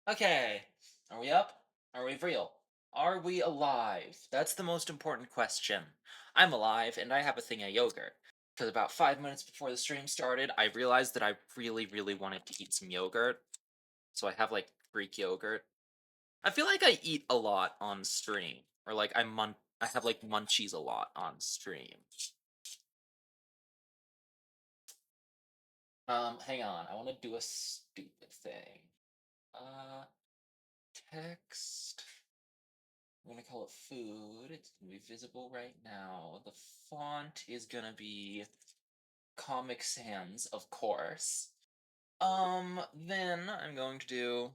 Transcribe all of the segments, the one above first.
Okay. Are we up? Are we real? Are we alive? That's the most important question. I'm alive, and I have a thing of yogurt. Because about 5 minutes before the stream started, I realized that I really, really wanted to eat some yogurt. So I have, like, Greek yogurt. I feel like I eat a lot on stream. Or, like, I have, like, munchies a lot on stream. Hang on. I want to do a stupid thing. Uh, text. I'm gonna call it food. It's gonna be visible right now. The font is gonna be Comic Sans, of course. Then I'm going to do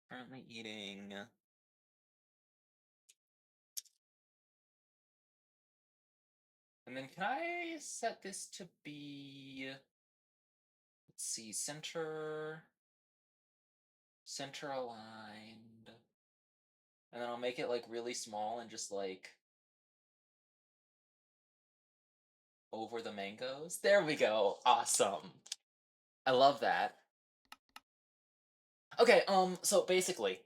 currently eating. And then can I set this to be, let's see, center aligned. And then I'll make it like really small and just like over the mangoes. There we go. Awesome. I love that. Okay, so basically,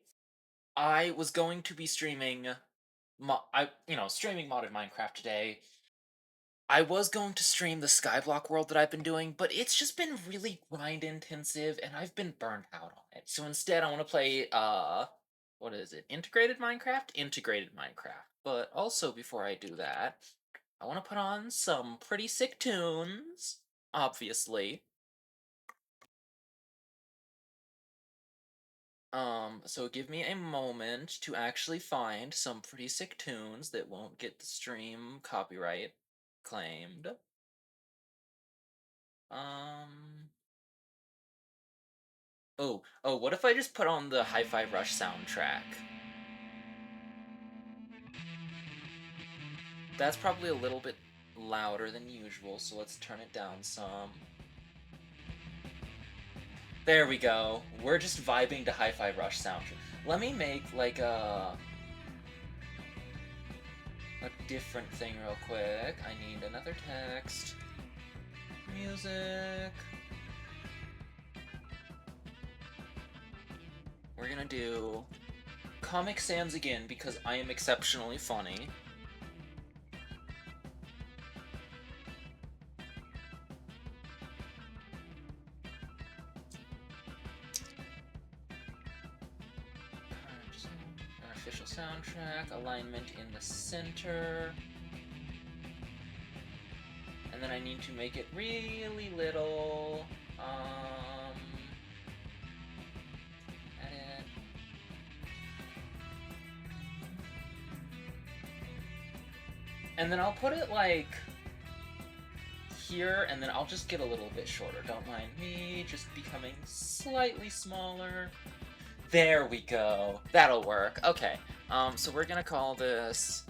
I was going to be streaming streaming modded Minecraft today. I was going to stream the Skyblock world that I've been doing, but it's just been really grind intensive and I've been burned out on it. So instead I want to play what is it? Integrated Minecraft? Integrated Minecraft. But also before I do that, I want to put on some pretty sick tunes, obviously. So give me a moment to actually find some pretty sick tunes that won't get the stream copyright claimed. Um, oh, what if I just put on the Hi-Fi Rush soundtrack? That's probably a little bit louder than usual, so let's turn it down some. There we go. We're just vibing to Hi-Fi Rush soundtrack. Let me make like a different thing real quick. I need another text. Music. We're gonna do Comic Sans again because I am exceptionally funny. Official soundtrack, alignment in the center. And then I need to make it really little. Edit. And then I'll put it like here, and then I'll just get a little bit shorter. Don't mind me, just becoming slightly smaller. There we go. That'll work. Okay. So we're gonna call this...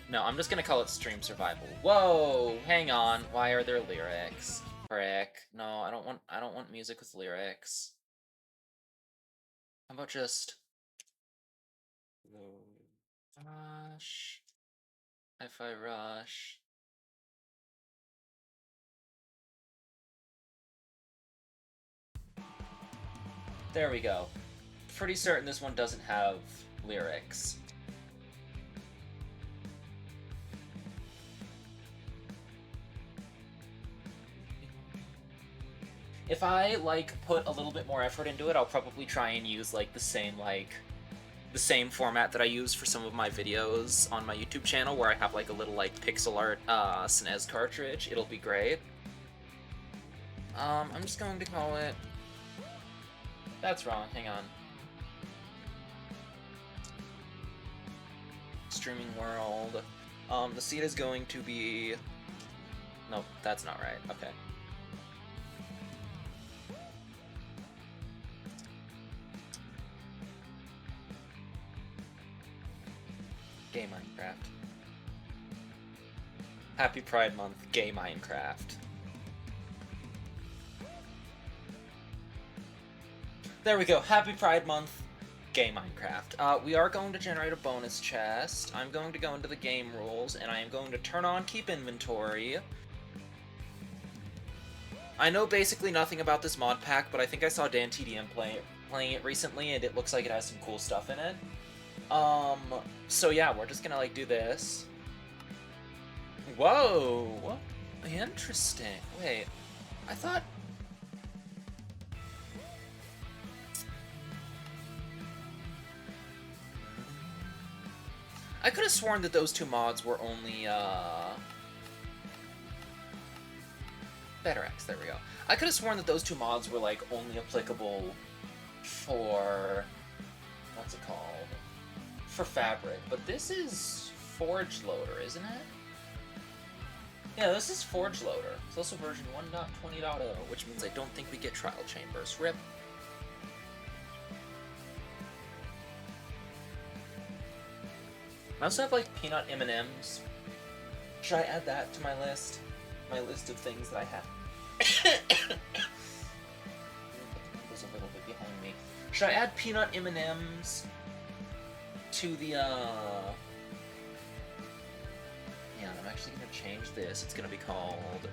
No, I'm just gonna call it Stream Survival. Whoa! Hang on. Why are there lyrics? Frick. No, I don't want music with lyrics. How about just... Rush. Hi-Fi Rush. There we go. Pretty certain this one doesn't have lyrics. If I, like, put a little bit more effort into it, I'll probably try and use, like, the same format that I use for some of my videos on my YouTube channel, where I have, like, a little, like, pixel art, SNES cartridge. It'll be great. I'm just going to call it... That's wrong, hang on. Streaming World. The seed is going to be... No, that's not right. Okay. Gay Minecraft. Happy Pride Month, Gay Minecraft. There we go, Happy Pride Month, Gay Minecraft. We are going to generate a bonus chest. I'm going to go into the game rules, and I am going to turn on keep inventory. I know basically nothing about this mod pack, but I think I saw Dan TDM playing it recently, and it looks like it has some cool stuff in it. So yeah, we're just gonna, like, do this. Whoa! Interesting. Wait, I thought... I could have sworn that those two mods were only, Better X, there we go. I could have sworn that those two mods were, like, only applicable for... What's it called? For Fabric. But this is Forge Loader, isn't it? Yeah, this is Forge Loader. It's also version 1.20.0, which means I don't think we get Trial Chambers. RIP. I also have, like, peanut M&Ms. Should I add that to my list? My list of things that I have. Was a little bit behind me. Should I add peanut M&Ms to the, Yeah, I'm actually gonna change this. It's gonna be called...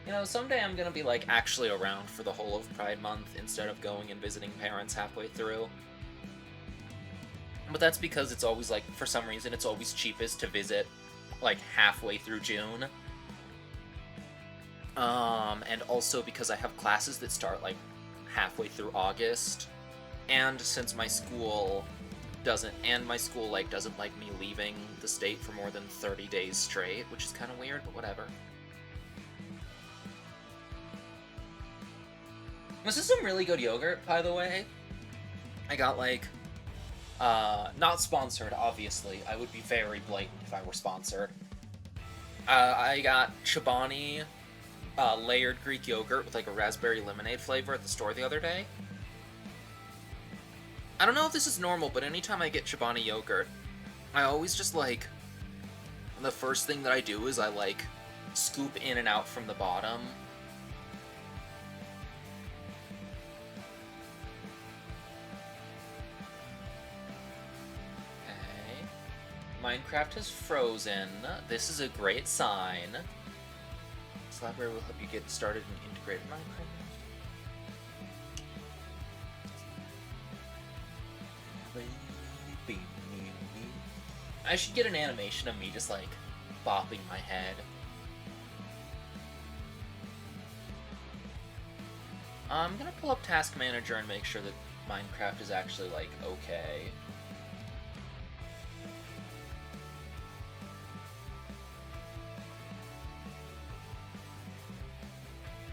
You know, someday I'm gonna be, like, actually around for the whole of Pride Month instead of going and visiting parents halfway through. But that's because it's always, like, for some reason, it's always cheapest to visit, like, halfway through June. And also because I have classes that start, like, halfway through August. And since my school doesn't like me leaving the state for more than 30 days straight, which is kind of weird, but whatever. This is some really good yogurt, by the way. I got, like, not sponsored, obviously. I would be very blatant if I were sponsored. I got Chobani layered Greek yogurt with, like, a raspberry lemonade flavor at the store the other day. I don't know if this is normal, but anytime I get Chobani yogurt, I always just, like, the first thing that I do is I, like, scoop in and out from the bottom. Minecraft has frozen. This is a great sign. This library will help you get started in integrated Minecraft. I should get an animation of me just, like, bopping my head. I'm gonna pull up Task Manager and make sure that Minecraft is actually, like, okay.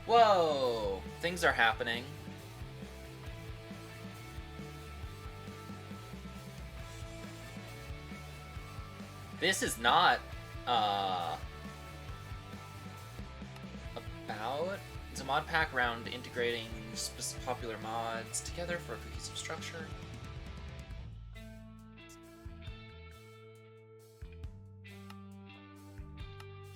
Whoa! Things are happening. This is not, about... It's a mod pack around integrating popular mods together for a cohesive structure.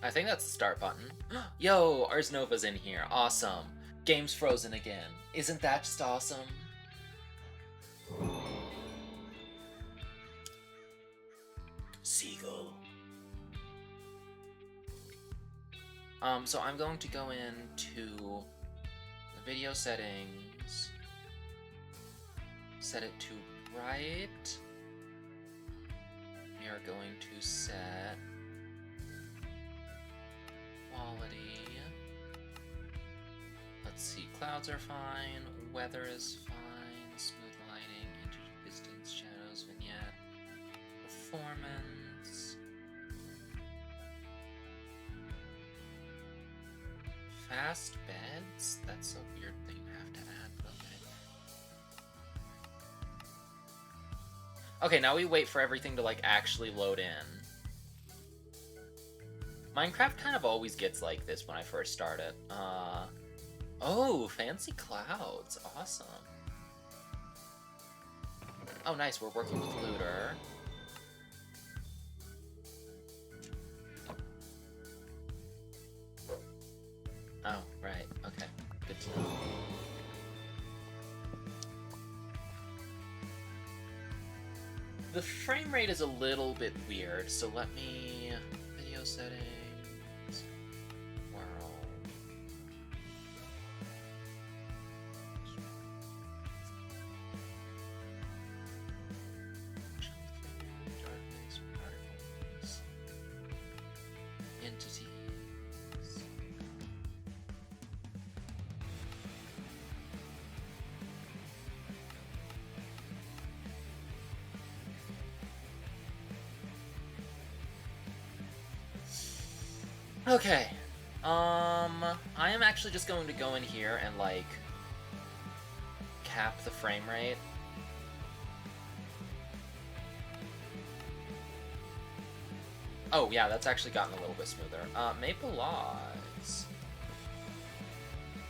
I think that's the start button. Yo, Ars Nova's in here. Awesome. Game's frozen again. Isn't that just awesome? Seagull. So I'm going to go into the video settings, set it to bright. We are going to set quality. Let's see, clouds are fine, weather is fine, smooth lighting, integer distance, shadows, vignette, performance, fast beds? That's a weird thing to have to add, but okay. Okay, now we wait for everything to, like, actually load in. Minecraft kind of always gets like this when I first start it. Oh, fancy clouds. Awesome. Oh, nice. We're working with Looter. Oh, right. Okay. Good to know. The frame rate is a little bit weird, so let me... Video settings... World... Darkness, particles... Entities... Okay. I am actually just going to go in here and, like, cap the frame rate. Oh, yeah, that's actually gotten a little bit smoother. Maple Laws.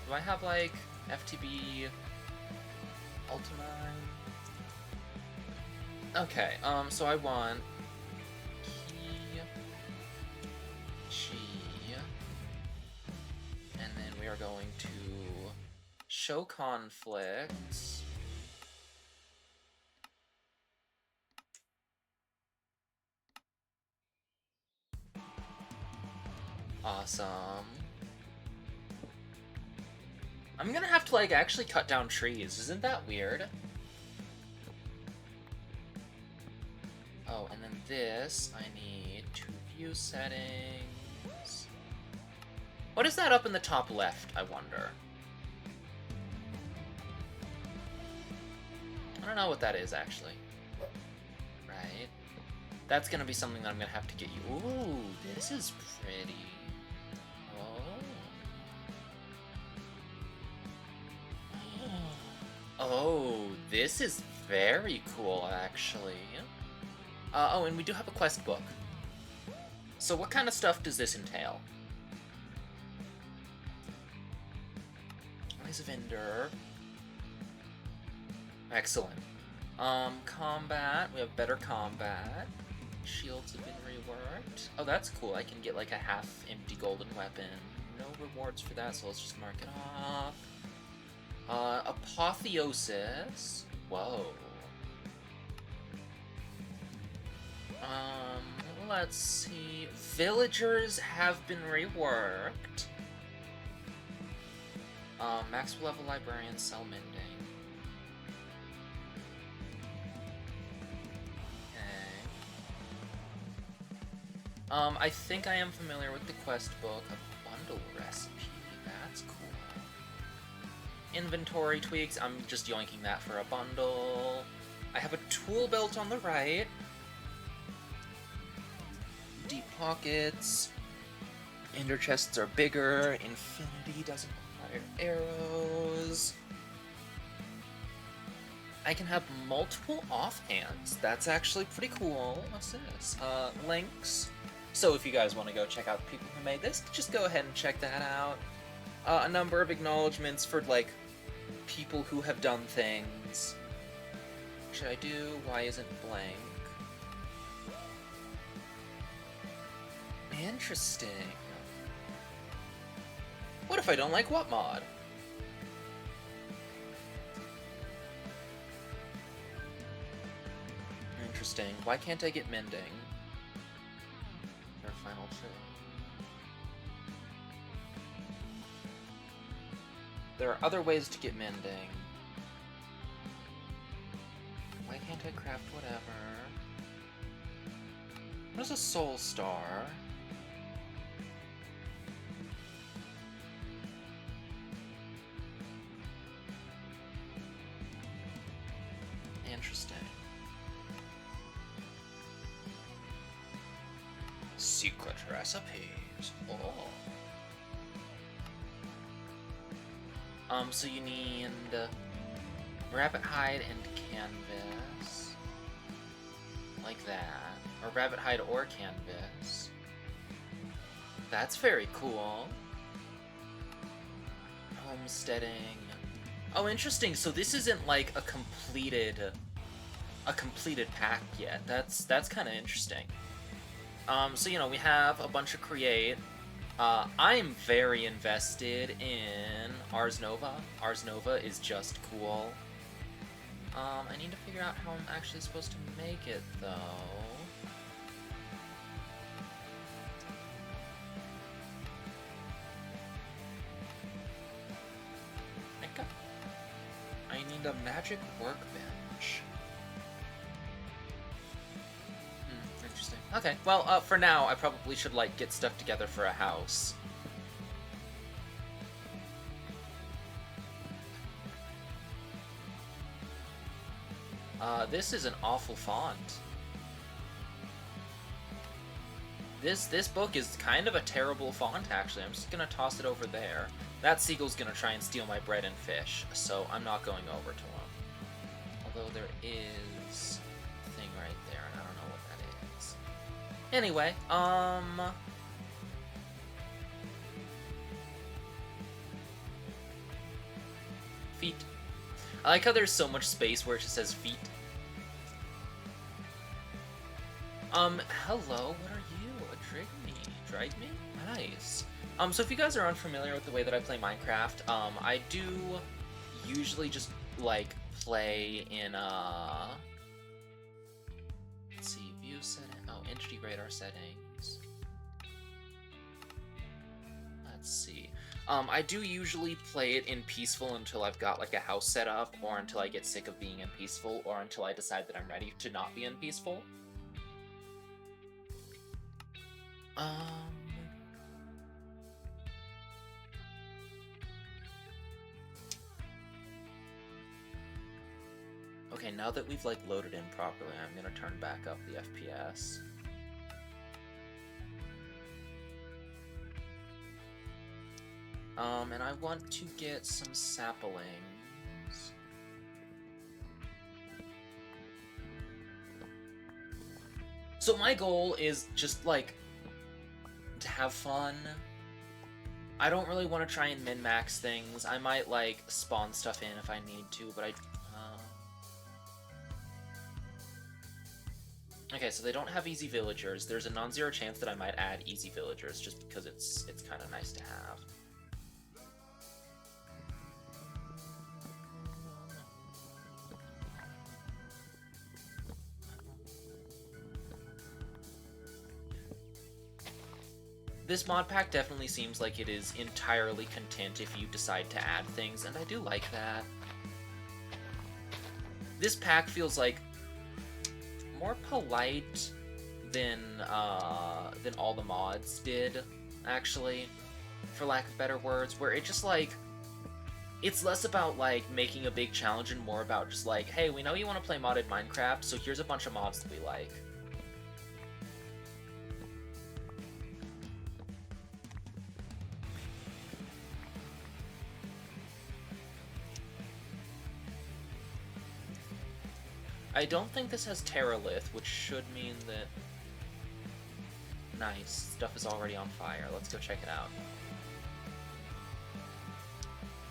Do I have, like, FTB Ultima? Okay, so I want key, G, and then we are going to show conflicts. Awesome. I'm gonna have to, like, actually cut down trees. Isn't that weird? Oh, and then this, I need to view settings. What is that up in the top left, I wonder? I don't know what that is, actually. Right. That's gonna be something that I'm gonna have to get you. Ooh, this is pretty. Oh, this is very cool, actually. Oh, and we do have a quest book. So what kind of stuff does this entail? Eyes of Ender. Excellent. Combat. We have better combat. Shields have been reworked. Oh, that's cool. I can get like a half-empty golden weapon. No rewards for that, so let's just mark it off. Apotheosis. Whoa. Let's see. Villagers have been reworked. Max level librarian, cell mending. Okay. I think I am familiar with the quest book. A bundle recipe. That's cool. Inventory tweaks. I'm just yoinking that for a bundle. I have a tool belt on the right. Deep pockets. Ender chests are bigger. Infinity doesn't require arrows. I can have multiple offhands. That's actually pretty cool. What's this? Links. So if you guys want to go check out the people who made this, just go ahead and check that out. A number of acknowledgements for, like, people who have done things. What should I do? Why isn't blank? Interesting. What if I don't like what mod? Interesting. Why can't I get mending? Their final two. There are other ways to get mending. Why can't I craft whatever? What is a soul star? Interesting. Secret recipes. Oh. So you need rabbit hide and canvas. Like that. Or rabbit hide or canvas. That's very cool. homesteading. Oh, interesting. So this isn't like a completed pack yet. That's kind of interesting. So we have a bunch of create. I'm very invested in Ars Nova. Ars Nova is just cool. I need to figure out how I'm actually supposed to make it, though. Okay. I need a magic workbench. Interesting. Okay, well, for now, I probably should, like, get stuff together for a house. This is an awful font. This book is kind of a terrible font, actually. I'm just gonna toss it over there. That seagull's gonna try and steal my bread and fish, so I'm not going over to him. Although there is a thing right there, and I don't know what that is. Anyway, feet. I like how there's so much space where it just says feet. Hello, what are you? Drag me? Nice. So if you guys are unfamiliar with the way that I play Minecraft, I do usually just, like, play in, let's see, view setting, oh, entity radar settings. Let's see. I do usually play it in peaceful until I've got, like, a house set up, or until I get sick of being in peaceful, or until I decide that I'm ready to not be in peaceful. Okay, now that we've, like, loaded in properly, I'm gonna turn back up the FPS. And I want to get some saplings. So my goal is just, like, to have fun. I don't really want to try and min-max things. I might, like, spawn stuff in if I need to, but Okay, so they don't have easy villagers. There's a non-zero chance that I might add easy villagers just because it's kind of nice to have. This mod pack definitely seems like it is entirely content if you decide to add things, and I do like that. This pack feels like more polite than all the mods did, actually, for lack of better words, where it just, like, it's less about, like, making a big challenge and more about just, like, hey, we know you want to play modded Minecraft, so here's a bunch of mods that we like. I don't think this has Terralith, which should mean that... Nice. Stuff is already on fire. Let's go check it out.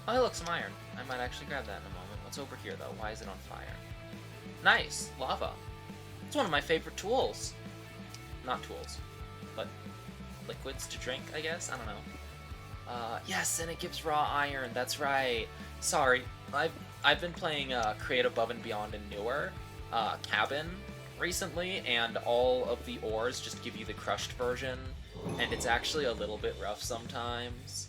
Oh, hey, look, some iron. I might actually grab that in a moment. What's over here, though? Why is it on fire? Nice! Lava. It's one of my favorite tools. Not tools, but liquids to drink, I guess? I don't know. Yes, and it gives raw iron. That's right. Sorry. I've been playing Create Above and Beyond and Newer, Cabin recently, and all of the ores just give you the crushed version, and it's actually a little bit rough sometimes.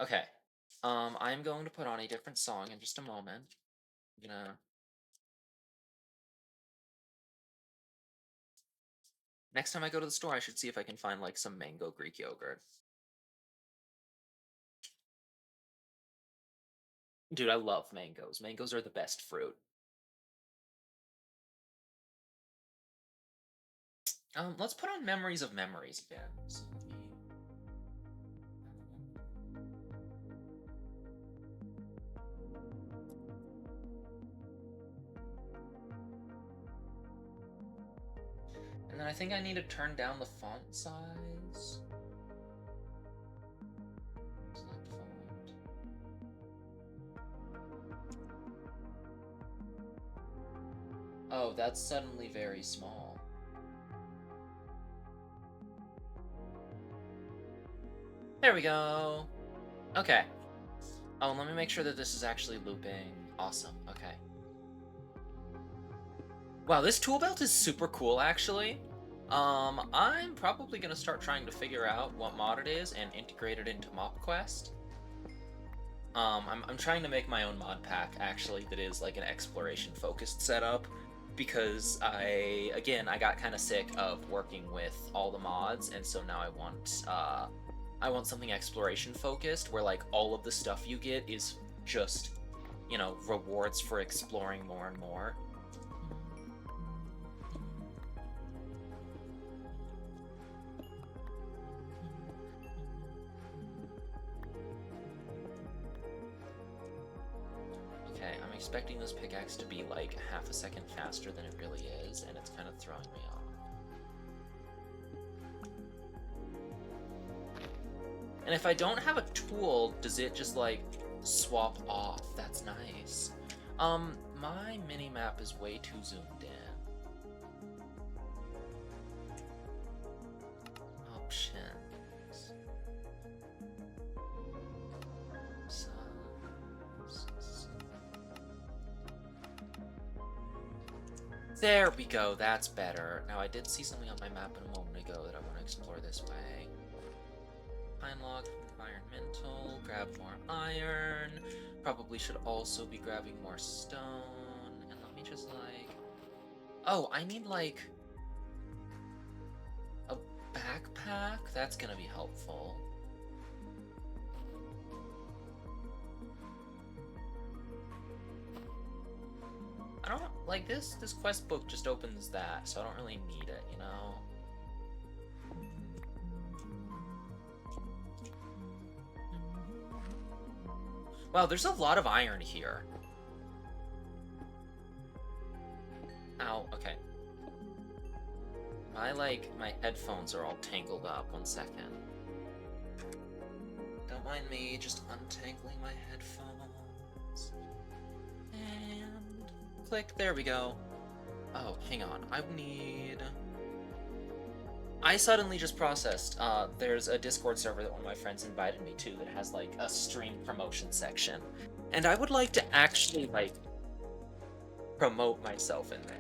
Okay, I'm going to put on a different song in just a moment. I'm gonna... Next time I go to the store, I should see if I can find, like, some mango Greek yogurt. Dude, I love mangoes. Mangoes are the best fruit. Let's put on Memories of Memories again. So And then I think I need to turn down the font size. Select font. Oh, that's suddenly very small. There we go. Okay. Oh, let me make sure that this is actually looping. Awesome. Okay. Wow, this tool belt is super cool, actually. I'm probably gonna start trying to figure out what mod it is and integrate it into MapQuest. I'm trying to make my own mod pack, actually, that is like an exploration-focused setup, because I got kind of sick of working with all the mods, and so now I want something exploration-focused, where like all of the stuff you get is just, you know, rewards for exploring more and more. Okay, I'm expecting this pickaxe to be like half a second faster than it really is, and it's kind of throwing me off. And if I don't have a tool, does it just like swap off? That's nice. My mini-map is way too zoomed in. Options. There we go, that's better. Now, I did see something on my map a moment ago that I want to explore this way. Pine log from environmental, grab more iron. Probably should also be grabbing more stone. And let me just like... Oh, I need like... a backpack? That's gonna be helpful. I don't like this quest book just opens that, so I don't really need it, you know? Wow, there's a lot of iron here. Ow, okay. My headphones are all tangled up. 1 second. Don't mind me just untangling my headphones. And click, there we go. Oh, hang on, I suddenly just processed, there's a Discord server that one of my friends invited me to that has, like, a stream promotion section. And I would like to actually, like, promote myself in there.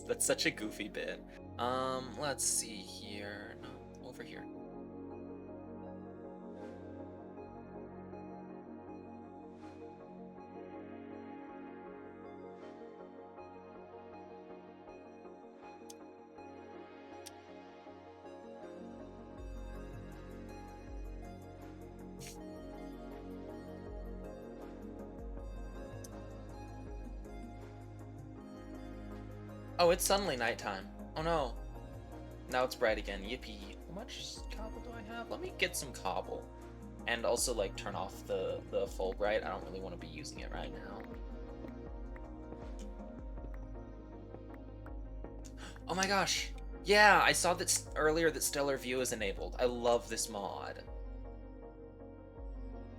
That's such a goofy bit. Let's see here. No, over here. Oh, it's suddenly nighttime. Oh no. Now it's bright again. Yippee. How much cobble do I have? Let me get some cobble. And also, like, turn off the full bright. I don't really want to be using it right now. Oh my gosh. Yeah, I saw that earlier that Stellar View is enabled. I love this mod.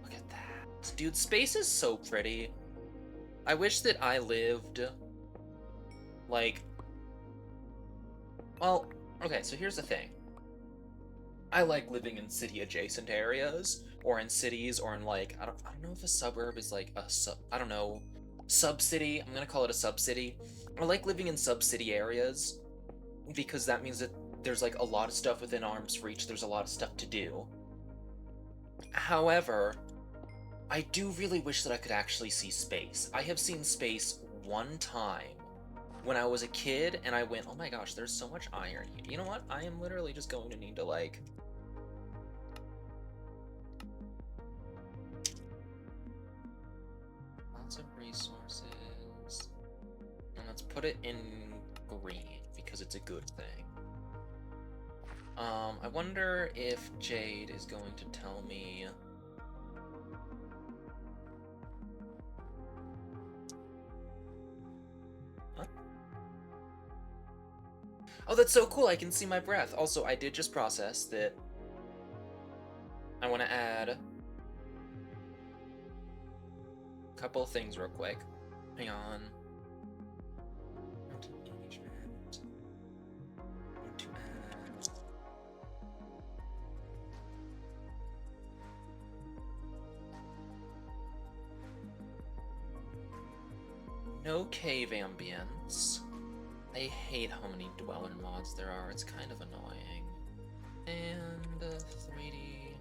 Look at that. Dude, space is so pretty. I wish that I lived, like... Well, okay, so here's the thing. I like living in city-adjacent areas, or in cities, or in, like, I don't know if a suburb is, like, I don't know, sub-city. I'm gonna call it a sub-city. I like living in sub-city areas, because that means that there's, like, a lot of stuff within arm's reach. There's a lot of stuff to do. However, I do really wish that I could actually see space. I have seen space one time when I was a kid, and I went, oh my gosh, there's so much iron here. You know what? I am literally just going to need to, like... Lots of resources. And let's put it in green because it's a good thing. I wonder if Jade is going to tell me. Huh? Oh, that's so cool! I can see my breath. Also, I did just process that I want to add a couple of things real quick. Hang on. No cave ambience. I hate how many dweller mods there are. It's kind of annoying. And 3D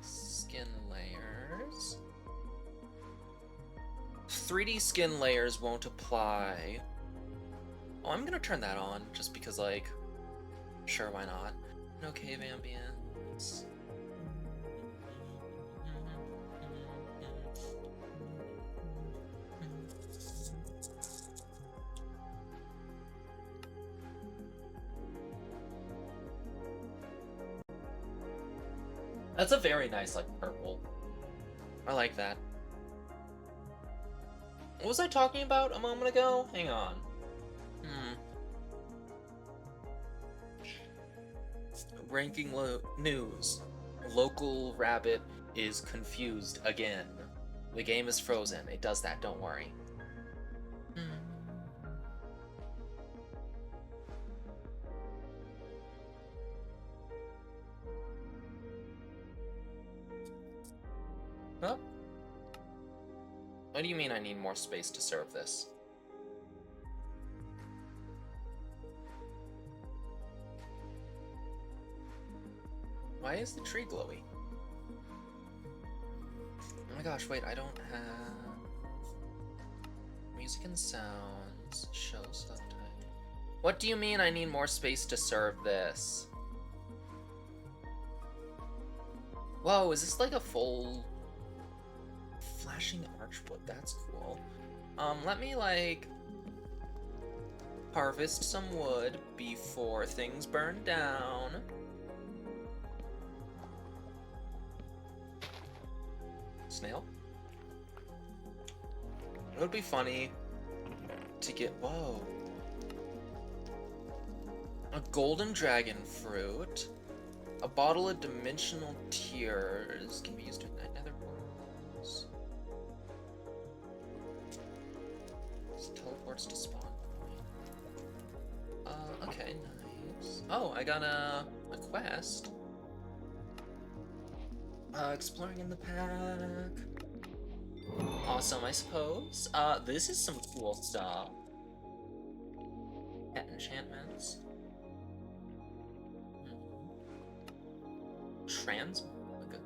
skin layers. 3D skin layers won't apply. Oh, I'm gonna turn that on just because, like, sure, why not? No cave ambience. That's a very nice, like, purple. I like that. What was I talking about a moment ago? Hang on. Ranking news. Local rabbit is confused again. The game is frozen. It does that, don't worry. Huh? What do you mean I need more space to serve this? Why is the tree glowy? Oh my gosh, wait, I don't have music and sounds, show stuff type. What do you mean I need more space to serve this? Whoa, is this like a full flashing archwood? That's cool. Let me like harvest some wood before things burn down. Snail? It would be funny to get, whoa, a golden dragon fruit, a bottle of dimensional tears can be used to ignite nether portals. This teleports to spawn point. Okay, nice. Oh, I got a quest. Exploring in the pack. Awesome, I suppose. This is some cool stuff. Pet enchantments. Trans. Okay.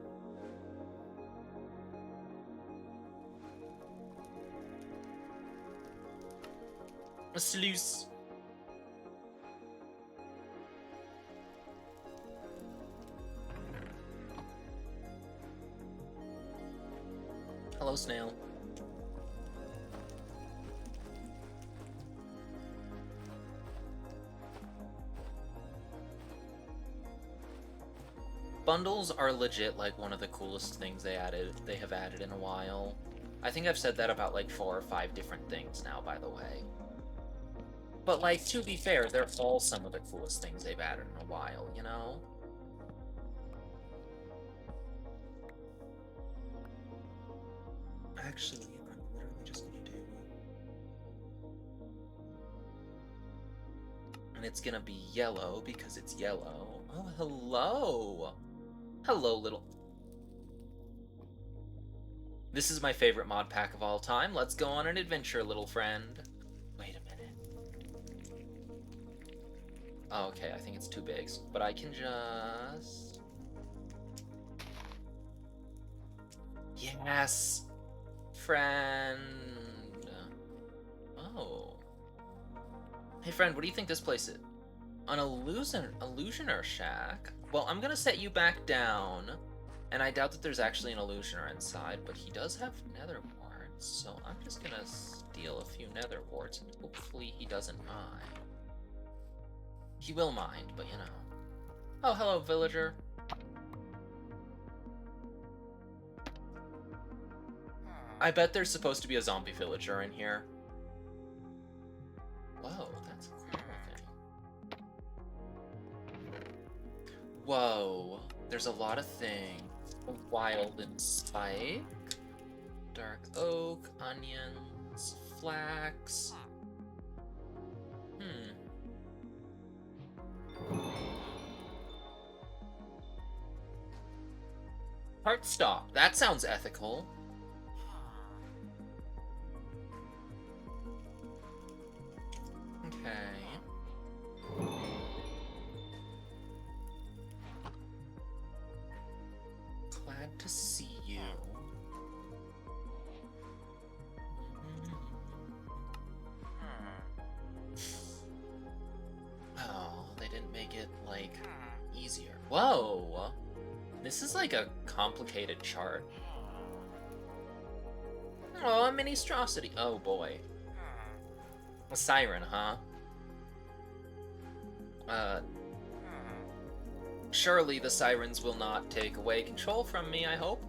A sluice. Hello, snail. Bundles are legit like one of the coolest things they have added in a while. I think I've said that about like 4 or 5 different things now, by the way. But like, to be fair, they're all some of the coolest things they've added in a while, you know? Actually, I'm literally just gonna do... And it's gonna be yellow because it's yellow. Oh, hello! Hello, little... This is my favorite mod pack of all time. Let's go on an adventure, little friend. Wait a minute. Oh, okay, I think it's too big. But I can just... Yes! Friend. Oh. Hey friend, what do you think this place is? An illusioner shack? Well, I'm gonna set you back down, and I doubt that there's actually an illusioner inside, but he does have nether wart. So I'm just gonna steal a few nether warts, and hopefully he doesn't mind. He will mind, but you know. Oh, hello, villager. I bet there's supposed to be a zombie villager in here. Whoa, that's a cool thing. Whoa, there's a lot of things. Wild and spike, dark oak, onions, flax. Heartstock, that sounds ethical. Okay. Glad to see you. Oh, they didn't make it, like, easier. Whoa! This is like a complicated chart. Oh, a monstrosity. Oh boy. A siren, huh? Surely the sirens will not take away control from me, I hope.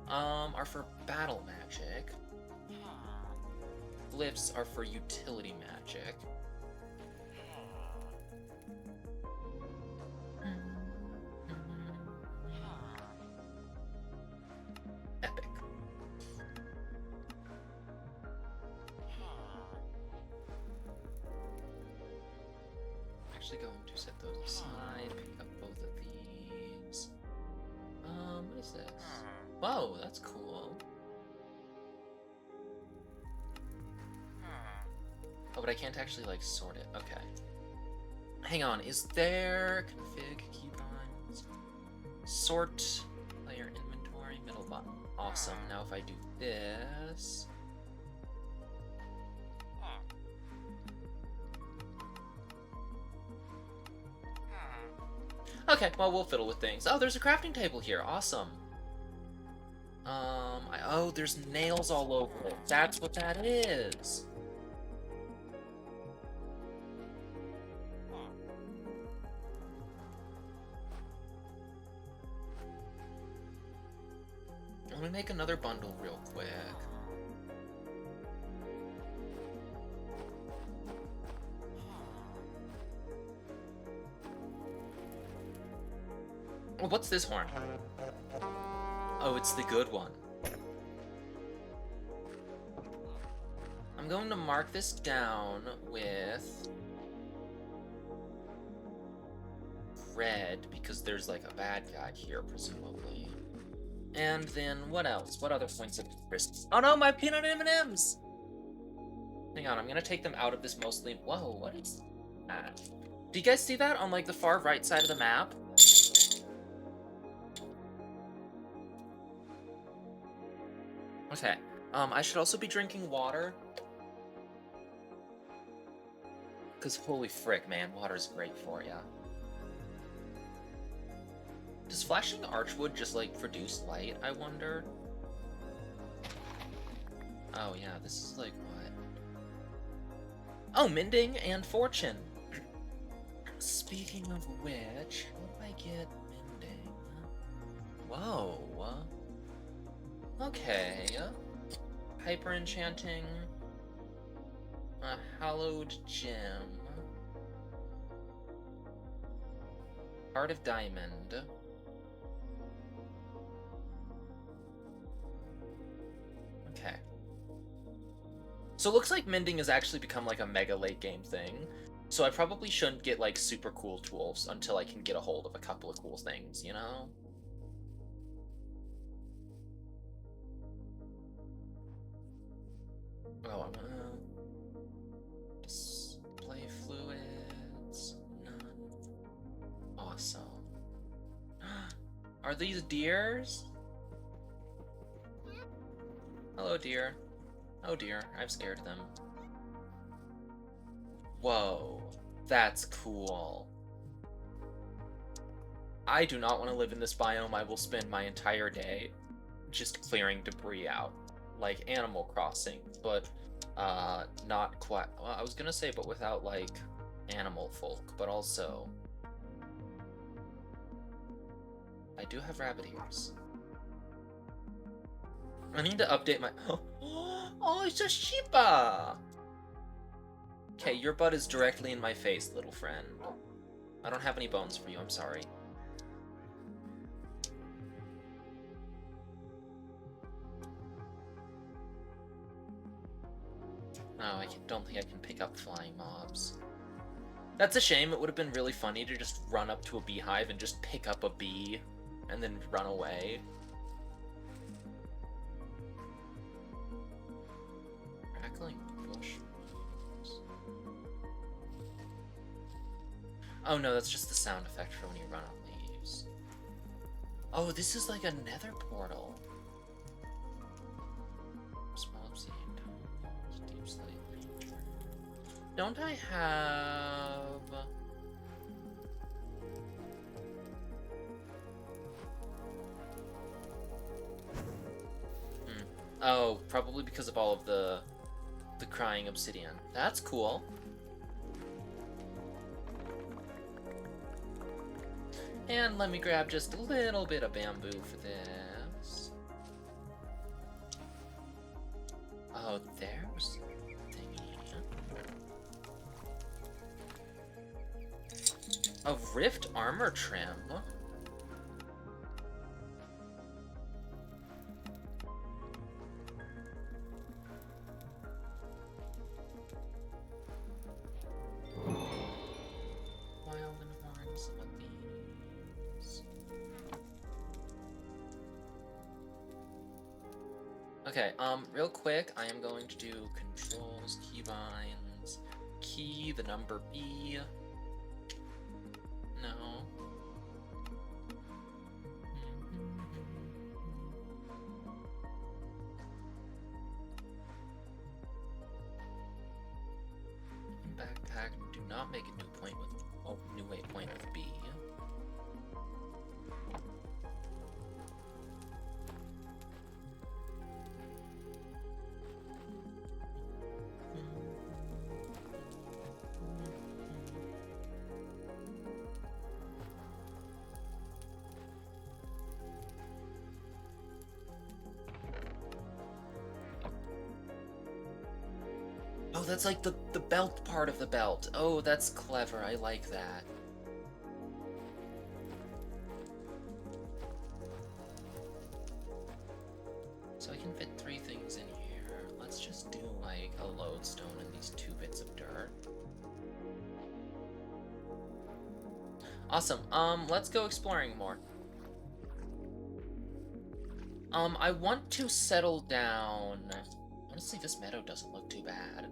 Are for battle magic. Glyphs are for utility magic. Epic. I'm actually going to set those aside, pick up both of these. What is this? Whoa, that's cool. Oh, but I can't actually, like, sort it. Okay. Hang on, is there... config, keybinds... Sort... player inventory, middle button. Awesome. Now if I do this... Okay, well, we'll fiddle with things. Oh, there's a crafting table here. Awesome. Oh, there's nails all over it. That's what that is. Let me make another bundle real quick. Oh, what's this horn? Oh, it's the good one. I'm going to mark this down with red because there's like a bad guy here, presumably. And then what else? What other points of interest? Oh no, my peanut M&Ms! Hang on, I'm gonna take them out of this mostly. Whoa, what is that? Do you guys see that on like the far right side of the map? Okay. I should also be drinking water. Because holy frick, man, water's great for ya. Does flashing archwood just, like, produce light, I wonder? Oh, yeah, this is, like, what? Oh, mending and fortune! Speaking of which, how do I get mending? Whoa. Okay. Hyper enchanting. A hallowed gem. Heart of diamond. Okay. So it looks like mending has actually become like a mega late game thing. So I probably shouldn't get like super cool tools until I can get a hold of a couple of cool things, you know? Oh, I'm gonna display fluids. None. Awesome. Are these deers? Hello, deer. Oh dear, I've scared them. Whoa, that's cool. I do not want to live in this biome. I will spend my entire day just clearing debris out, like Animal Crossing, but not quite. Well, I was gonna say, but without like animal folk, but also I do have rabbit ears. I need to update my. Oh, it's a Shiba! Okay, your butt is directly in my face, little friend. I don't have any bones for you, I'm sorry. No, I don't think I can pick up flying mobs. That's a shame. It would have been really funny to just run up to a beehive and just pick up a bee and then run away. Crackling bush. Oh no, that's just the sound effect for when you run on leaves. Oh, this is like a nether portal. Small obsidian tunnels, deep slate. Don't I have... Oh, probably because of all of the crying obsidian. That's cool. And let me grab just a little bit of bamboo for this. Oh, there's a thingy. A rift armor trim. Okay, real quick, I am going to do controls, keybinds, key, the number B. No. Backpack, do not make a new point with, oh, new waypoint with B. Oh, that's like the belt part of the belt. Oh, that's clever. I like that. So I can fit 3 things in here. Let's just do like a lodestone and these 2 bits of dirt. Awesome. Let's go exploring more. I want to settle down. Honestly, this meadow doesn't look too bad.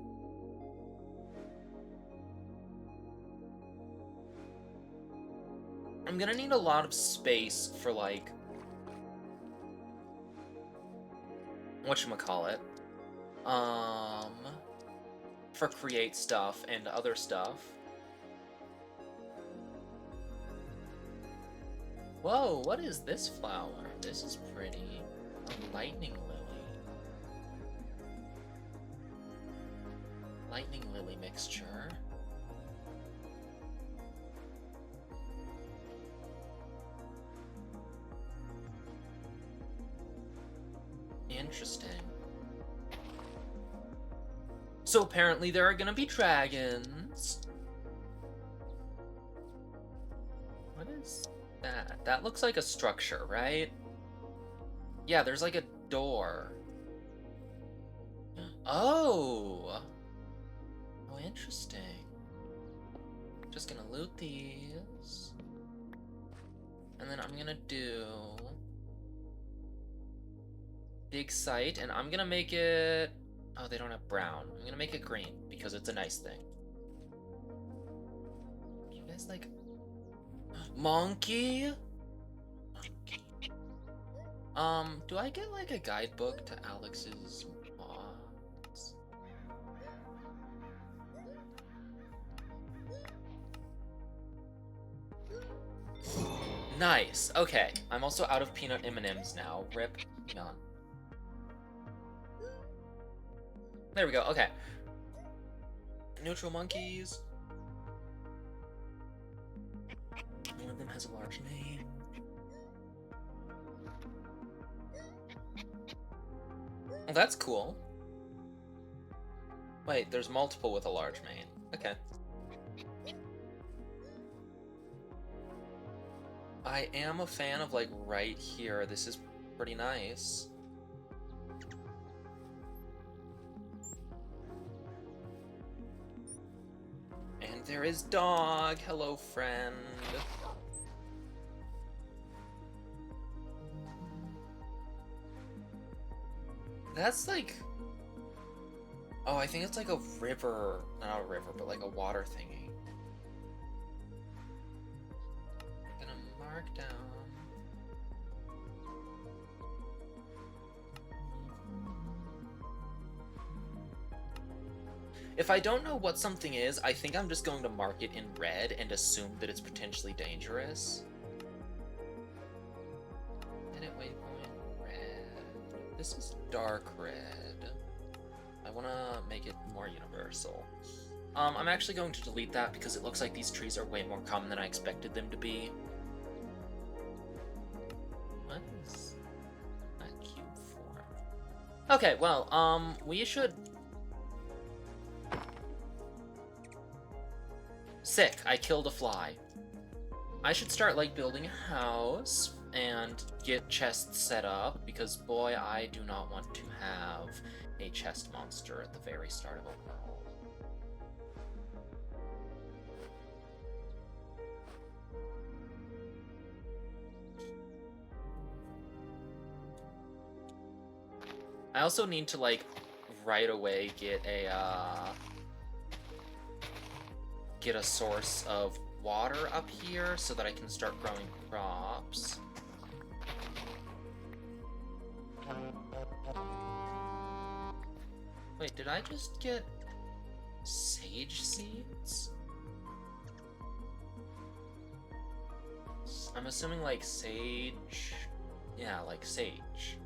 I'm gonna need a lot of space for, like... whatchamacallit? For create stuff and other stuff. Whoa, what is this flower? This is pretty. A lightning lily. Lightning lily mixture. Interesting. So apparently there are gonna be dragons. What is that? That looks like a structure, right? Yeah, there's like a door. Oh! Oh, interesting. Just gonna loot these. And then I'm gonna do... dig site, and I'm gonna make it... Oh, they don't have brown. I'm gonna make it green, because it's a nice thing. You guys like... Monkey? Do I get like a guidebook to Alex's mods? Nice. Okay. I'm also out of peanut M&Ms now. Rip. Hang on. There we go. Okay. Neutral monkeys. One of them has a large name. Well, that's cool. Wait, there's multiple with a large mane. Okay. I am a fan of, like, right here. This is pretty nice. And there is dog. Hello, friend. That's like... Oh, I think it's like a river. Not a river, but like a water thingy. I'm gonna mark down. If I don't know what something is, I think I'm just going to mark it in red and assume that it's potentially dangerous. Edit waypoint red. This is dark red. I want to make it more universal. I'm actually going to delete that because it looks like these trees are way more common than I expected them to be. What is that cube for? Okay, well, we should... Sick, I killed a fly. I should start, like, building a house and get chests set up, because, boy, I do not want to have a chest monster at the very start of a world. I also need to, like, right away get a source of water up here so that I can start growing crops. Wait, did I just get sage seeds? I'm assuming like sage. Yeah, like sage.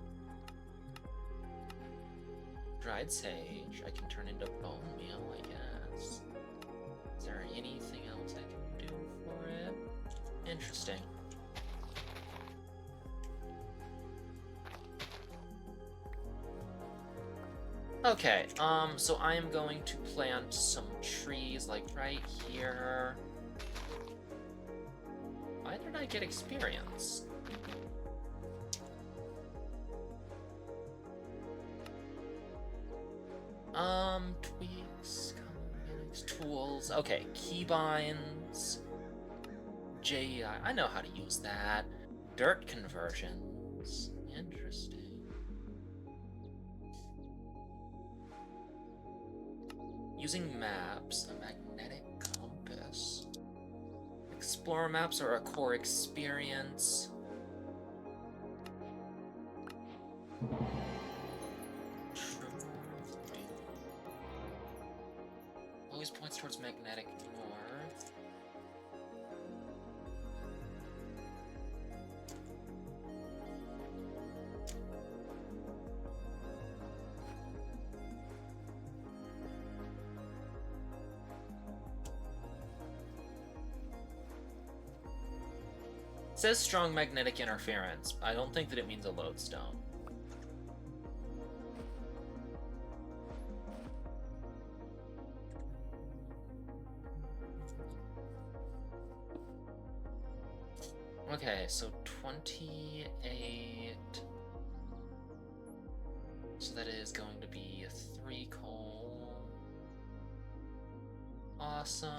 Dried sage. I can turn into bone meal, I guess. Is there anything else I can do for it? Interesting. Okay, so I am going to plant some trees, like, right here. Why did I get experience? Tweaks, mechanics, tools. Okay, keybinds. JEI. I know how to use that. Dirt conversions. Interesting. Using maps, a magnetic compass. Explorer maps are a core experience. Always points towards magnetic north. It says strong magnetic interference. I don't think that it means a lodestone. Okay, so 28. So that is going to be 3 coal. Awesome.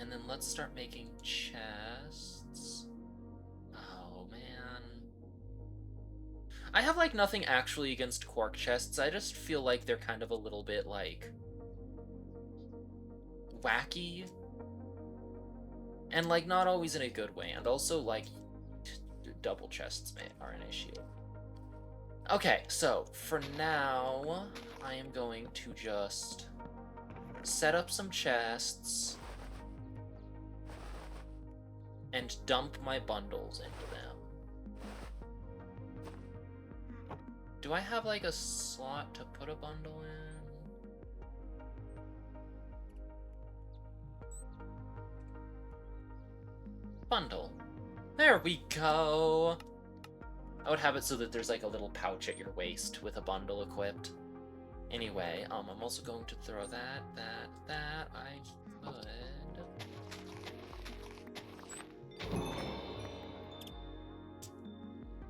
And then let's start making chests. Oh, man. I have, like, nothing actually against quark chests. I just feel like they're kind of a little bit, like, wacky. And, like, not always in a good way. And also, like, double chests are an issue. Okay, so, for now, I am going to just set up some chests. and dump my bundles into them. Do I have like a slot to put a bundle in? Bundle. There we go. I would have it so that there's like a little pouch at your waist with a bundle equipped. Anyway, I'm also going to throw that. I could.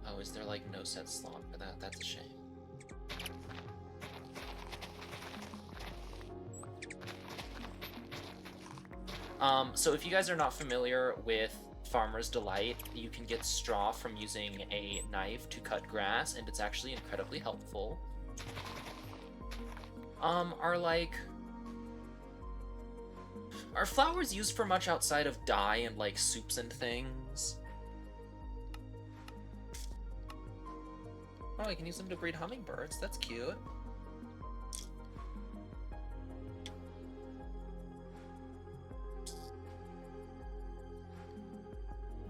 Oh, is there like no set slot for that? That's a shame. So if you guys are not familiar with Farmer's Delight, you can get straw from using a knife to cut grass, and it's actually incredibly helpful. Are flowers used for much outside of dye and like soups and things? Oh, I can use them to breed hummingbirds. That's cute.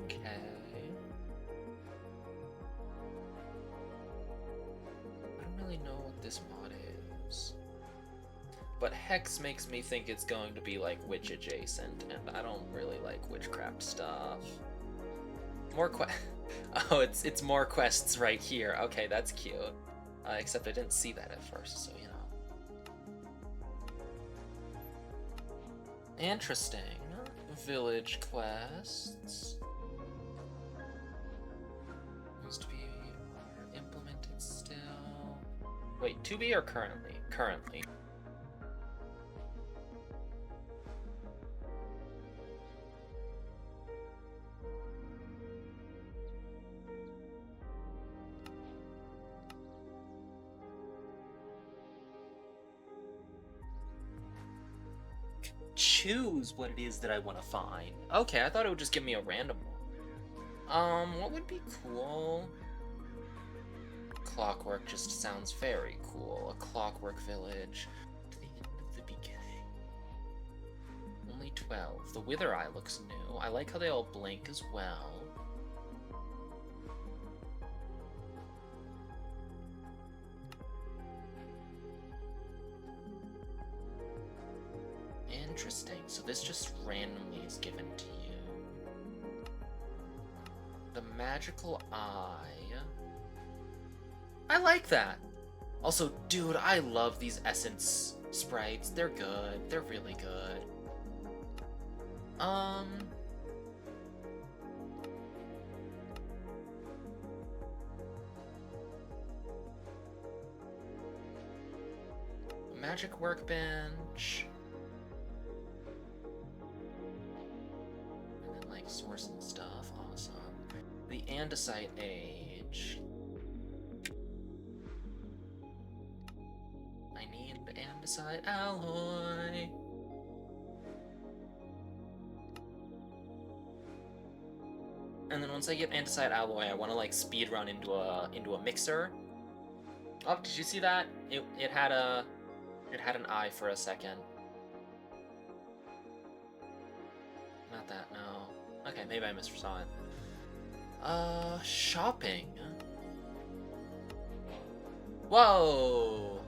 Okay. I don't really know what this mod is. But Hex makes me think it's going to be like witch adjacent, and I don't really like witchcraft stuff. More Oh, it's more quests right here. Okay, that's cute. Except I didn't see that at first, so you know. Interesting. Village quests. Used to be implemented still. Wait, to be or currently? Currently. Choose what it is that I want to find. Okay, I thought it would just give me a random one. What would be cool? Clockwork just sounds very cool. A clockwork village. To the end of the beginning. Only 12. The Wither Eye looks new. I like how they all blink as well. Interesting. So this just randomly is given to you. The magical eye. I like that. Also, dude, I love these essence sprites. They're good. They're really good. Magic workbench. Source and stuff, awesome. The andesite age. I need the andesite alloy. And then once I get andesite alloy, I want to like speed run into a mixer. Oh, did you see that? It had an eye for a second. Not that, no. Okay, maybe I missaw it. Shopping. Whoa!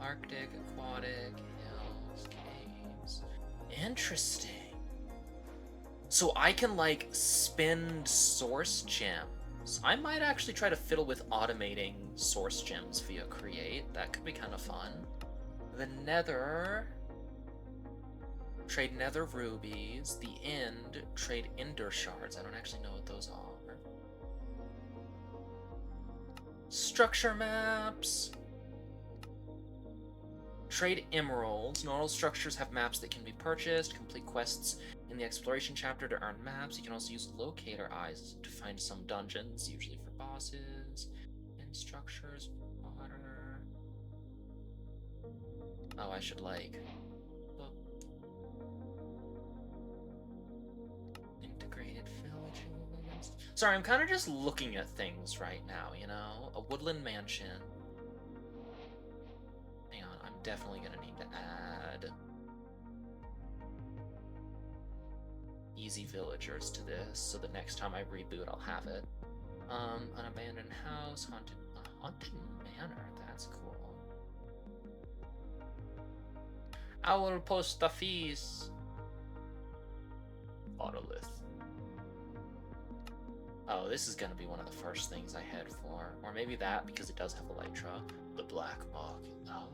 Arctic, aquatic, hills, caves. Interesting. So I can, like, spend source gems. I might actually try to fiddle with automating source gems via Create. That could be kind of fun. The Nether... Trade nether rubies. The end, trade ender shards. I don't actually know what those are. Structure maps. Trade emeralds. Not all structures have maps that can be purchased. Complete quests in the exploration chapter to earn maps. You can also use locator eyes to find some dungeons, usually for bosses. And structures, water. Oh, I should like... Sorry, I'm kind of just looking at things right now, you know? A woodland mansion. Hang on, I'm definitely gonna need to add... easy villagers to this, so that next time I reboot, I'll have it. An abandoned house, haunted manor. That's cool. I will post the fees. Monolith. Oh, this is gonna be one of the first things I head for. Or maybe that, because it does have elytra. The black market. Oh.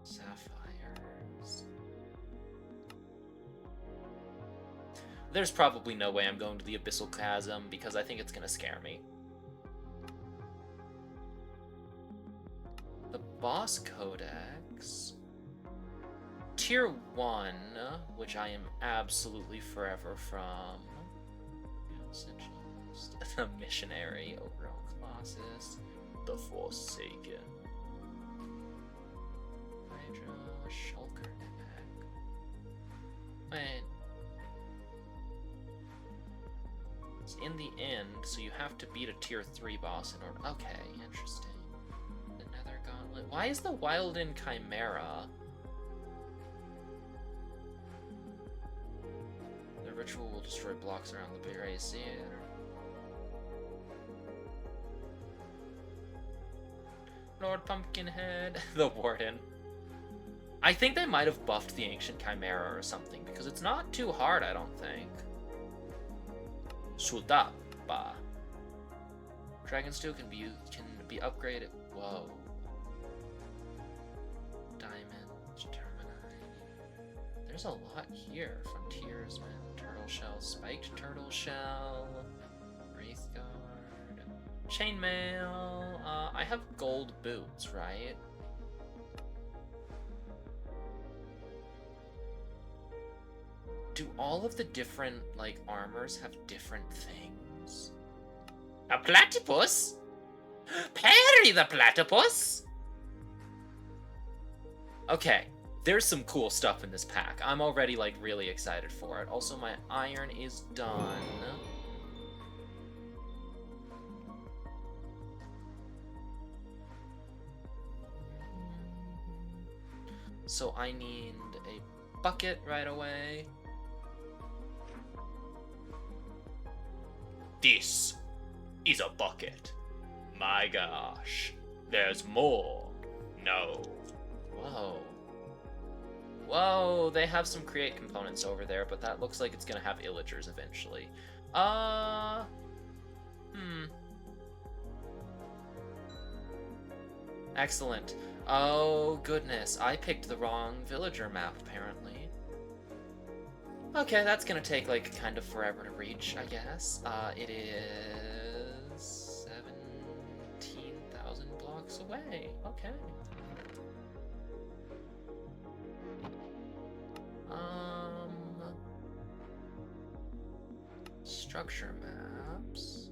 Sapphires. There's probably no way I'm going to the Abyssal Chasm, because I think it's gonna scare me. The Boss Codex. Tier 1, which I am absolutely forever from. The Missionary, Overgrown Colossus, the Forsaken. Hydra, Shulker Neck. Wait. It's in the end, so you have to beat a tier 3 boss in order. Okay, interesting. The Nether Gauntlet. Why is the Wilden Chimera? The ritual will destroy blocks around the base. Lord Pumpkinhead. The Warden. I think they might have buffed the Ancient Chimera or something, because it's not too hard, I don't think. Sudapa. Dragon's Steel can be upgraded. Whoa. Diamonds, Termini. There's a lot here. Frontiersman, Turtle Shell, Spiked Turtle Shell, Wraithguard, Chainmail. I have gold boots, right? Do all of the different, like, armors have different things? A platypus? Perry the platypus? Okay, there's some cool stuff in this pack. I'm already, like, really excited for it. Also, my iron is done. So I need a bucket right away. This is a bucket. My gosh. There's more. No. Whoa. Whoa, they have some create components over there, but that looks like it's gonna have illagers eventually. Excellent. Oh, goodness. I picked the wrong villager map, apparently. Okay, that's gonna take, like, kind of forever to reach, I guess. It is 17,000 blocks away. Okay. Structure maps.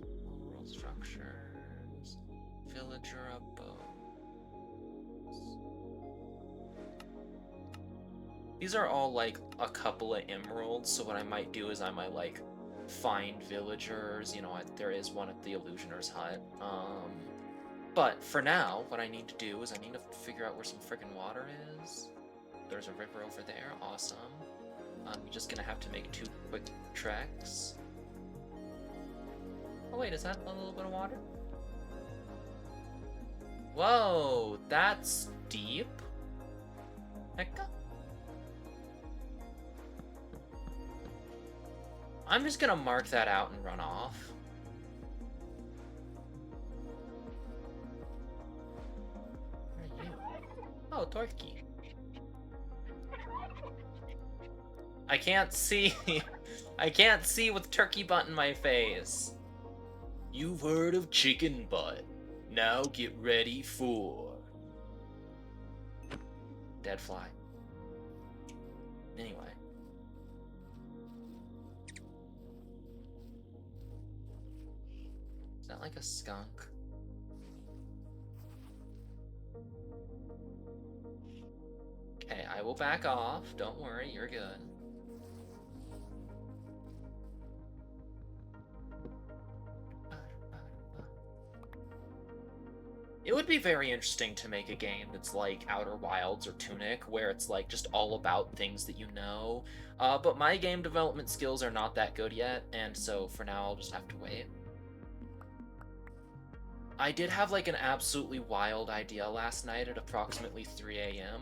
World structures. Villager abodes. These are all, like, a couple of emeralds, so what I might do is I might, like, find villagers. You know, there is one at the Illusioner's hut. But for now, what I need to do is I need to figure out where some friggin' water is. There's a river over there. Awesome. I'm just gonna have to make 2 quick treks. Oh wait, is that a little bit of water? Whoa, that's deep. Hecka? I'm just gonna mark that out and run off. Where are you? Oh, Torky. I can't see. I can't see with turkey butt in my face. You've heard of chicken butt. Now get ready for... Dead fly. Anyway. Is that like a skunk? Okay, I will back off. Don't worry, you're good. It would be very interesting to make a game that's like Outer Wilds or Tunic, where it's like just all about things that you know. But my game development skills are not that good yet, and so for now I'll just have to wait. I did have like an absolutely wild idea last night at approximately 3 a.m.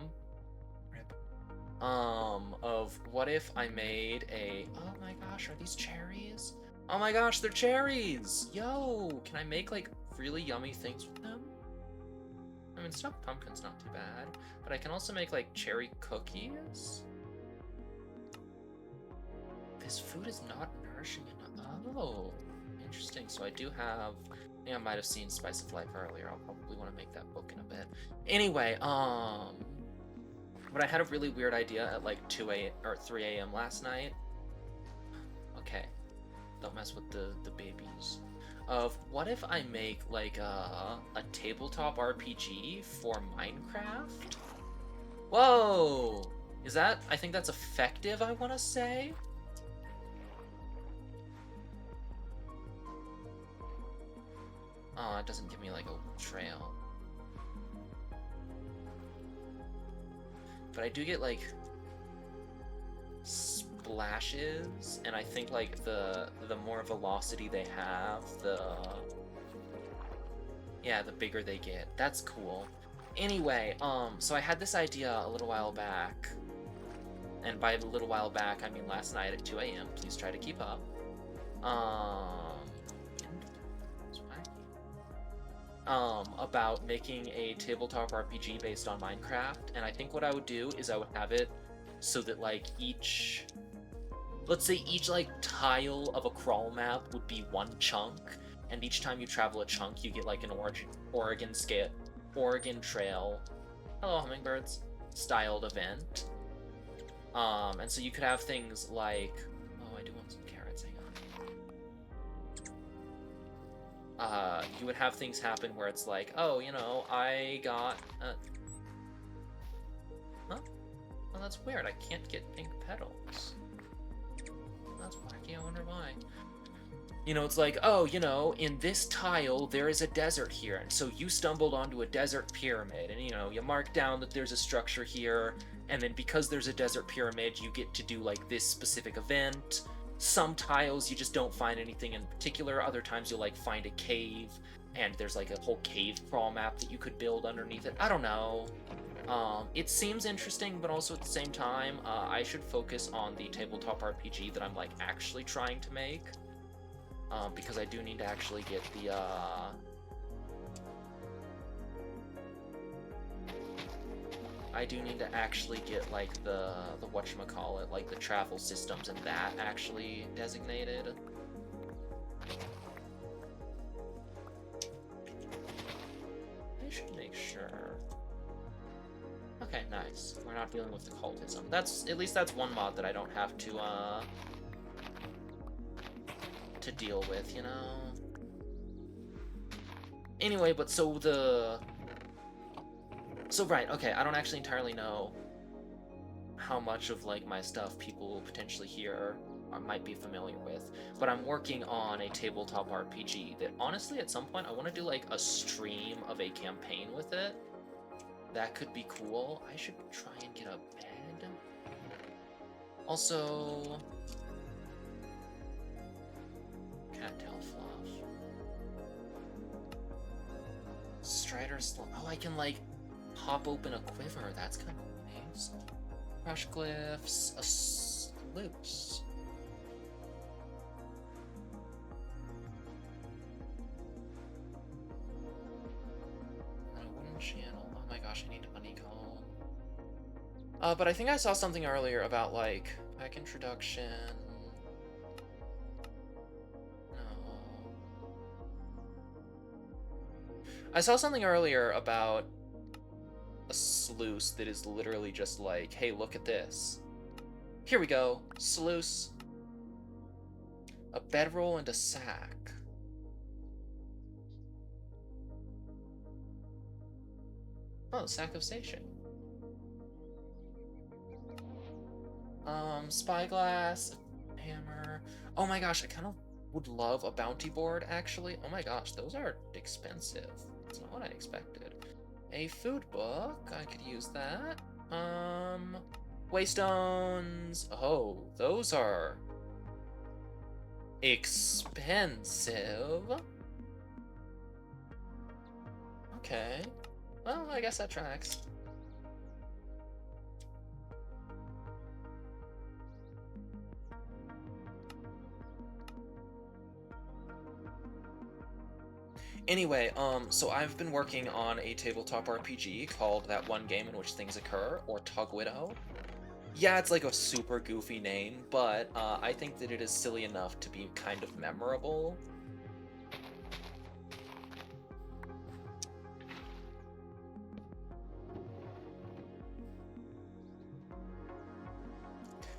Of what if I made a... Oh my gosh, are these cherries? Oh my gosh, they're cherries! Yo, can I make like really yummy things with them? I mean, stuffed pumpkin's not too bad, but I can also make like cherry cookies. This food is not nourishing enough. Oh, interesting. So I do have... I think I might have seen Spice of Life earlier. I'll probably want to make that book in a bit. Anyway, but I had a really weird idea at like 2 a.m. or 3 a.m. last night. Okay, don't mess with the babies. Of what if I make like a tabletop RPG for Minecraft? Whoa! Is that... I think that's effective, I want to say? It doesn't give me like a trail. But I do get like splashes, and I think like the more velocity they have, the bigger they get. That's cool. Anyway, so I had this idea a little while back, and by a little while back I mean last night at 2 a.m. Please try to keep up. About making a tabletop RPG based on Minecraft, and I think what I would do is I would have it so that like let's say each like tile of a crawl map would be one chunk, and each time you travel a chunk you get like an Oregon Trail, hello hummingbirds, styled event. And so you could have things like, oh, I do want some carrots, hang on. You would have things happen where it's like, oh, you know, I got... Huh? Well, that's weird. I can't get pink petals. That's wacky. I wonder why. You know, it's like, oh, you know, in this tile, there is a desert here. And so you stumbled onto a desert pyramid. And, you know, you mark down that there's a structure here. And then because there's a desert pyramid, you get to do, like, this specific event. Some tiles you just don't find anything in particular. Other times you'll like find a cave and there's like a whole cave crawl map that you could build underneath it. I don't know. It seems interesting, but also at the same time, I should focus on the tabletop RPG that I'm like actually trying to make. Because I do need to actually get the like the whatchamacallit, like the travel systems and that actually designated. I should make sure. Okay, nice. We're not dealing with the cultism. At least that's one mod that I don't have to deal with, you know? Anyway, but so right, okay, I don't actually entirely know how much of like my stuff people will potentially hear or might be familiar with, but I'm working on a tabletop RPG that honestly at some point I want to do like a stream of a campaign with it. That could be cool. I should try and get a bed. Also, cattail fluff. Strider oh, I can like pop open a quiver. That's kind of nice. Crush glyphs, a sluice. A wooden channel. Oh my gosh, I need a honeycomb. But I think I saw something earlier about like pack introduction. No. I saw something earlier about a sluice that is literally just like, hey, look at this. Here we go, sluice. A bedroll and a sack. Oh, sack of station. Spyglass, hammer. Oh my gosh, I kind of would love a bounty board, actually. Oh my gosh, those are expensive. That's not what I expected. A food book, I could use that. Waystones. Oh, those are expensive. Okay. Well, I guess that tracks. Anyway, so I've been working on a tabletop RPG called That One Game in Which Things Occur, or Tug Widow. Yeah, it's like a super goofy name, but I think that it is silly enough to be kind of memorable.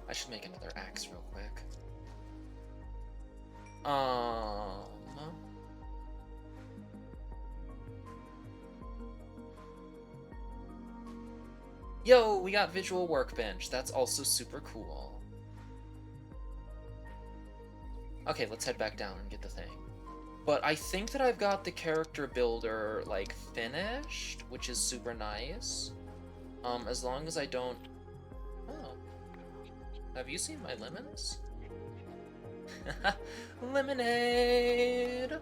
I should make another axe real quick. Yo, we got Visual Workbench. That's also super cool. Okay, let's head back down and get the thing. But I think that I've got the character builder, like, finished, which is super nice. As long as I don't... Oh. Have you seen my lemons? Lemonade!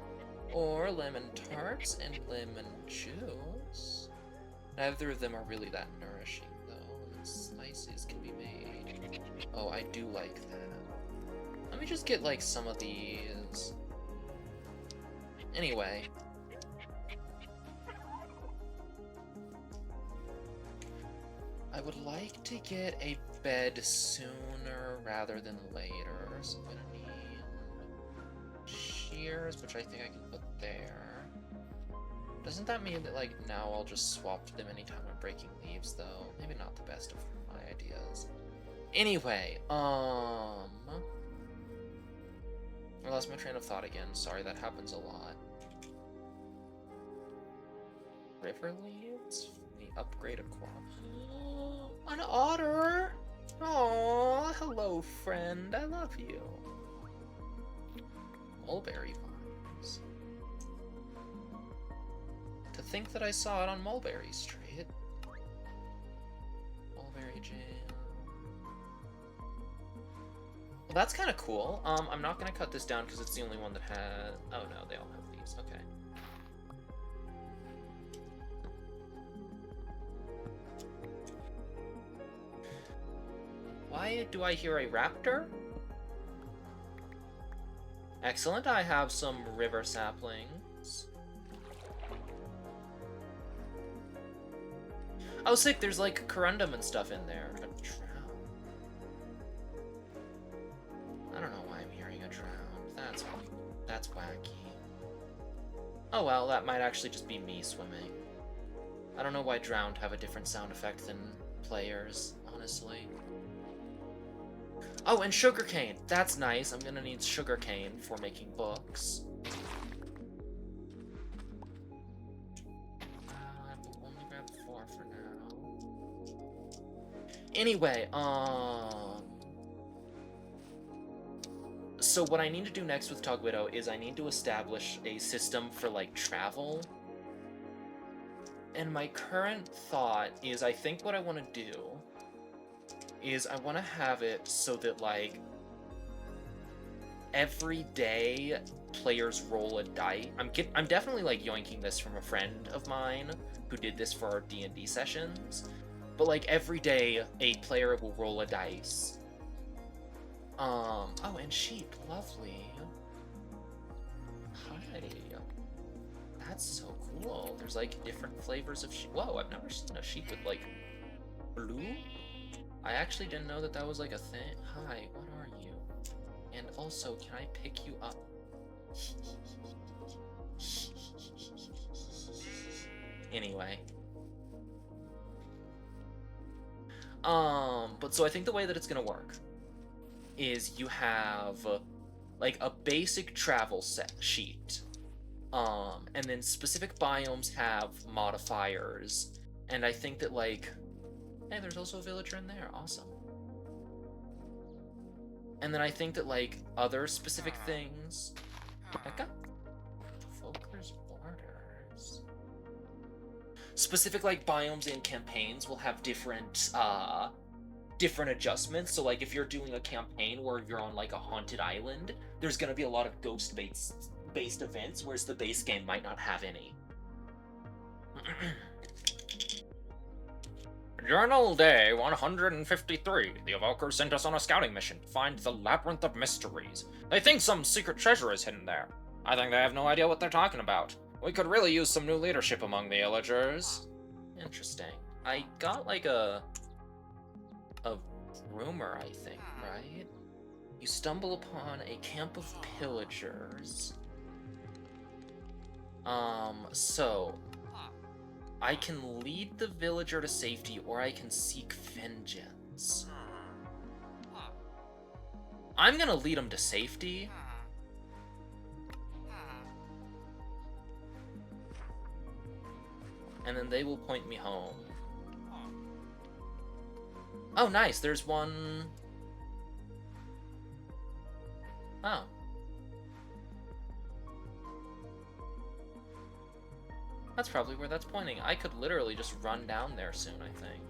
Or lemon tarts and lemon juice. Neither of them are really that nourishing, though, and slices can be made. Oh, I do like that. Let me just get, like, some of these. Anyway. I would like to get a bed sooner rather than later, so I'm gonna need shears, which I think I can put there. Doesn't that mean that, like, now I'll just swap them anytime I'm breaking leaves, though? Maybe not the best of my ideas. Anyway, I lost my train of thought again. Sorry, that happens a lot. River leaves? The upgrade of quality. An otter! Aww, hello, friend. I love you. Mulberry vines. To think that I saw it on Mulberry Street. Mulberry jam. Well, that's kind of cool. I'm not gonna cut this down because it's the only one that had... Oh no, they all have these. Okay. Why do I hear a raptor? Excellent, I have some river saplings. Oh, sick, there's like corundum and stuff in there. A drown. I don't know why I'm hearing a drown. That's wacky. Oh well, that might actually just be me swimming. I don't know why drowned have a different sound effect than players, honestly. Oh, and sugarcane! That's nice. I'm gonna need sugarcane for making books. I will only grab 4 for now. Anyway, so what I need to do next with Tug Widow is I need to establish a system for, like, travel. And my current thought is I think what I want to do is I want to have it so that, like, every day players roll a die. I'm definitely, like, yoinking this from a friend of mine who did this for our D&D sessions. But, like, every day a player will roll a dice. Oh, and sheep. Lovely. Hi. That's so cool. There's, like, different flavors of sheep. Whoa, I've never seen a sheep with, like, blue? I actually didn't know that that was, like, a thing. Hi, what are you? And also, can I pick you up? Anyway. But so I think the way that it's gonna work is you have, like, a basic travel set sheet. And then specific biomes have modifiers. And I think that, like... Hey, there's also a villager in there. Awesome. And then I think that, like, other specific things... Becca? Folker's Borders. specific like biomes and campaigns will have different different adjustments. So like if you're doing a campaign where you're on like a haunted island, there's going to be a lot of ghost based events, whereas the base game might not have any. Journal Day 153. The Evokers sent us on a scouting mission to find the Labyrinth of Mysteries. They think some secret treasure is hidden there. I think they have no idea what they're talking about. We could really use some new leadership among the villagers. Interesting. I got like a rumor, I think, right? You stumble upon a camp of pillagers. So I can lead the villager to safety, or I can seek vengeance. I'm gonna lead him to safety. And then they will point me home. Oh, nice, there's one... Oh. That's probably where that's pointing. I could literally just run down there soon, I think.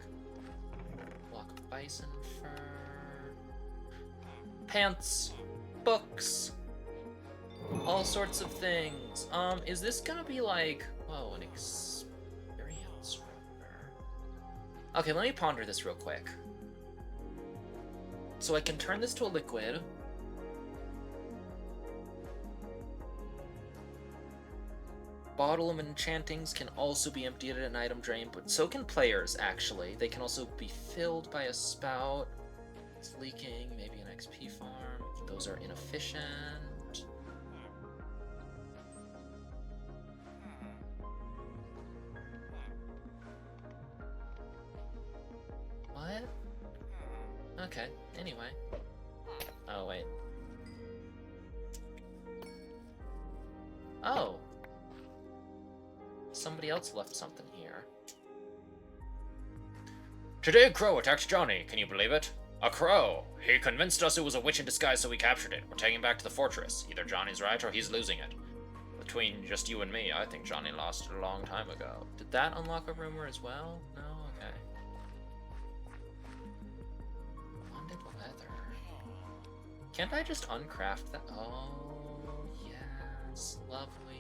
Block of bison fur. Pants. Books. All sorts of things. Is this gonna be like... Whoa, an experience ruler. Okay, let me ponder this real quick. So I can turn this to a liquid. Bottle of enchantings can also be emptied at an item drain, but so can players, actually. They can also be filled by a spout. It's leaking, maybe an XP farm. Those are inefficient. What? Okay, anyway. Oh, wait. Oh. Somebody else left something here. Today, Crow attacked Johnny. Can you believe it? A crow. He convinced us it was a witch in disguise, so we captured it. We're taking it back to the fortress. Either Johnny's right or he's losing it. Between just you and me, I think Johnny lost it a long time ago. Did that unlock a rumor as well? No? Okay. Bonded leather. Can't I just uncraft that? Oh, yes. Lovely.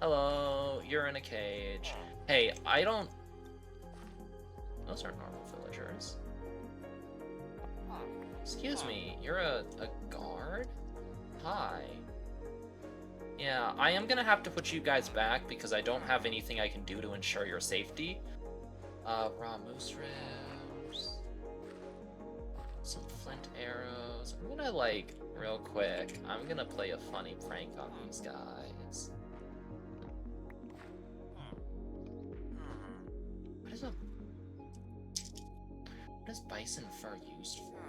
Hello, you're in a cage. Hey, I don't... Those aren't normal villagers. Excuse me, you're a guard? Hi. Yeah, I am gonna have to put you guys back because I don't have anything I can do to ensure your safety. Raw moose ribs. Some flint arrows. I'm gonna, like, real quick, I'm gonna play a funny prank on these guys. What is bison fur used for?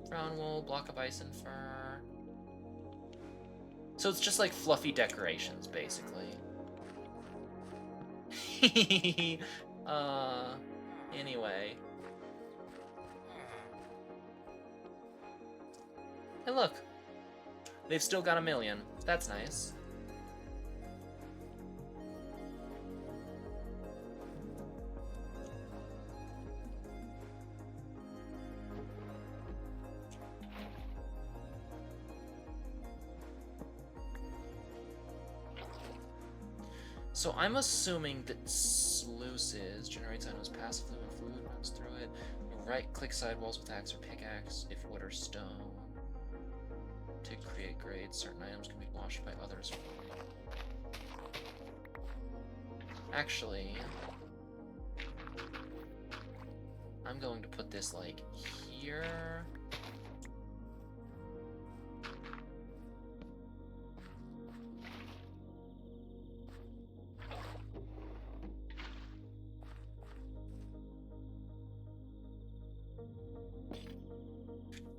Brown wool, block of bison fur. So it's just like fluffy decorations, basically. Anyway. Hey, look. They've still got 1,000,000. That's nice. So I'm assuming that sluices generates items passively when food runs through it. Right-click sidewalls with axe or pickaxe if wood or stone. To create grades, certain items can be washed by others. Actually, I'm going to put this like here.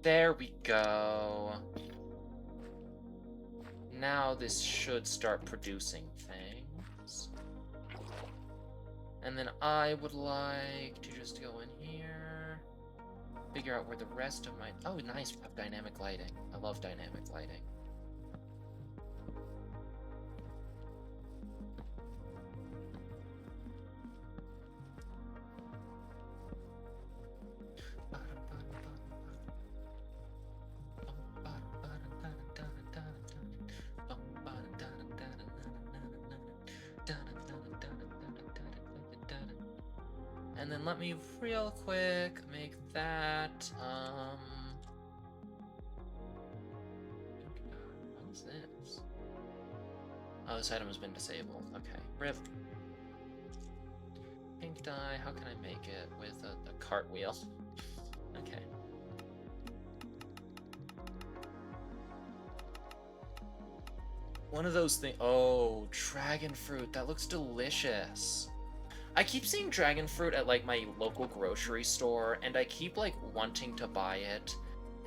There we go. Now this should start producing things. And then I would like to just go in here, figure out where the rest of my... Oh, nice, we have dynamic lighting. I love dynamic lighting. And then let me real quick make that, what is this? Oh, this item has been disabled. Okay, RIP. Pink dye, how can I make it with a cartwheel? Okay. One of those things. Oh, dragon fruit. That looks delicious. I keep seeing dragon fruit at like my local grocery store, and I keep like wanting to buy it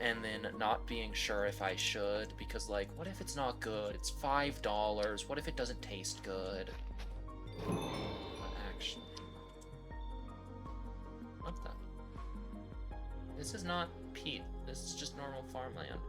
and then not being sure if I should, because like, what if it's not good? It's $5. What if it doesn't taste good? But actually, what the? This is not peat. This is just normal farmland.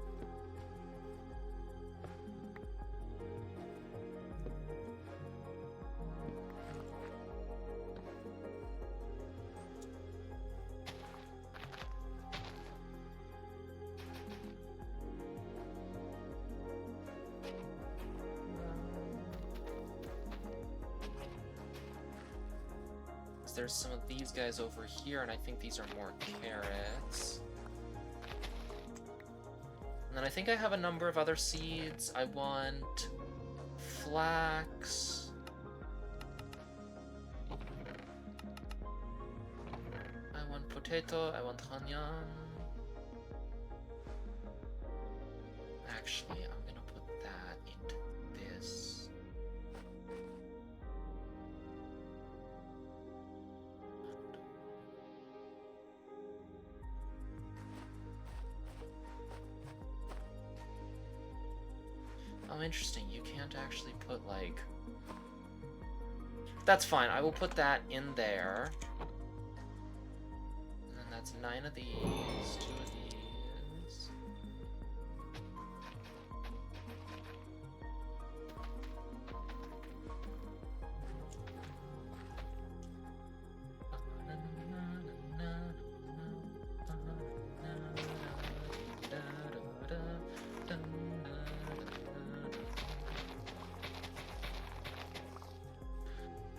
There's some of these guys over here, and I think these are more carrots. And then I think I have a number of other seeds. I want flax. I want potato. I want onion. Actually, I'm gonna put that into this. Oh, interesting. You can't actually put, like... That's fine. I will put that in there. And then that's 9 of these, 2 of these.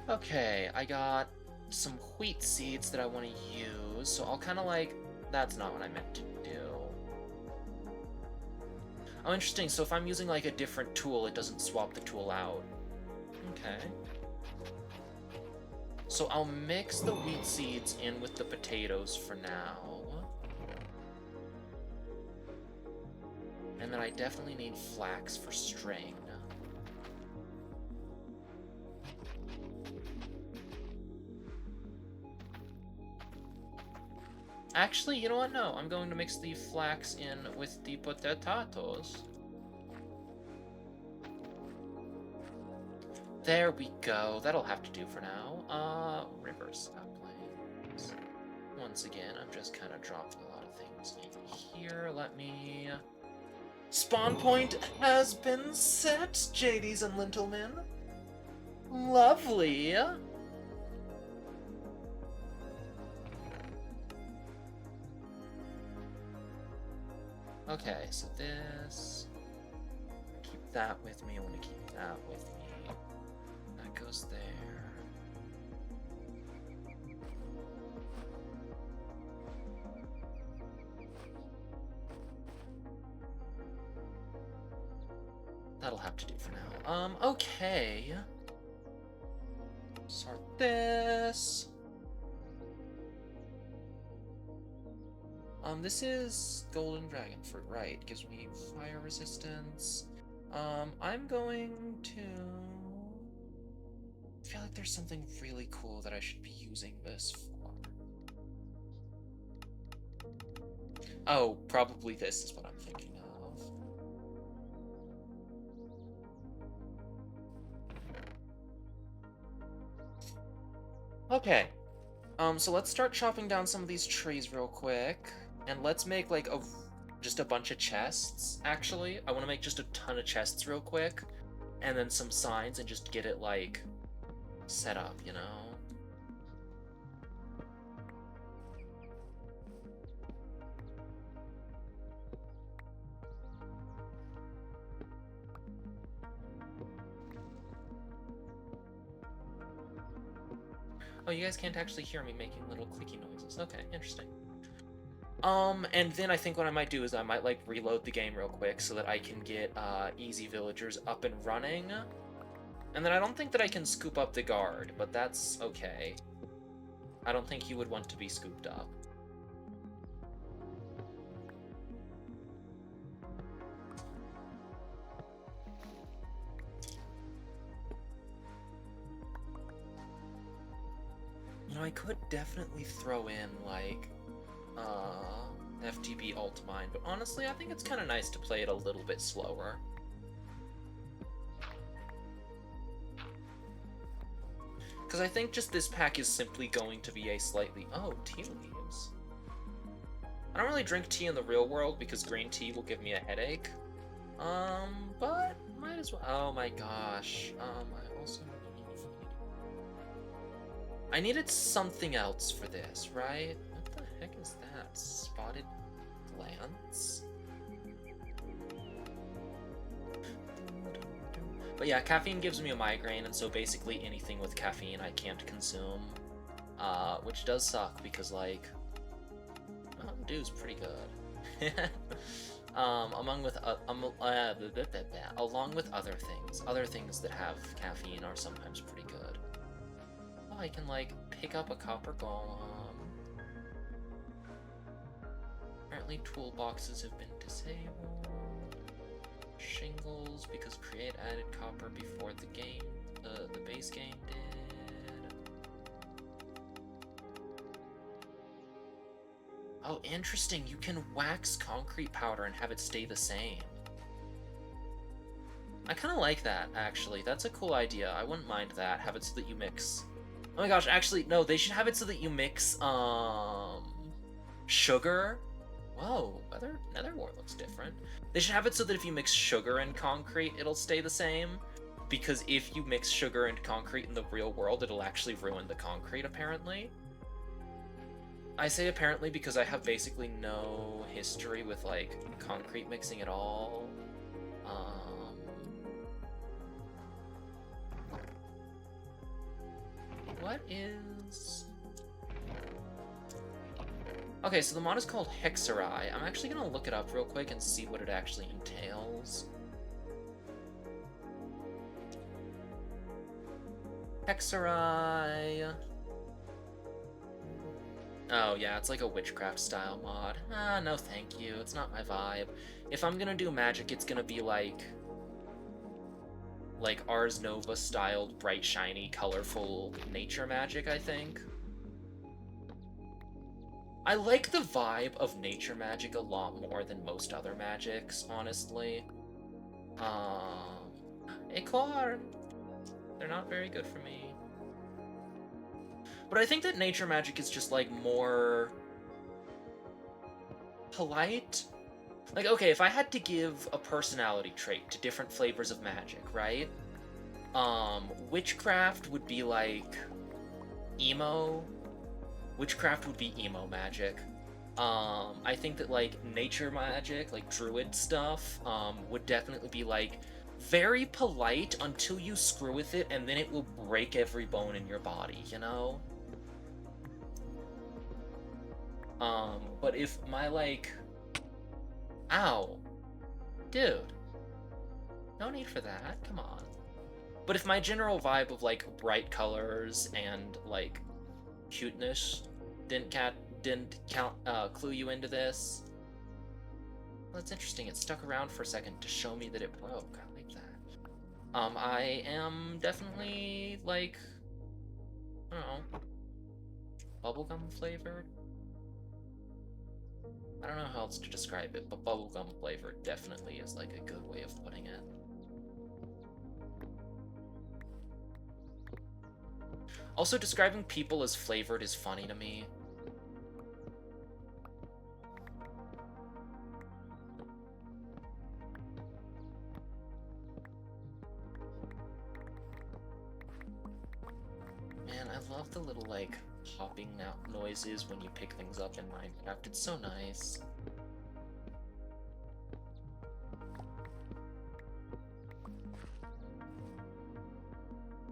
Okay, I got some wheat seeds that I want to use, so I'll kind of like... That's not what I meant to do. Oh, interesting, so if I'm using like a different tool, it doesn't swap the tool out. Okay. So I'll mix the wheat seeds in with the potatoes for now. And then I definitely need flax for string. Actually, you know what? No, I'm going to mix the flax in with the potatoes. There we go. That'll have to do for now. River saplings. Once again, I'm just kind of dropping a lot of things in here. Let me... Spawn point has been set, JDs and Lintlemen. Lovely. Okay, so this... Keep that with me. I want to keep that with me. That goes there. That'll have to do for now. Okay. Sort this. This is golden dragon fruit, right? Gives me fire resistance. I'm going to... I feel like there's something really cool that I should be using this for. Oh, probably this is what I'm thinking of. Okay. So let's start chopping down some of these trees real quick. And let's make, like, just a bunch of chests, actually. I want to make just a ton of chests real quick. And then some signs and just get it, like, set up, you know? Oh, you guys can't actually hear me making little clicky noises. Okay, interesting. And then I think what I might do is I might, like, reload the game real quick so that I can get, easy villagers up and running. And then I don't think that I can scoop up the guard, but that's okay. I don't think he would want to be scooped up. You know, I could definitely throw in, like, FTB alt mine, but honestly, I think it's kind of nice to play it a little bit slower. Because I think just this pack is simply going to be a slightly... Oh, tea leaves. I don't really drink tea in the real world because green tea will give me a headache. But might as well... Oh my gosh. I also need... I needed something else for this, right? What the heck is that? Spotted plants? But yeah, caffeine gives me a migraine, and so basically anything with caffeine I can't consume. Which does suck, because, like... Mountain Dew's pretty good. Along with other things that have caffeine are sometimes pretty good. I can, like, pick up a copper golem. Apparently toolboxes have been disabled. Shingles, because create added copper before the game, the base game did. Oh, interesting. You can wax concrete powder and have it stay the same. I kind of like that, actually. That's a cool idea. I wouldn't mind that. Have it so that you mix... Oh my gosh, actually, no, they should have it so that you mix, sugar. Whoa, Nether Wart looks different. They should have it so that if you mix sugar and concrete, it'll stay the same. Because if you mix sugar and concrete in the real world, it'll actually ruin the concrete, apparently. I say apparently because I have basically no history with, like, concrete mixing at all. What is... Okay, so the mod is called Hexerai. I'm actually gonna look it up real quick and see what it actually entails. Hexerai... Oh yeah, it's like a witchcraft style mod. Ah, no thank you, it's not my vibe. If I'm gonna do magic, it's gonna be like Ars Nova styled, bright, shiny, colorful nature magic, I think. I like the vibe of nature magic a lot more than most other magics, honestly. Acorn! They're not very good for me. But I think that nature magic is just, like, more... polite? Like, okay, if I had to give a personality trait to different flavors of magic, right? Witchcraft would be, like, emo. Witchcraft would be emo magic. I think that, like, nature magic, like druid stuff, would definitely be, like, very polite until you screw with it, and then it will break every bone in your body, you know? But if my, like... Ow. Dude. No need for that, come on. But if my general vibe of, like, bright colors and, like, cuteness didn't clue you into this... Well, that's interesting, it stuck around for a second to show me that it broke. I like that. I am definitely, like... I don't know... bubblegum flavored? I don't know how else to describe it, but bubblegum flavor definitely is, like, a good way of putting it. Also, describing people as flavored is funny to me. Man, I love the little, like, popping noises when you pick things up in Minecraft. It's so nice.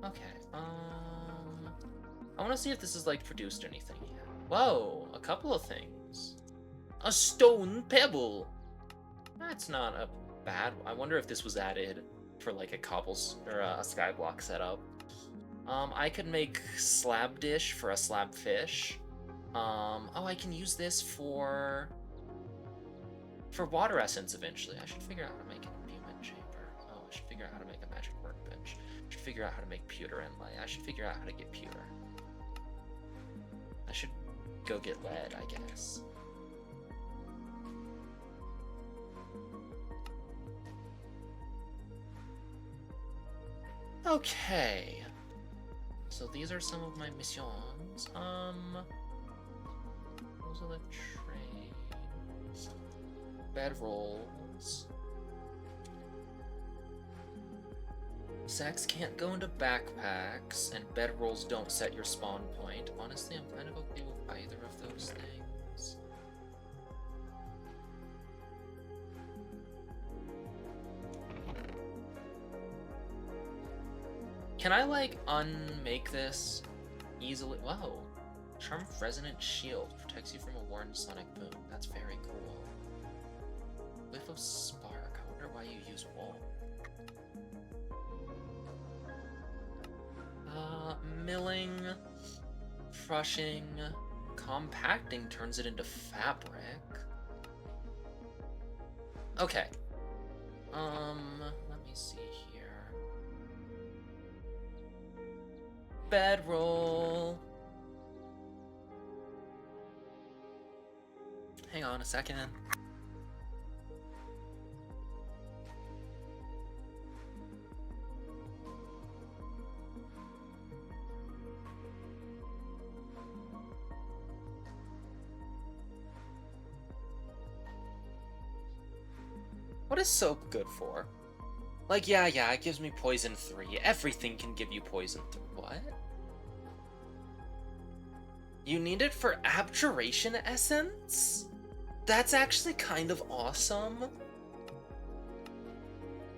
Okay, I want to see if this has, like, produced anything yet. Whoa, a couple of things. A stone pebble! That's not a bad... I wonder if this was added for, like, a or a skyblock setup. I could make slab dish for a slab fish. Oh, I can use this for water essence eventually. I should figure out how to make an imbuement chamber. Oh, I should figure out how to make a magic workbench. I should figure out how to make pewter inlay. I should figure out how to get pewter. I should go get lead, I guess. Okay. So these are some of my missions. Those are the trades. Bedrolls. Sacks can't go into backpacks, and bedrolls don't set your spawn point. Honestly, I'm kind of okay with either of those things. Can I, like, unmake this easily? Whoa. Charm Resonant Shield protects you from a Warren Sonic Boom. That's very cool. Whiff of Spark. I wonder why you use wool. Milling, crushing, compacting turns it into fabric. Okay. Let me see here. Bedroll. Hang on a second. What is soap good for? Like, yeah, it gives me poison 3. Everything can give you poison 3. What? You need it for abjuration essence? That's actually kind of awesome.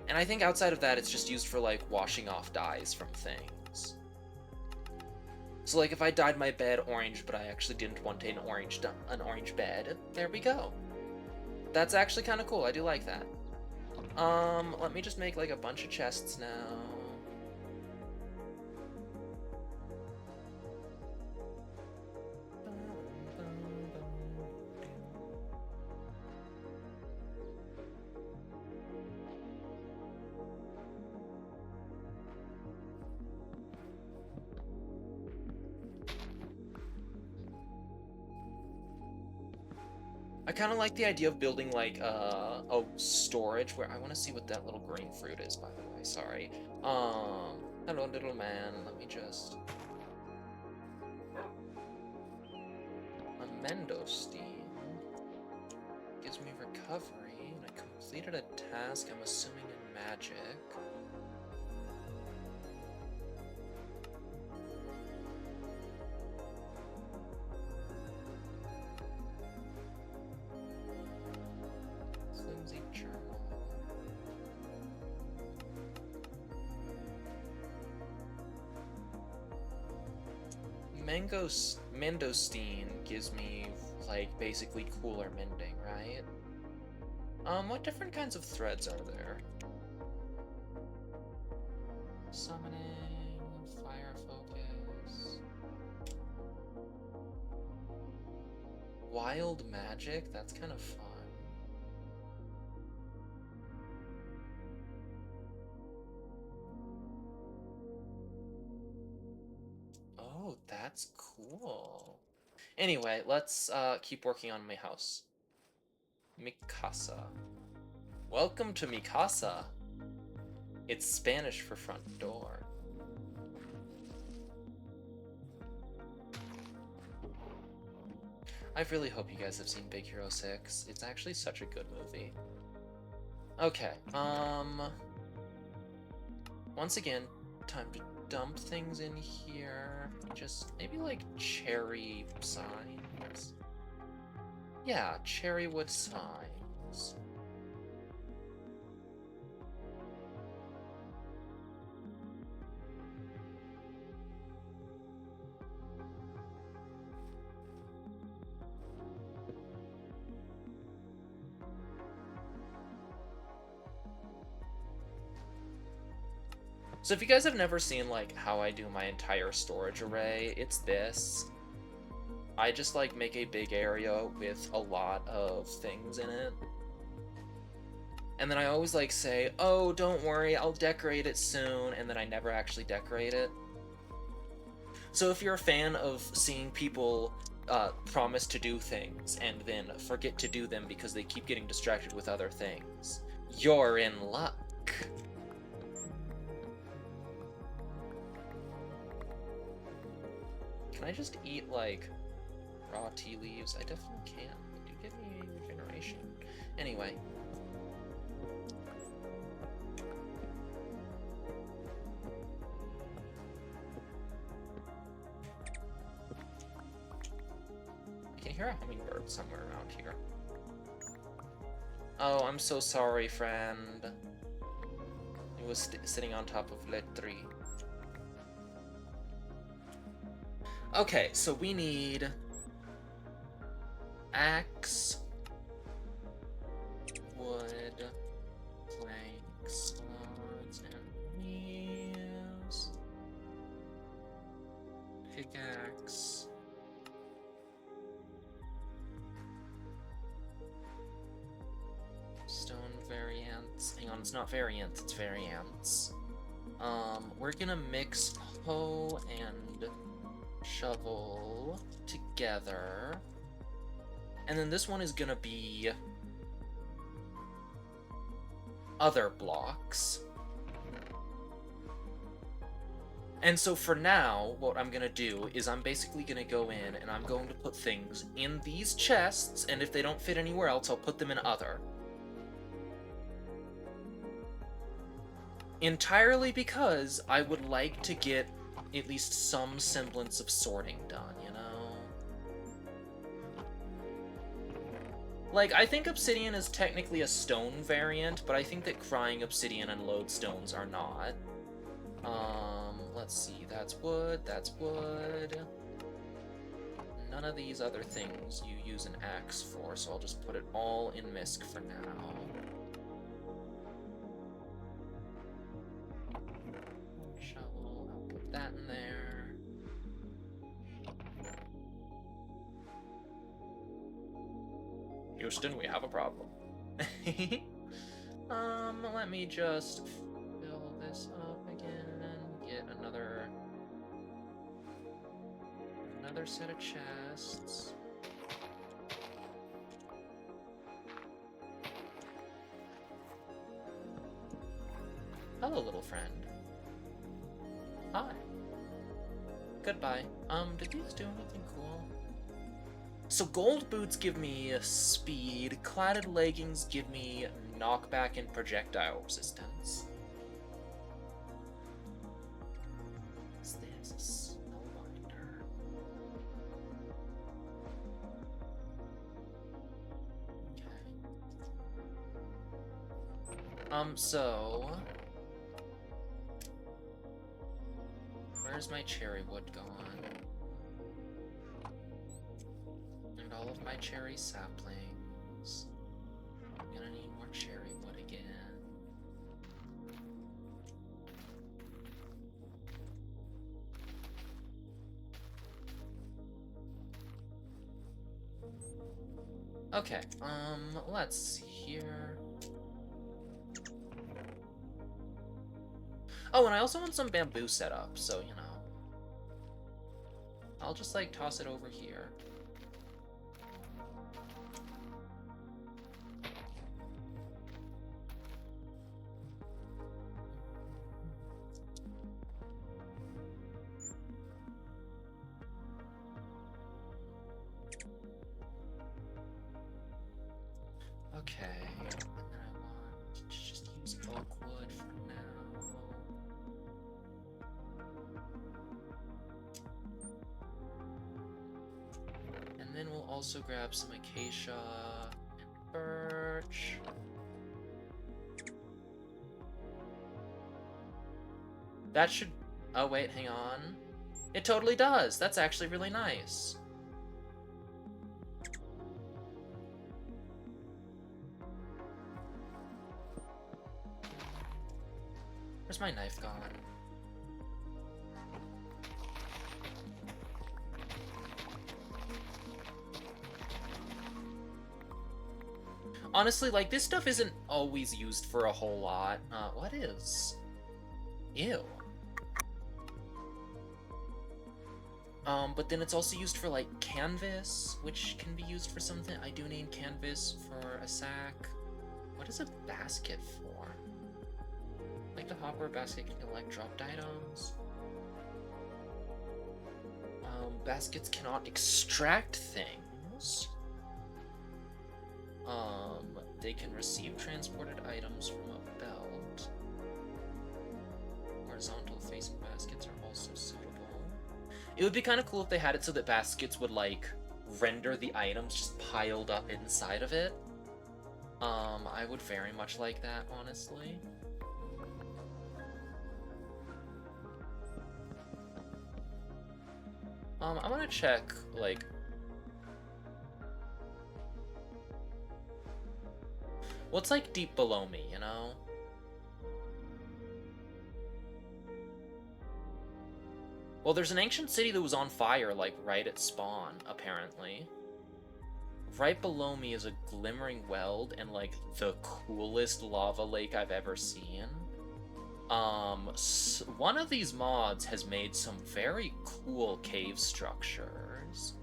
And I think outside of that, it's just used for, like, washing off dyes from things. So, like, if I dyed my bed orange, but I actually didn't want an orange bed, there we go. That's actually kind of cool. I do like that. Let me just make, like, a bunch of chests now. I kind of like the idea of building, like, a storage where... I want to see what that little green fruit is, by the way. Sorry. Hello, little man. Let me just... A mendostine gives me recovery, and I completed a task, I'm assuming, in magic. Mendostine gives me, like, basically cooler mending, right? What different kinds of threads are there? Summoning, fire focus... Wild magic? That's kind of fun. Oh, that's cool. Anyway, let's keep working on my house. Mikasa. Welcome to Mikasa. It's Spanish for front door. I really hope you guys have seen Big Hero 6. It's actually such a good movie. Okay, once again, time to dump things in here. Just maybe like cherry signs. Yeah, cherry wood signs. So if you guys have never seen like how I do my entire storage array, it's this. I just like make a big area with a lot of things in it. And then I always like say, oh, don't worry, I'll decorate it soon, and then I never actually decorate it. So if you're a fan of seeing people promise to do things and then forget to do them because they keep getting distracted with other things, you're in luck. Can I just eat, like, raw tea leaves? I definitely can. They do give me regeneration. Anyway. I can hear a hummingbird somewhere around here. Oh, I'm so sorry, friend. It was sitting on top of lead 3. Okay, so we need axe, wood, planks, logs, and wheels, pickaxe, stone variants. Hang on, it's not variants, it's variants. We're gonna mix hoe and shovel together, and then this one is gonna be other blocks. And so for now, what I'm gonna do is I'm basically gonna go in and I'm going to put things in these chests, and if they don't fit anywhere else, I'll put them in other. Entirely because I would like to get at least some semblance of sorting done, you know? Like, I think obsidian is technically a stone variant, but I think that crying obsidian and lodestones are not. Let's see, that's wood, that's wood. None of these other things you use an axe for, so I'll just put it all in misc for now. Shovel, I'll put that in there. Houston, we have a problem. Let me just fill this up again and get another set of chests. Hello, little friend. Hi. Goodbye. Did these do anything cool? So gold boots give me speed, cladded leggings give me knockback and projectile resistance. What's this? Spellbinder. Okay. So where's my cherry wood gone? And all of my cherry saplings. I'm gonna need more cherry wood again. Okay, let's see here. Oh, and I also want some bamboo set up, so, you know. I'll just, like, toss it over here. also grab some acacia and birch. That should... Oh, wait, hang on. It totally does. That's actually really nice. Where's my knife gone? Honestly, like, this stuff isn't always used for a whole lot. What is? Ew. But then it's also used for, like, canvas, which can be used for something. I do need canvas for a sack. What is a basket for? Like the hopper basket can collect dropped items. Baskets cannot extract things. They can receive transported items from a belt. Horizontal facing baskets are also suitable. It would be kind of cool if they had it so that baskets would, like, render the items just piled up inside of it. I would very much like that, honestly. I want to check, like... What's, like, deep below me, you know? Well, there's an ancient city that was on fire, like, right at spawn, apparently. Right below me is a glimmering weld and, like, the coolest lava lake I've ever seen. One of these mods has made some very cool cave structures.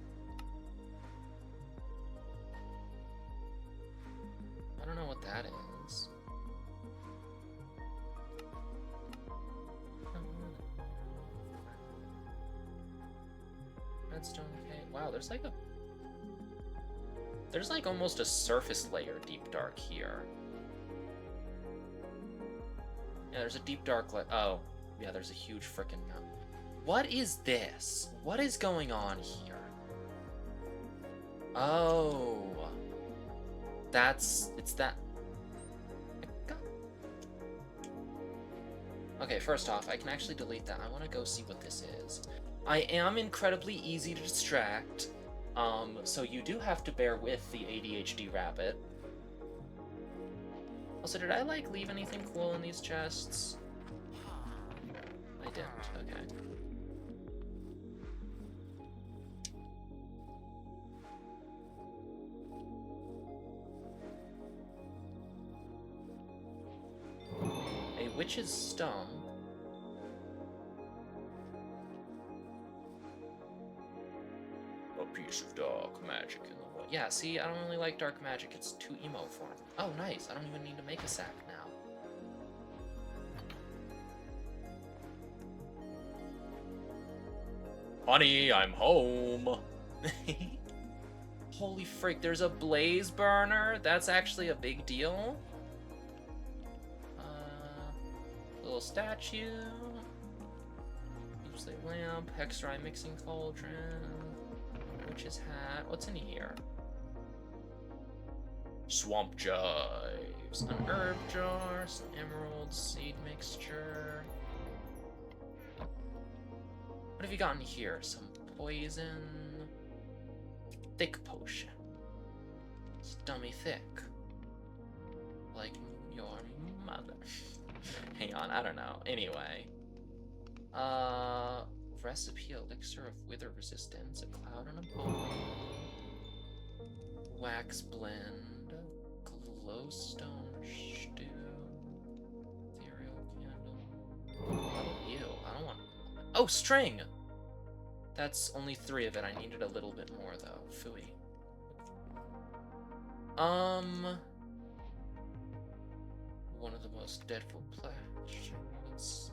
I don't know what that is. Redstone cave. Wow, there's like a... There's like almost a surface layer deep dark here. Yeah, there's a deep dark oh, yeah, there's a huge frickin' mountain. What is this? What is going on here? Oh. It's that... Okay, first off, I can actually delete that. I want to go see what this is. I am incredibly easy to distract, so you do have to bear with the ADHD rabbit. Also, did I, like, leave anything cool in these chests? I didn't, okay. A witch's stump. A piece of dark magic in the way. Yeah, see, I don't really like dark magic. It's too emo for me. Oh, nice. I don't even need to make a sack now. Honey, I'm home. Holy frick, there's a blaze burner? That's actually a big deal. Little statue. Use the lamp. Hexdry mixing cauldron. Witch's hat. What's in here? Swamp chives. An herb jar. Some emeralds. Seed mixture. What have you got in here? Some poison. Thick potion. Stummy thick. Like your mother. Hang on, I don't know. Anyway. Recipe elixir of wither resistance, a cloud and a bone. Wax blend. Glowstone stew. Ethereal candle. Oh, ew. I don't want... Oh, string! That's only 3 of it. I needed a little bit more, though. Phooey. One of the most dreadful plagues.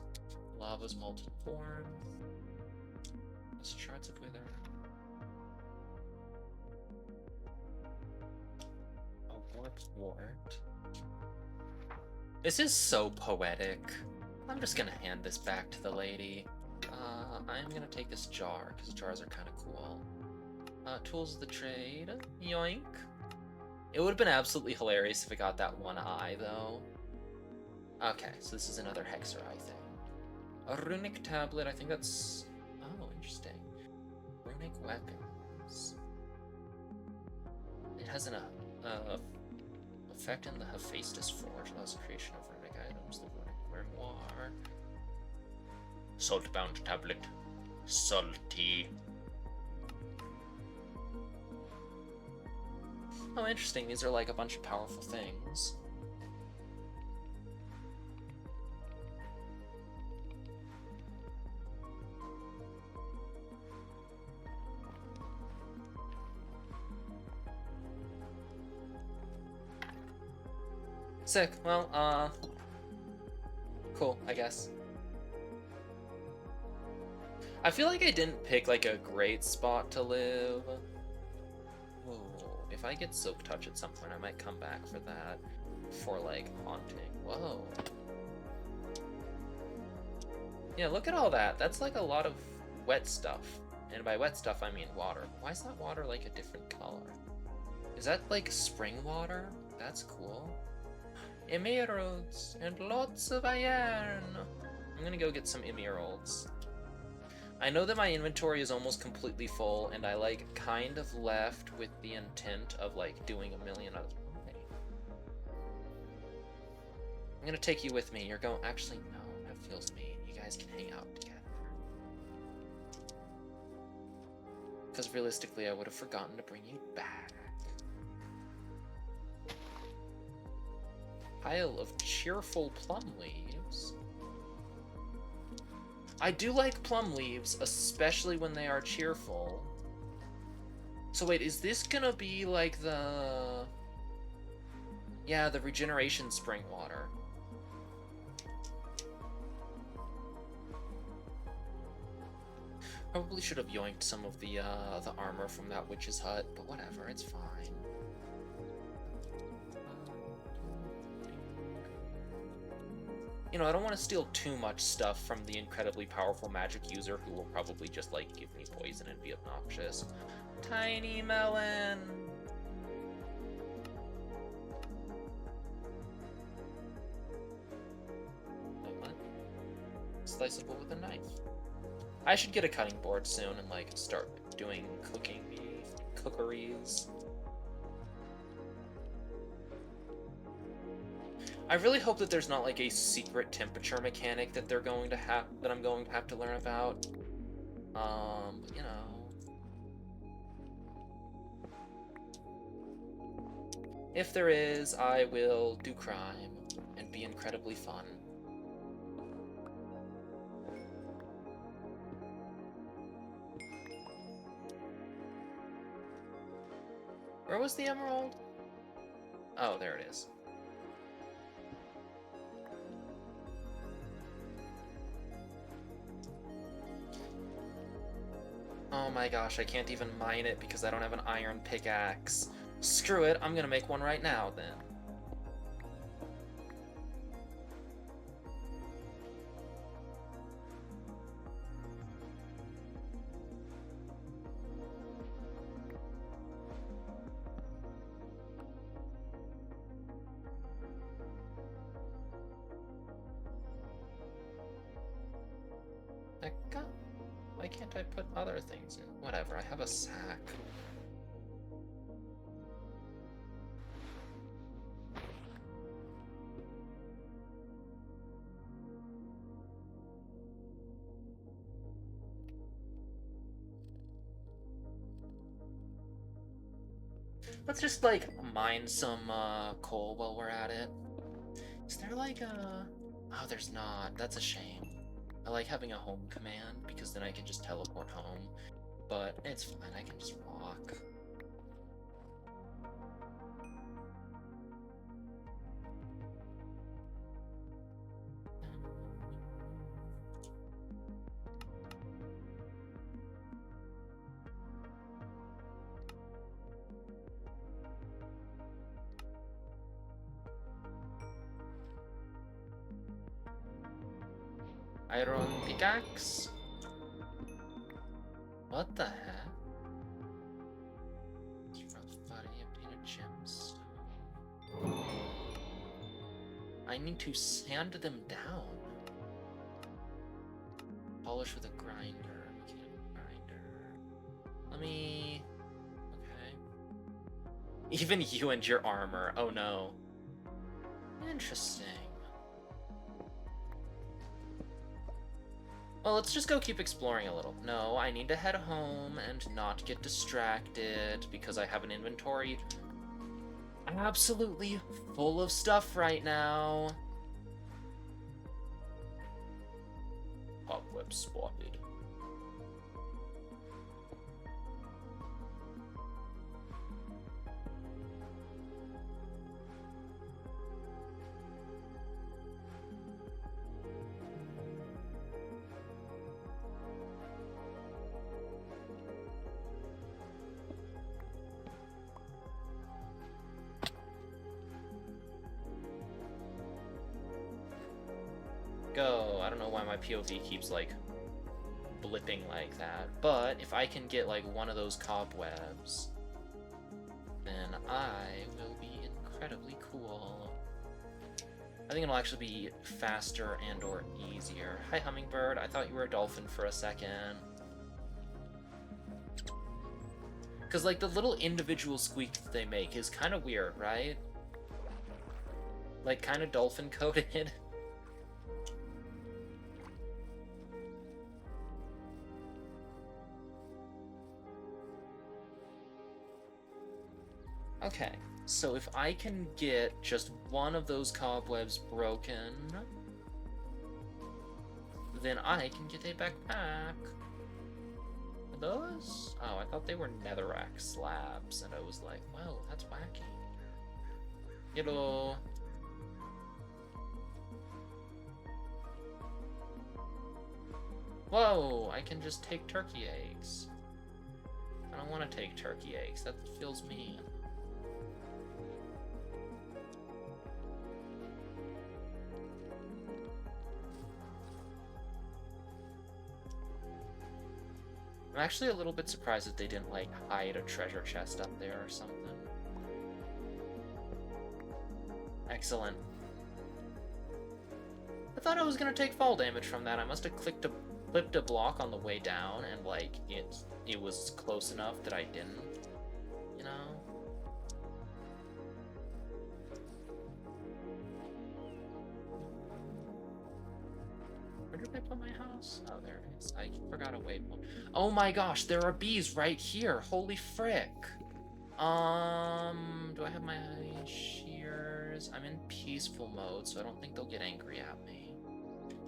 Lava's molten form. Shards of wither. A warped wart. This is so poetic. I'm just gonna hand this back to the lady. I'm gonna take this jar, because jars are kind of cool. Tools of the trade. Yoink. It would have been absolutely hilarious if it got that one eye, though. Okay, so this is another Hexer eye thing. A runic tablet, I think that's... Oh, interesting. Runic weapons. It has an effect in the Hephaestus Forge. Allows the creation of runic items. The runic grimoire. Salt-bound tablet. Salty. Oh, interesting. These are like a bunch of powerful things. Sick. Well, cool, I guess. I feel like I didn't pick, like, a great spot to live. Ooh, if I get Silk Touch at some point, I might come back for that. For, like, haunting. Whoa. Yeah, look at all that. That's, like, a lot of wet stuff. And by wet stuff, I mean water. Why is that water, like, a different color? Is that, like, spring water? That's cool. Emeralds and lots of iron. I'm gonna go get some emeralds. I know that my inventory is almost completely full, and I like kind of left with the intent of like doing a million other. Okay. I'm gonna take you with me. You're going. Actually, no, that feels mean. You guys can hang out together. Because realistically, I would have forgotten to bring you back. Pile of cheerful plum leaves. I do like plum leaves, especially when they are cheerful. So wait, is this gonna be like the... Yeah, the regeneration spring water. Probably should have yoinked some of the armor from that witch's hut, but whatever, it's fine. You know, I don't want to steal too much stuff from the incredibly powerful magic user who will probably just, like, give me poison and be obnoxious. Tiny melon! What? Sliceable with a knife. I should get a cutting board soon and, like, start doing cookeries. I really hope that there's not like a secret temperature mechanic that they're going to have that I'm going to have to learn about. But, you know. If there is, I will do crime and be incredibly fun. Where was the emerald? Oh, there it is. Oh my gosh, I can't even mine it because I don't have an iron pickaxe. Screw it, I'm gonna make one right now then. Why can't I put other things in? Whatever, I have a sack. Let's just, like, mine some coal while we're at it. Is there, like, a... Oh, there's not. That's a shame. I like having a home command, because then I can just teleport home. But it's fine, I can just walk. Iron pickaxe? What the heck? I need to sand them down. Polish with a grinder. Mechanical grinder. Let me... Okay. Even you and your armor. Oh no. Interesting. Well, let's just go keep exploring a little. No, I need to head home and not get distracted because I have an inventory absolutely full of stuff right now. Cobweb spotted. Go. I don't know why my POV keeps like blipping like that, but if I can get like one of those cobwebs, then I will be incredibly cool. I think it'll actually be faster and or easier. Hi, Hummingbird. I thought you were a dolphin for a second. Because like the little individual squeak that they make is kind of weird, right? Like kind of dolphin coated. Okay, so if I can get just one of those cobwebs broken, then I can get a backpack. Are those? Oh, I thought they were netherrack slabs, and I was like, well, that's wacky. Hello. Whoa, I can just take turkey eggs. I don't want to take turkey eggs, that feels mean. I'm actually a little bit surprised that they didn't, like, hide a treasure chest up there or something. Excellent. I thought I was gonna take fall damage from that. I must have clipped a block on the way down, and, like, it was close enough that I didn't, you know? Where did I put my house? Oh, there it is. I forgot a waypoint. Oh my gosh, there are bees right here. Holy frick. Do I have my shears? I'm in peaceful mode, so I don't think they'll get angry at me.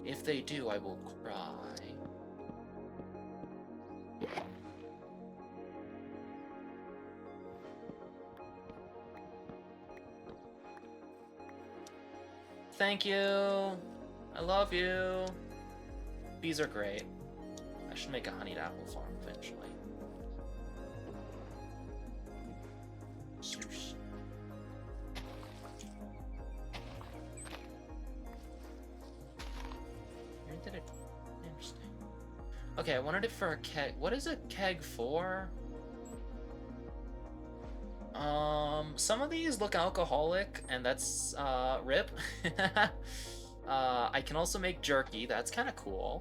If they do, I will cry. Thank you. I love you. Bees are great. I should make a honeyed apple farm eventually. Swoosh. Here did it. Interesting. Okay, I wanted it for a keg. What is a keg for? Some of these look alcoholic, and that's, rip. I can also make jerky, that's kind of cool.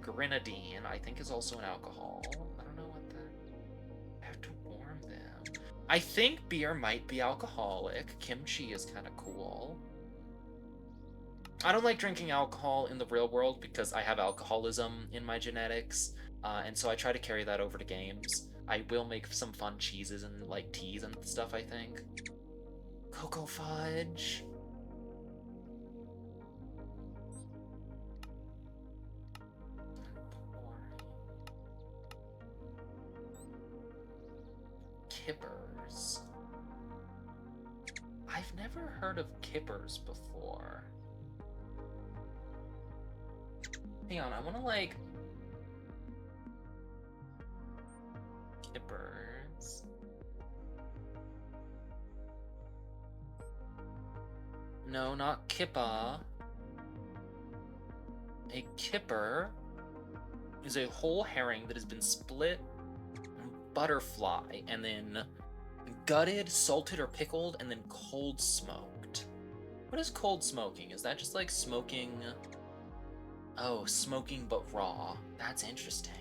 Grenadine, I think, is also an alcohol. I don't know what that... I have to warm them. I think beer might be alcoholic. Kimchi is kind of cool. I don't like drinking alcohol in the real world because I have alcoholism in my genetics, and so I try to carry that over to games. I will make some fun cheeses and, like, teas and stuff, I think. Cocoa fudge. Kippers. I've never heard of kippers before. Hang on, I want to, like... Kippers. No, not kippa. A kipper is a whole herring that has been split, butterfly, and then gutted, salted, or pickled, and then cold smoked. What is cold smoking? Is that just like smoking? Oh, smoking but raw. That's interesting.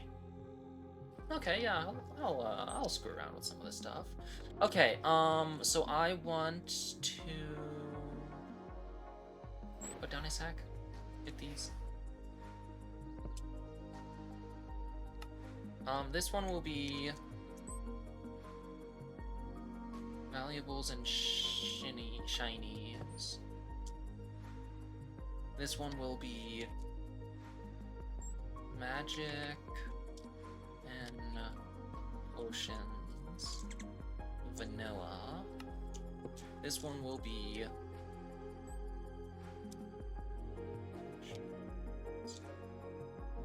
Okay, yeah, I'll screw around with some of this stuff. Okay, so I want to put down a sack. Get these. This one will be valuables and shinies. This one will be magic and potions. Vanilla. This one will be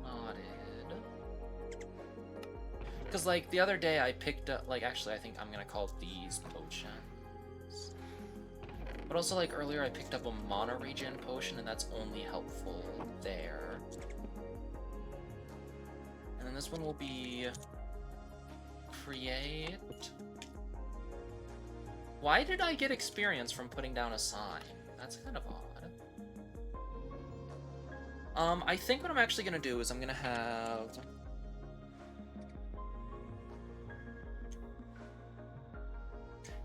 modded. Because, like, the other day I picked up, like, actually, I think I'm gonna call these potions. But also, like, earlier I picked up a mana regen potion, and that's only helpful there. And then this one will be create. Why did I get experience from putting down a sign? That's kind of odd. I think what I'm actually gonna do is I'm gonna have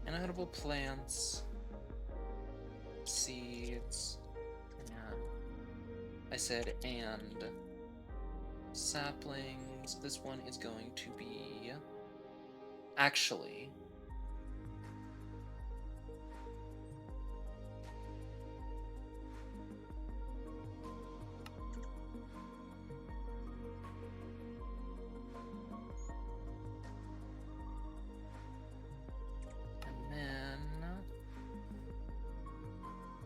inedible plants, seeds, and I said and saplings. This one is going to be actually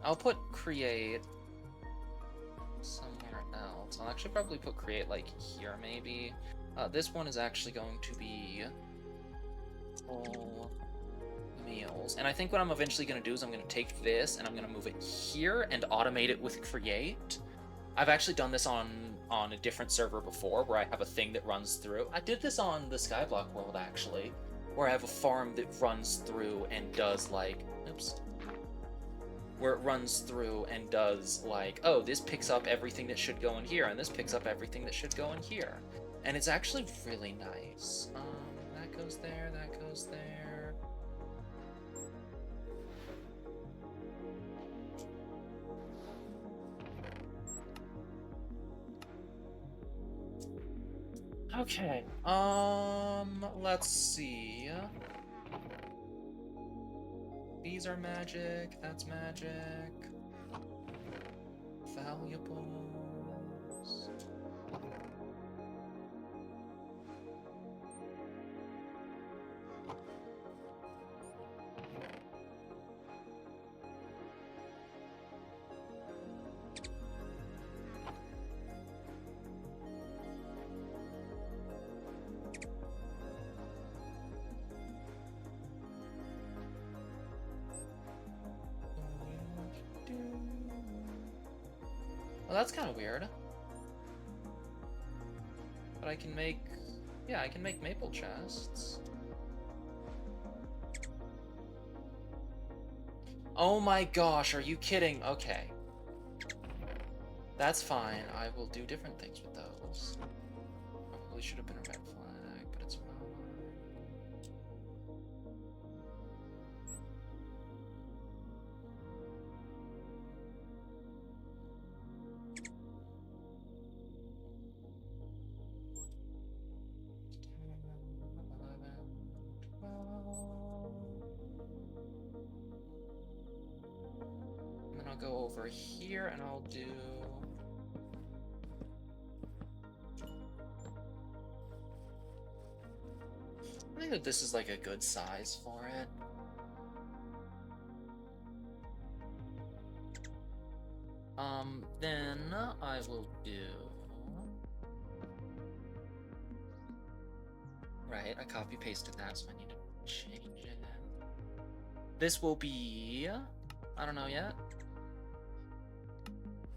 I'll put create somewhere else. I'll actually probably put create like here maybe. This one is actually going to be full meals. And I think what I'm eventually going to do is I'm going to take this and I'm going to move it here and automate it with create. I've actually done this on a different server before where I have a thing that runs through. I did this on the Skyblock world actually, where I have a farm that runs through and does like, oops, where it runs through and does like, oh, this picks up everything that should go in here, and this picks up everything that should go in here. And it's actually really nice. That goes there, that goes there. Okay, let's see. These are magic, that's magic. Valuables. Well, that's kind of weird. But I can make... yeah, I can make maple chests. Oh my gosh, are you kidding? Okay. That's fine. I will do different things with those. Probably should have been a red flag, but it's fine. And then I'll go over here and I'll do... I think that this is like a good size for it. Then I will do... right, I copy pasted that, so I need to change it. This will be... I don't know yet.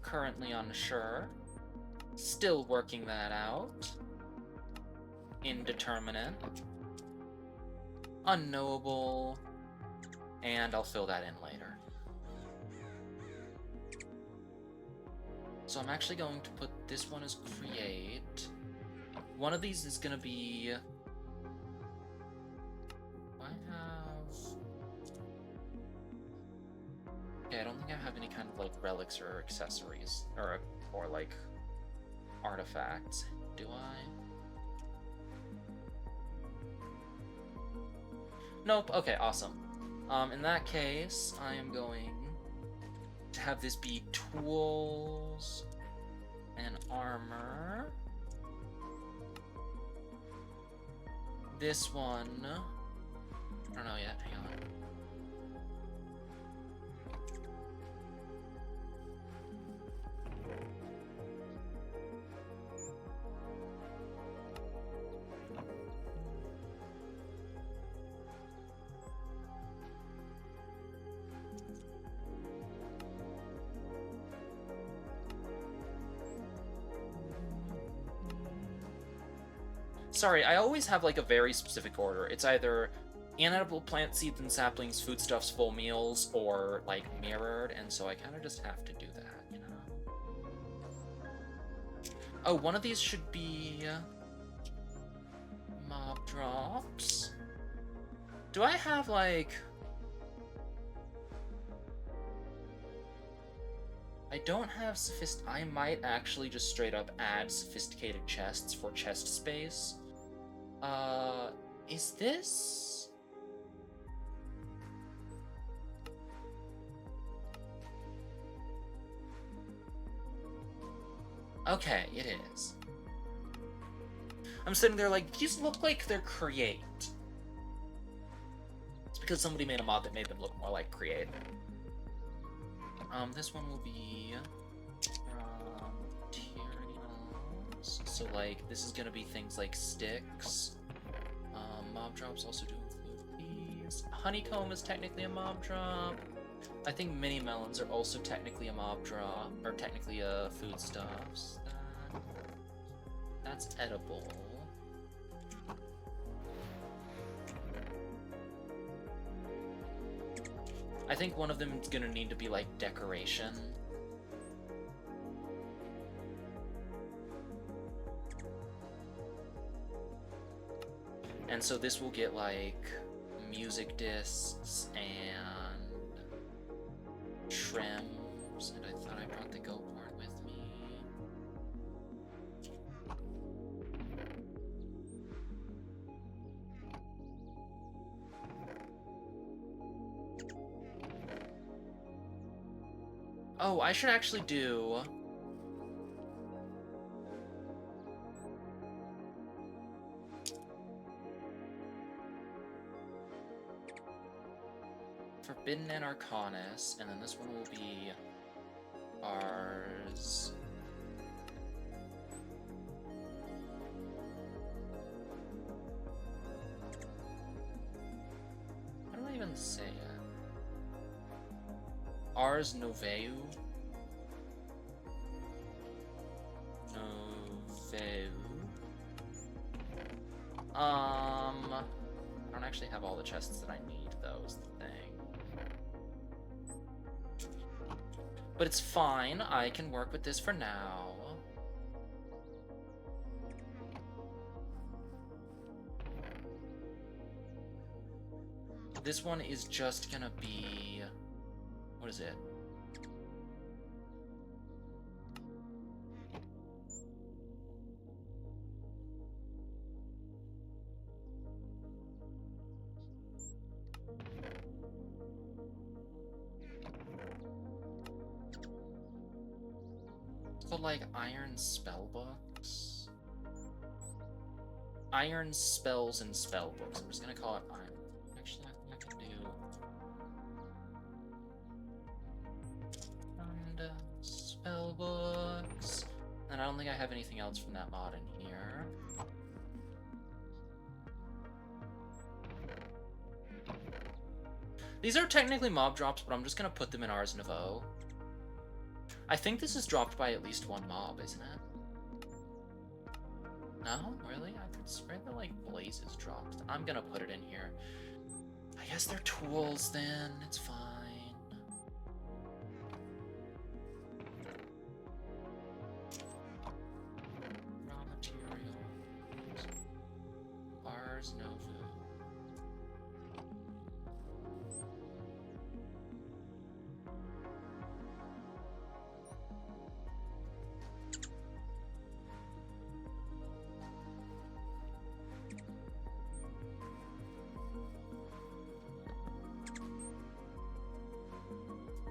Currently unsure. Still working that out. Indeterminate. Unknowable. And I'll fill that in later. So I'm actually going to put this one as create. One of these is gonna be... I have... Okay, I don't think I have any kind of like relics or accessories or like artifacts. Do I? Nope. Okay, awesome. In that case, I am going to have this be tools and armor. This one, I don't know yet. Hang on. Sorry, I always have like a very specific order. It's either inedible plant seeds and saplings, foodstuffs, full meals, or like mirrored, and so I kind of just have to do that, you know? Oh, one of these should be mob drops. Do I have like... I don't have I might actually just straight up add sophisticated chests for chest space. Is this... Okay, it is. I'm sitting there like, these look like they're create. It's because somebody made a mod that made them look more like create. This one will be materials. So like, this is gonna be things like sticks. Mob drops also do include these. Honeycomb is technically a mob drop. I think mini melons are also technically a mob drop, or technically foodstuffs. That's edible. I think one of them is gonna need to be like decoration. And so this will get like music discs and trims, and I thought I brought the go board with me. Oh, I should actually do... Forbidden and Arcanus, and then this one will be ours. How do I even say it? Ars Noveu? Noveu? I don't actually have all the chests that I need, though, is the thing. But it's fine, I can work with this for now. This one is just gonna be... What is it? So like iron spell books? Iron spells and spell books. I'm just gonna call it iron. Actually, I think I can do... And spell books. And I don't think I have anything else from that mod in here. These are technically mob drops, but I'm just gonna put them in Ars Nouveau. I think this is dropped by at least one mob, isn't it? No? Really? I could swear that, like, Blaze is dropped. I'm gonna put it in here. I guess they're tools, then. It's fine. There's no food.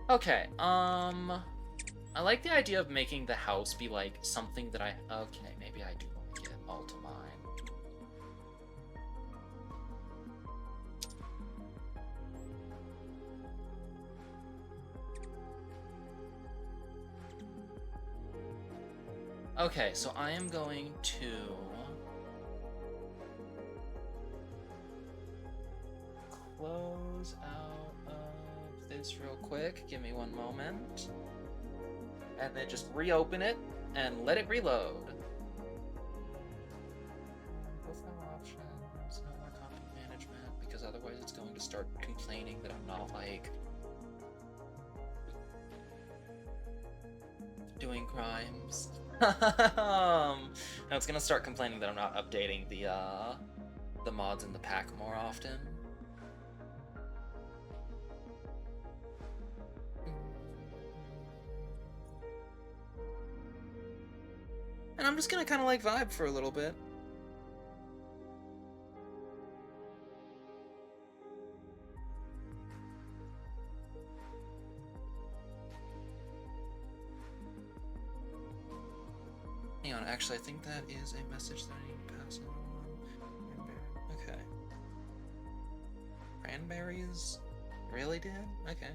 Okay, I like the idea of making the house be, like, something that okay, maybe I do want to get all to mine. Okay, so I am going to close out of this real quick. Give me one moment. And then just reopen it and let it reload. Profile options, no more content management, because otherwise it's going to start complaining that I'm not, like, doing crimes. No, it's gonna start complaining that I'm not updating the mods in the pack more often. And I'm just gonna kind of like vibe for a little bit. Hang on, actually, I think that is a message that I need to pass on. Okay. Cranberries? Really, Dad? Okay.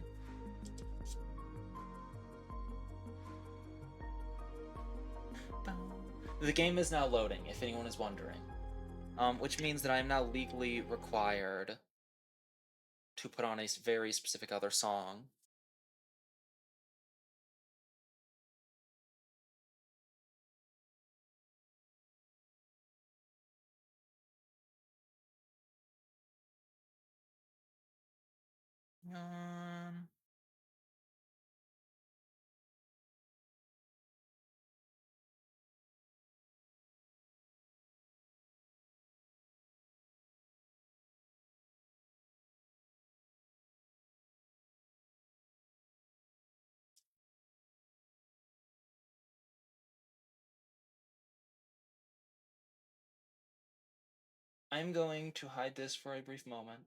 The game is now loading, if anyone is wondering. Which means that I am now legally required to put on a very specific other song. I'm going to hide this for a brief moment.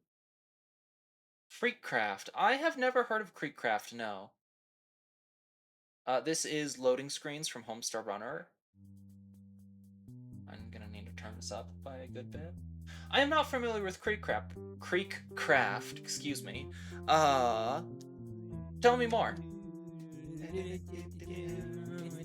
Freakcraft. I have never heard of Creekcraft, no. This is loading screens from Homestar Runner. I'm gonna need to turn this up by a good bit. I am not familiar with Creekcraft, excuse me. Tell me more.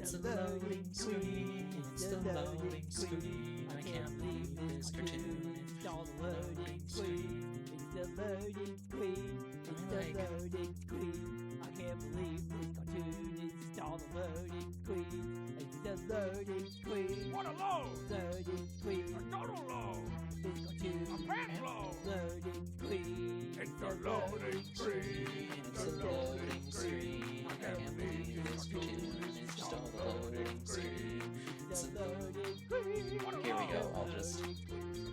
It's a loading screen, it's the loading screen. I can't believe this cartoon is the loading screen. It's the loading screen, it's the loading screen. I can't believe this cartoon is all the loading screen. It's the loading screen. What a load! Loading screen. A total load! This cartoon A pant load! loading screen. It's the loading screen! It's a loading screen. I can't believe this cartoon is just all the loading screen. It's a Loading screen. What a Here we load! go, I'll just... Total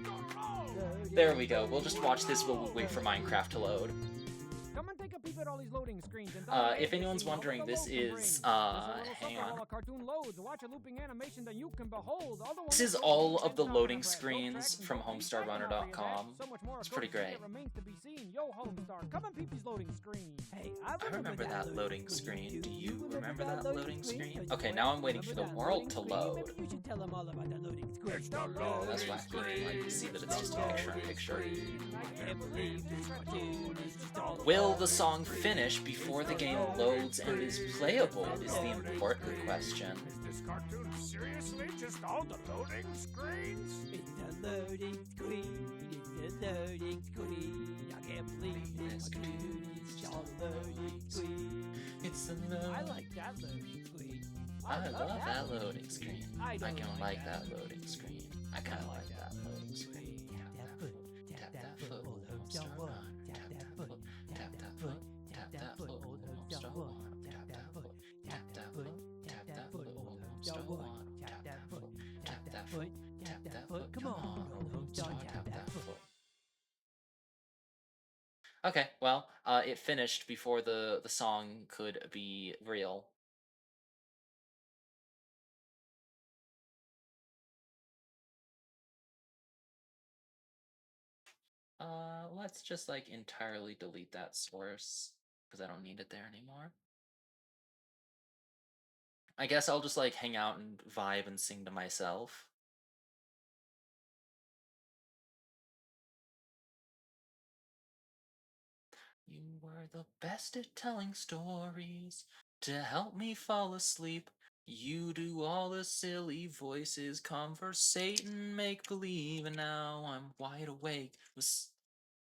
load! Loading There we go, we'll just watch this while we wait for Minecraft to load. Come and take a peep at all these loading screens. And If anyone's wondering, this is, hang on. Cartoon loads. Watch a looping animation that you can behold. This is all of the loading screens from HomestarRunner.com. It's pretty great. Remains to be seen. Yo, Homestar, come and peep these loading screens. Hey, I remember that loading screen. Do you remember that loading screen? Okay, now I'm waiting for the world to load. Maybe you should tell them all about the loading screen. It's the Oh, loading that's wacky. You can, like, see that it's just a picture. I can't believe this cartoon is just all the Will the song finish before the game loads and is playable is the important question. Is this cartoon seriously just all the loading screens? It's the loading screen. It's the loading screen. I can't believe this cartoon is just all the loading screen. It's a I load. like that loading screen. I love that loading screen. I I don't kind of like like that loading screen. I kind of like that loading screen. Tap that foot, old Homestar Run. Tap that foot, tap that foot, tap that foot, old Homestar One. Tap that foot, tap that foot, tap that foot, old Homestar One. Tap that foot, tap that foot, tap that foot. Come on, old Homestar, tap that foot. Okay, well, it finished before the song could be real. Let's just like entirely delete that source because I don't need it there anymore. I guess I'll just like hang out and vibe and sing to myself. You were the best at telling stories to help me fall asleep. You do all the silly voices, conversating, make believe, and now I'm wide awake.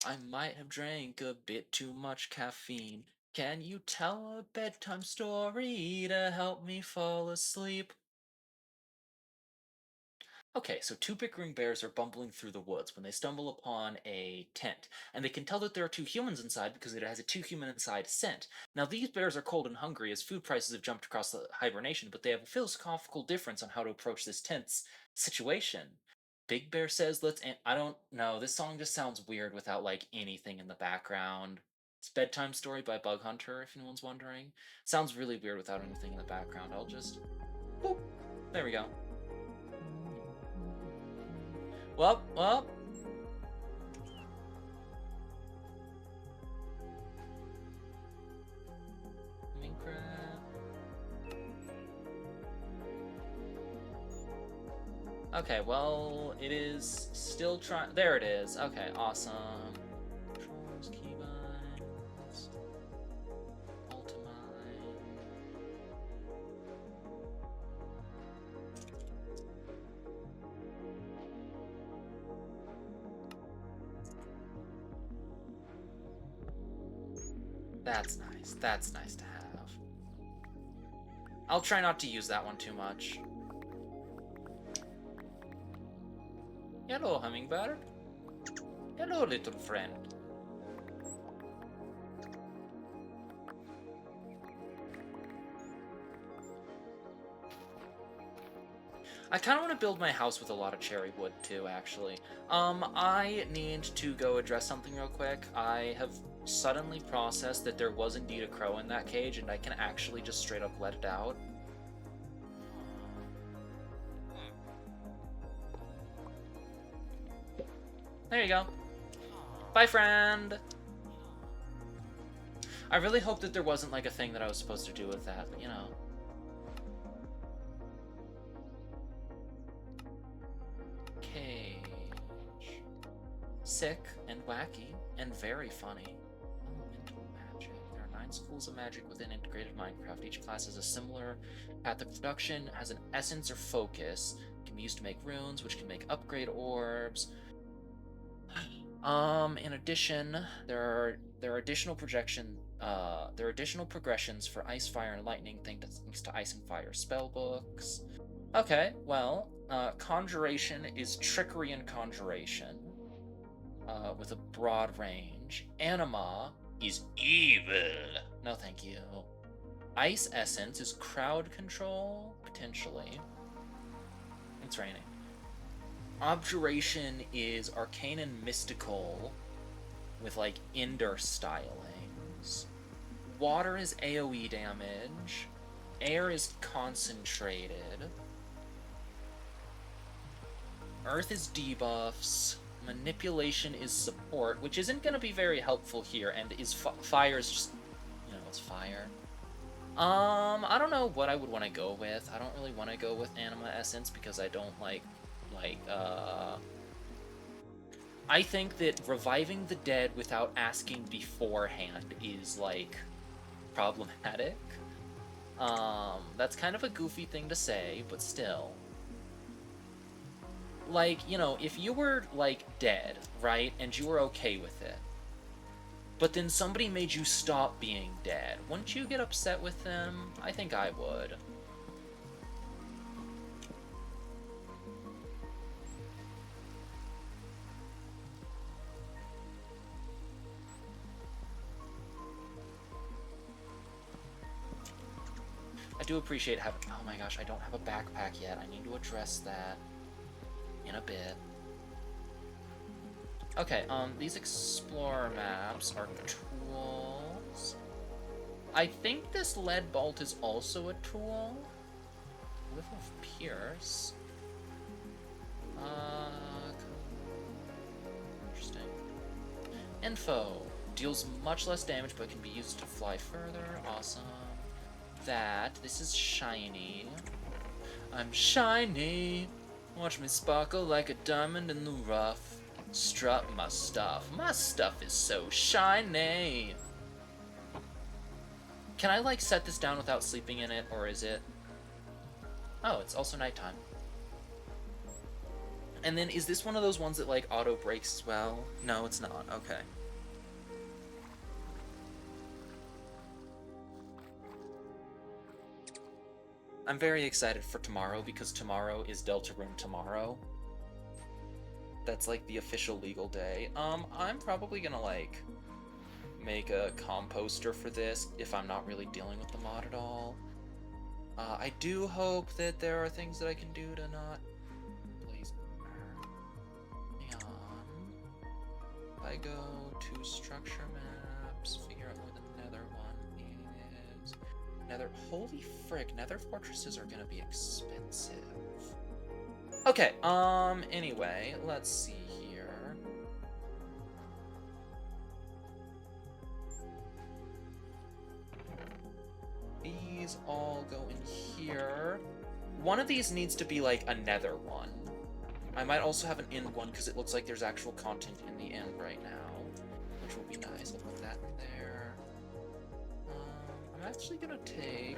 I might have drank a bit too much caffeine. Can you tell a bedtime story to help me fall asleep? Okay, so two bickering bears are bumbling through the woods when they stumble upon a tent, and they can tell that there are two humans inside because it has a two human inside scent. Now, these bears are cold and hungry as food prices have jumped across the hibernation, but they have a philosophical difference on how to approach this tense situation. Big Bear says, I don't know, this song just sounds weird without like anything in the background. It's Bedtime Story by Bug Hunter, if anyone's wondering. Sounds really weird without anything in the background. I'll just. Boop. There we go. Well. Okay, well, it is still trying. There it is. Okay, awesome. Controls, keybinds, Ultimine. That's nice. That's nice to have. I'll try not to use that one too much. Hello, hummingbird. Hello, little friend. I kind of want to build my house with a lot of cherry wood too, actually. I need to go address something real quick. I have suddenly processed that there was indeed a crow in that cage, and I can actually just straight up let it out. There you go. Bye, friend! I really hope that there wasn't like a thing that I was supposed to do with that, but you know. Cage. Sick and wacky and very funny. Elemental magic. There are 9 schools of magic within integrated Minecraft. Each class has a similar path of production, has an essence or focus. It can be used to make runes, which can make upgrade orbs. In addition, there are additional progressions for ice, fire, and lightning thanks to ice and fire spell books. Okay, well, conjuration is trickery and conjuration, with a broad range. Anima is evil. No, thank you. Ice essence is crowd control, potentially. It's raining. Abjuration is arcane and mystical with like ender stylings. Water is AoE damage. Air is concentrated. Earth is debuffs. Manipulation is support, which isn't going to be very helpful here, and is fire is just, you know, it's fire. I don't know what I would want to go with. I don't really want to go with Anima Essence because I don't I think that reviving the dead without asking beforehand is, like, problematic. That's kind of a goofy thing to say, but still. Like, you know, if you were, like, dead, right, and you were okay with it, but then somebody made you stop being dead, wouldn't you get upset with them? I think I would. I do appreciate having... Oh my gosh, I don't have a backpack yet. I need to address that in a bit. Okay, these explorer maps are tools. I think this lead bolt is also a tool. Whiff of Pierce. Interesting. Info. Deals much less damage, but can be used to fly further. Awesome. This is shiny. I'm shiny. Watch me sparkle like a diamond in the rough. Strut my stuff. My stuff is so shiny. Can I, like, set this down without sleeping in it, or is it... Oh, it's also nighttime. And then, is this one of those ones that, like, auto breaks as well? No, it's not. Okay. I'm very excited for tomorrow, because tomorrow is Deltarune tomorrow. That's, like, the official legal day. I'm probably gonna, like, make a composter for this if I'm not really dealing with the mod at all. I do hope that there are things that I can do to not... Please. Hang on. If I go to structure maps, figure out where the nether one is. Nether... Holy frick, nether fortresses are gonna be expensive. Okay, anyway, let's see here. These all go in here. One of these needs to be, like, a nether one. I might also have an end one, because it looks like there's actual content in the end right now, which will be nice. I'll put that in there. I'm actually gonna take...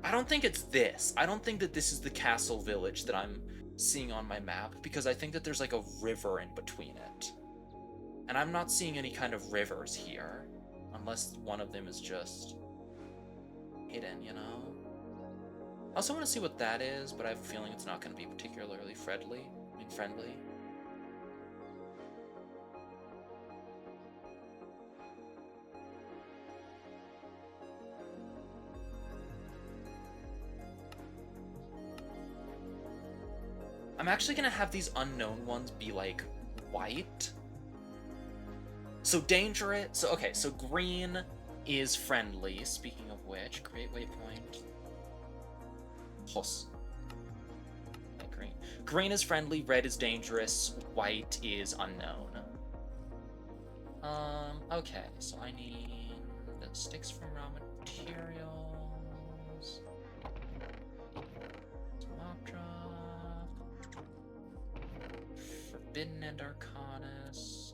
I don't think it's this. I don't think that this is the castle village that I'm seeing on my map, because I think that there's like a river in between it. And I'm not seeing any kind of rivers here, unless one of them is just hidden, you know? I also want to see what that is, but I have a feeling it's not going to be particularly friendly. I'm actually gonna have these unknown ones be, like, white. So dangerous... So, okay, so green is friendly, speaking of which. Create waypoint. Hos. Okay, green. Green is friendly, red is dangerous, white is unknown. Okay, so I need the sticks from raw materials. Forbidden and Arcanus.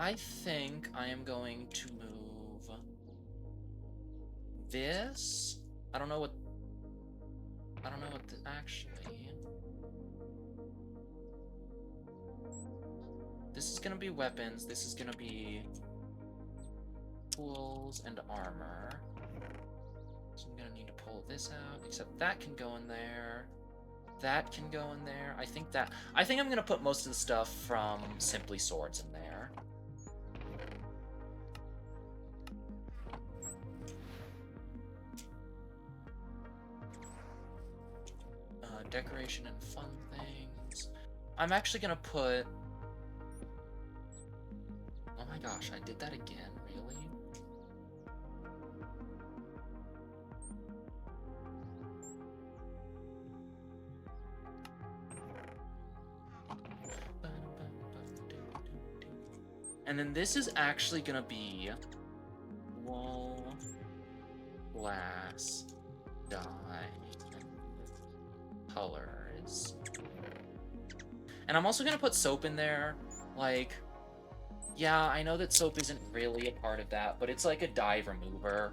I think I am going to move this. I don't know what actually. This is gonna be weapons. This is gonna be tools and armor. So I'm gonna need to pull this out, except that can go in there. That can go in there. I think I'm gonna put most of the stuff from Simply Swords in there. Decoration and fun things. I'm actually gonna put... Oh my gosh, I did that again, really? And then this is actually gonna be wool, glass, dye, colors. And I'm also gonna put soap in there. Like, yeah, I know that soap isn't really a part of that, but it's like a dye remover.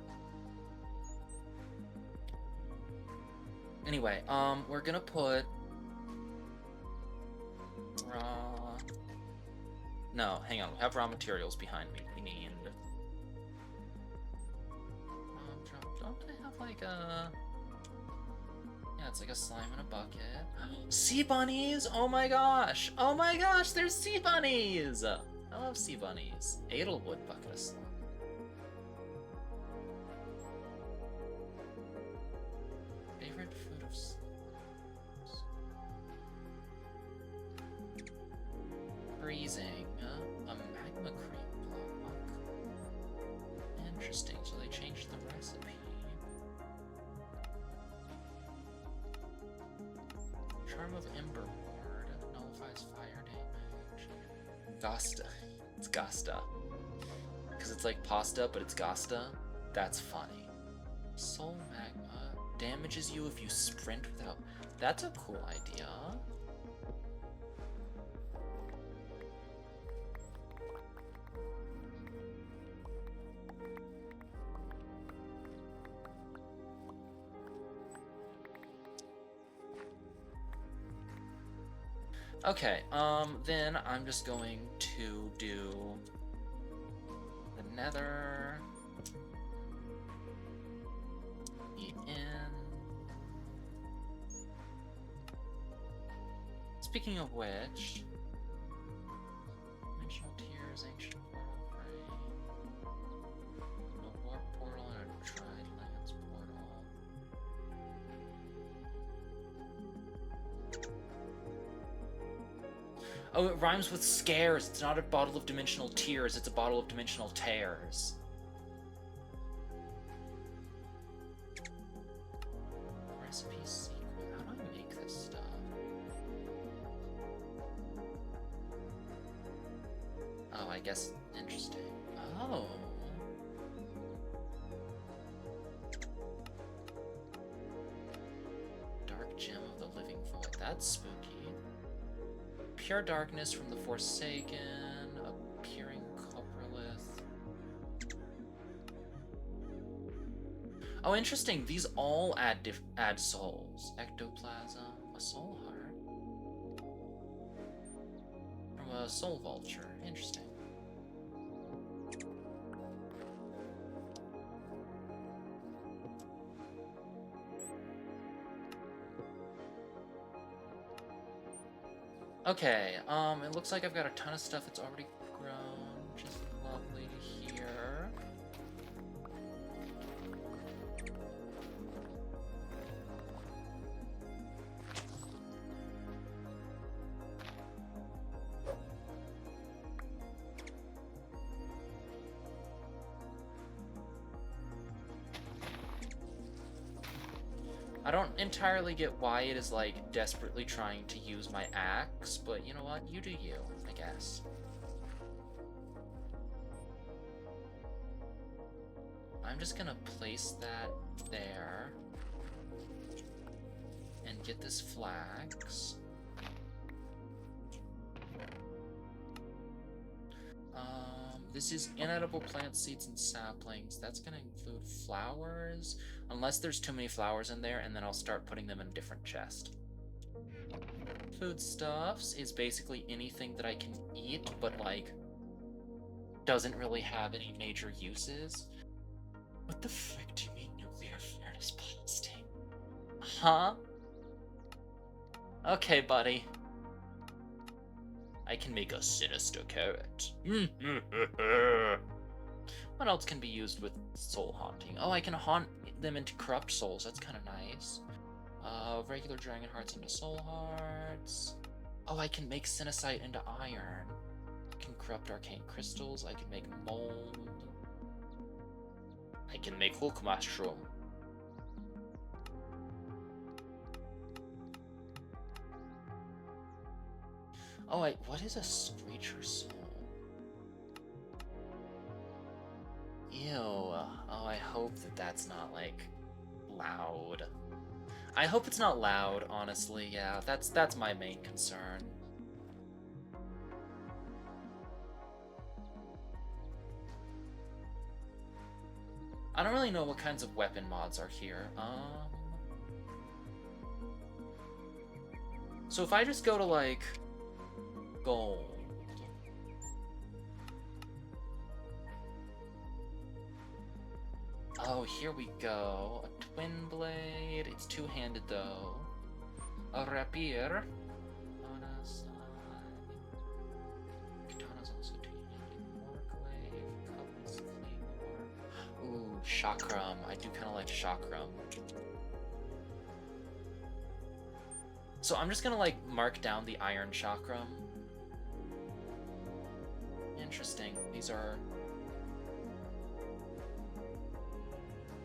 Anyway, we're gonna put raw... No, hang on, we have raw materials behind me. We need... Don't they have like a... Yeah, it's like a slime in a bucket. Sea bunnies! Oh my gosh! Oh my gosh, there's sea bunnies! I love sea bunnies. Edelwood bucket of slime. Favorite food of slimes. Freezing. A magma cream block. Interesting, so they changed the recipe. Charm of Ember Ward nullifies fire damage. Gasta. It's Gasta. Because it's like pasta, but it's Gasta. That's funny. Soul Magma damages you if you sprint without... That's a cool idea. Okay, then I'm just going to do the Nether. Eat in. Speaking of which, dimensional tears, ancient portal frame, a warp portal, and a tried lands portal. Oh, it rhymes with scares. It's not a bottle of dimensional tears, it's a bottle of dimensional tears. Recipe sequel. How do I make this stuff? Oh, I guess interesting. Oh. Dark Gem of the Living Void. That's spooky. Pure darkness from the Forsaken, appearing coprolith. Oh, interesting. These all add souls. Ectoplasm, a soul heart from a soul vulture. Interesting. Okay, it looks like I've got a ton of stuff that's already grown, which is lovely to hear. I don't entirely get why it is, like, desperately trying to use my axe, but you know what? You do you, I guess. I'm just gonna place that there and get this flax. This is inedible plant seeds and saplings. That's gonna include flowers, unless there's too many flowers in there, and then I'll start putting them in a different chest. Foodstuffs is basically anything that I can eat, but like doesn't really have any major uses. What the frick do you mean nuclear furnace blasting? Huh? Okay, buddy. I can make a sinister carrot. What else can be used with soul haunting? Oh, I can haunt them into corrupt souls. That's kind of nice. Regular dragon hearts into soul hearts. Oh, I can make sinicite into iron. I can corrupt arcane crystals. I can make mold. I can make hook mushroom. Oh, wait, what is a Screecher soul? Ew. Oh, I hope that that's not, like, loud. I hope it's not loud, honestly. Yeah, that's my main concern. I don't really know what kinds of weapon mods are here. So if I just go to, like, gold. Oh, here we go. A twin blade. It's two-handed though. A rapier. Katana's also two-handed. chakram. I do kind of like chakram. So I'm just gonna like mark down the iron chakram. Interesting. These are...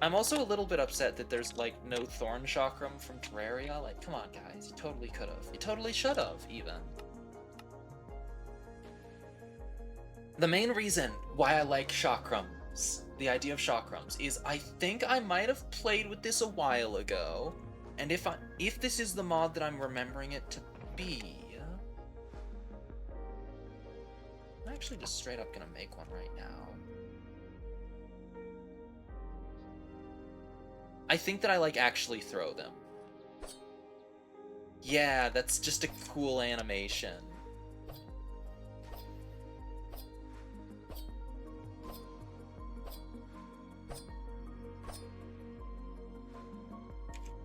I'm also a little bit upset that there's like no thorn chakram from Terraria. Like, come on guys, you totally could have. You totally should have, even. The main reason why I like chakrams, the idea of chakrams, is I think I might have played with this a while ago, and if this is the mod that I'm remembering it to be, I'm actually just straight up gonna make one right now. I think that I like actually throw them. Yeah, that's just a cool animation.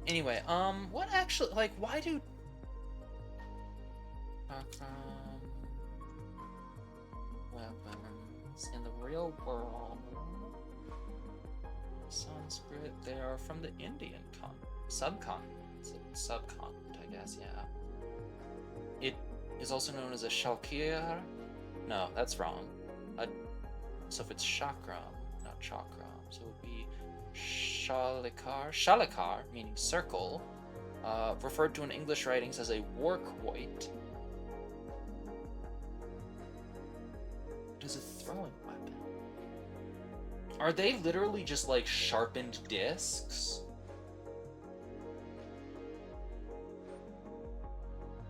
Anyway, what actually, like, why do... weapons in the real world. Sanskrit, they are from the Indian subcontinent. Subcontinent, I guess, yeah. It is also known as a Shalkir. No, that's wrong. So if it's chakram, not chakram, so it would be Shalikar. Shalikar, meaning circle, referred to in English writings as a war quoit. What is a throwing weapon? Are they literally just like sharpened discs?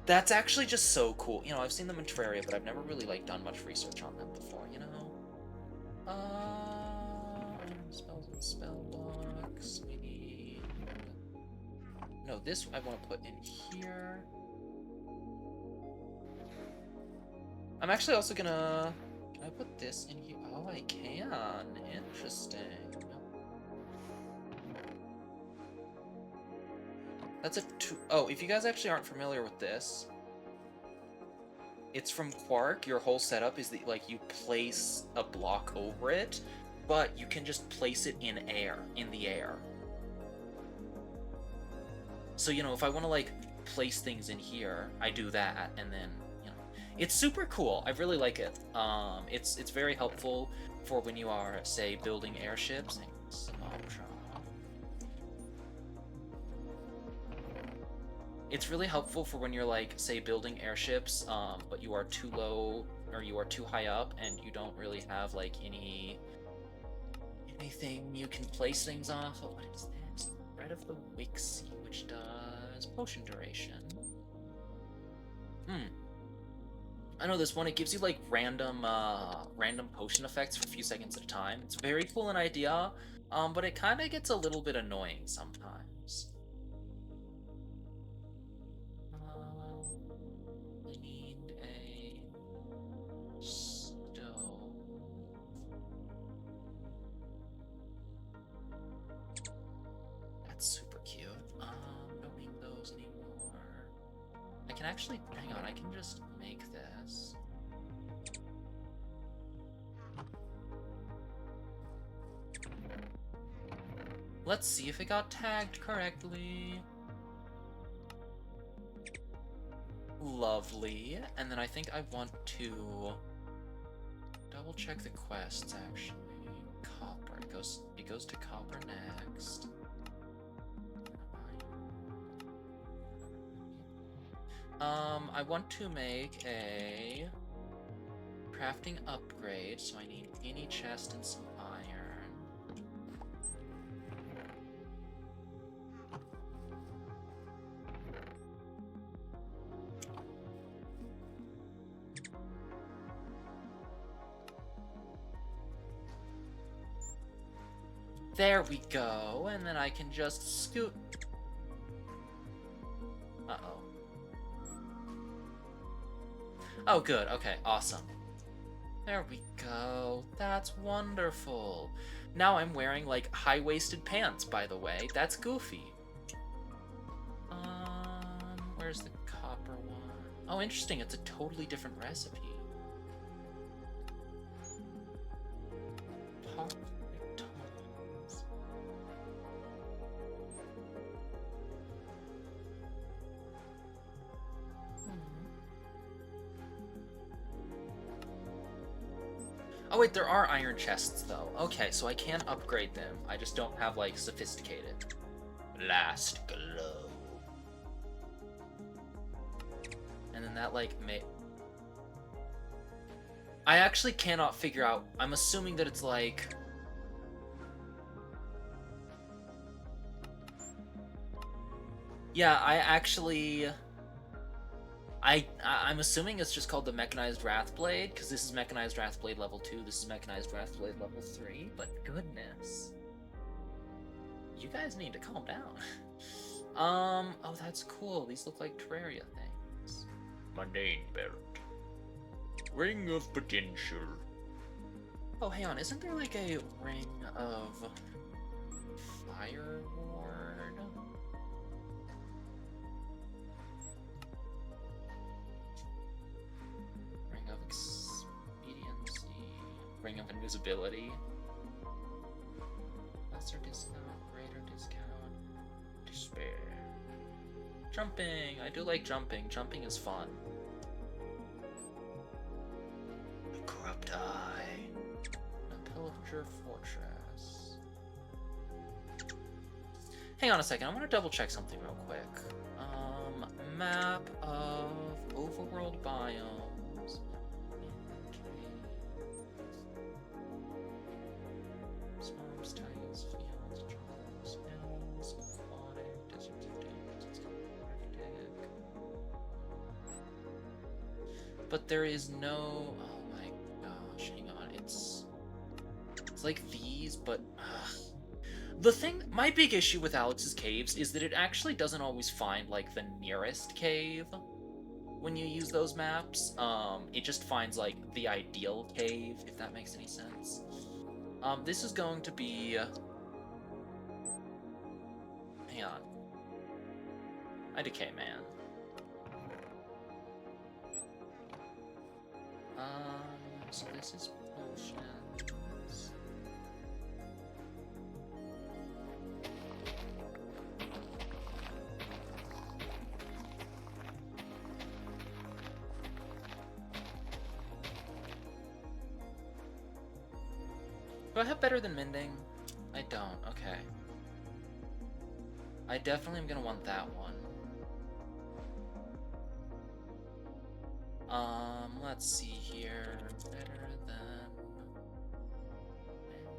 That's actually just so cool. You know, I've seen them in Terraria, but I've never really like done much research on them before, you know? Spells and spell blocks. We need... No, this I want to put in here. I'm actually also gonna... Can I put this in here? Oh, I can. Interesting. That's a two... Oh, if you guys actually aren't familiar with this, it's from Quark. Your whole setup is that, like, you place a block over it, but you can just place it in the air. So, you know, if I want to, like, place things in here, I do that, and then, you know, it's super cool. I really like it. It's very helpful for when you are, say, building airships. It's really helpful for when you're, like, say, building airships, but you are too low, or you are too high up, and you don't really have, like, anything you can place things off. Oh, what is this? Bread of the Wixie, which does potion duration. I know this one, it gives you, like, random potion effects for a few seconds at a time. It's very cool an idea, but it kind of gets a little bit annoying sometimes. I need a stove. That's super cute. Don't need those anymore. I can actually, hang on, I can just make this. Let's see if it got tagged correctly. Lovely. And then I think I want to double check the quests actually. Copper. It goes to copper next. I want to make a crafting upgrade, so I need any chest and some iron. There we go, and then I can just scoot. Uh-oh. Oh, good. Okay, awesome. There we go. That's wonderful. Now I'm wearing, like, high-waisted pants, by the way. That's goofy. Where's the copper one? Oh, interesting. It's a totally different recipe. Oh wait, there are iron chests though. Okay, so I can upgrade them. I just don't have like sophisticated. Last glow. And then that like may. I actually cannot figure out. I'm assuming that it's like. Yeah, I actually. I'm assuming it's just called the Mechanized Wrathblade, because this is Mechanized Wrathblade level 2, this is Mechanized Wrathblade level 3, but goodness. You guys need to calm down. Oh, that's cool. These look like Terraria things. Mundane Belt. Ring of Potential. Oh, hang on, isn't there like a Ring of Fire Ward? Ring of Expediency. Ring of Invisibility. Lesser discount, greater discount. Despair. Jumping! I do like jumping. Jumping is fun. The Corrupt Eye. A Pillager Fortress. Hang on a second, I want to double check something real quick. Map of overworld biomes. Swamps, tires, fields, jungles, hills, aquatic, deserts of dunes, Arctic. But there is no. Oh my gosh, hang on. It's like these, but. The thing, my big issue with Alex's caves is that it actually doesn't always find, like, the nearest cave when you use those maps. It just finds, like, the ideal cave, if that makes any sense. This is going to be... Hang on. I decay, man. So this is potions. Do I have better than mending? I don't, okay. I definitely am gonna want that one. Let's see here. Better than better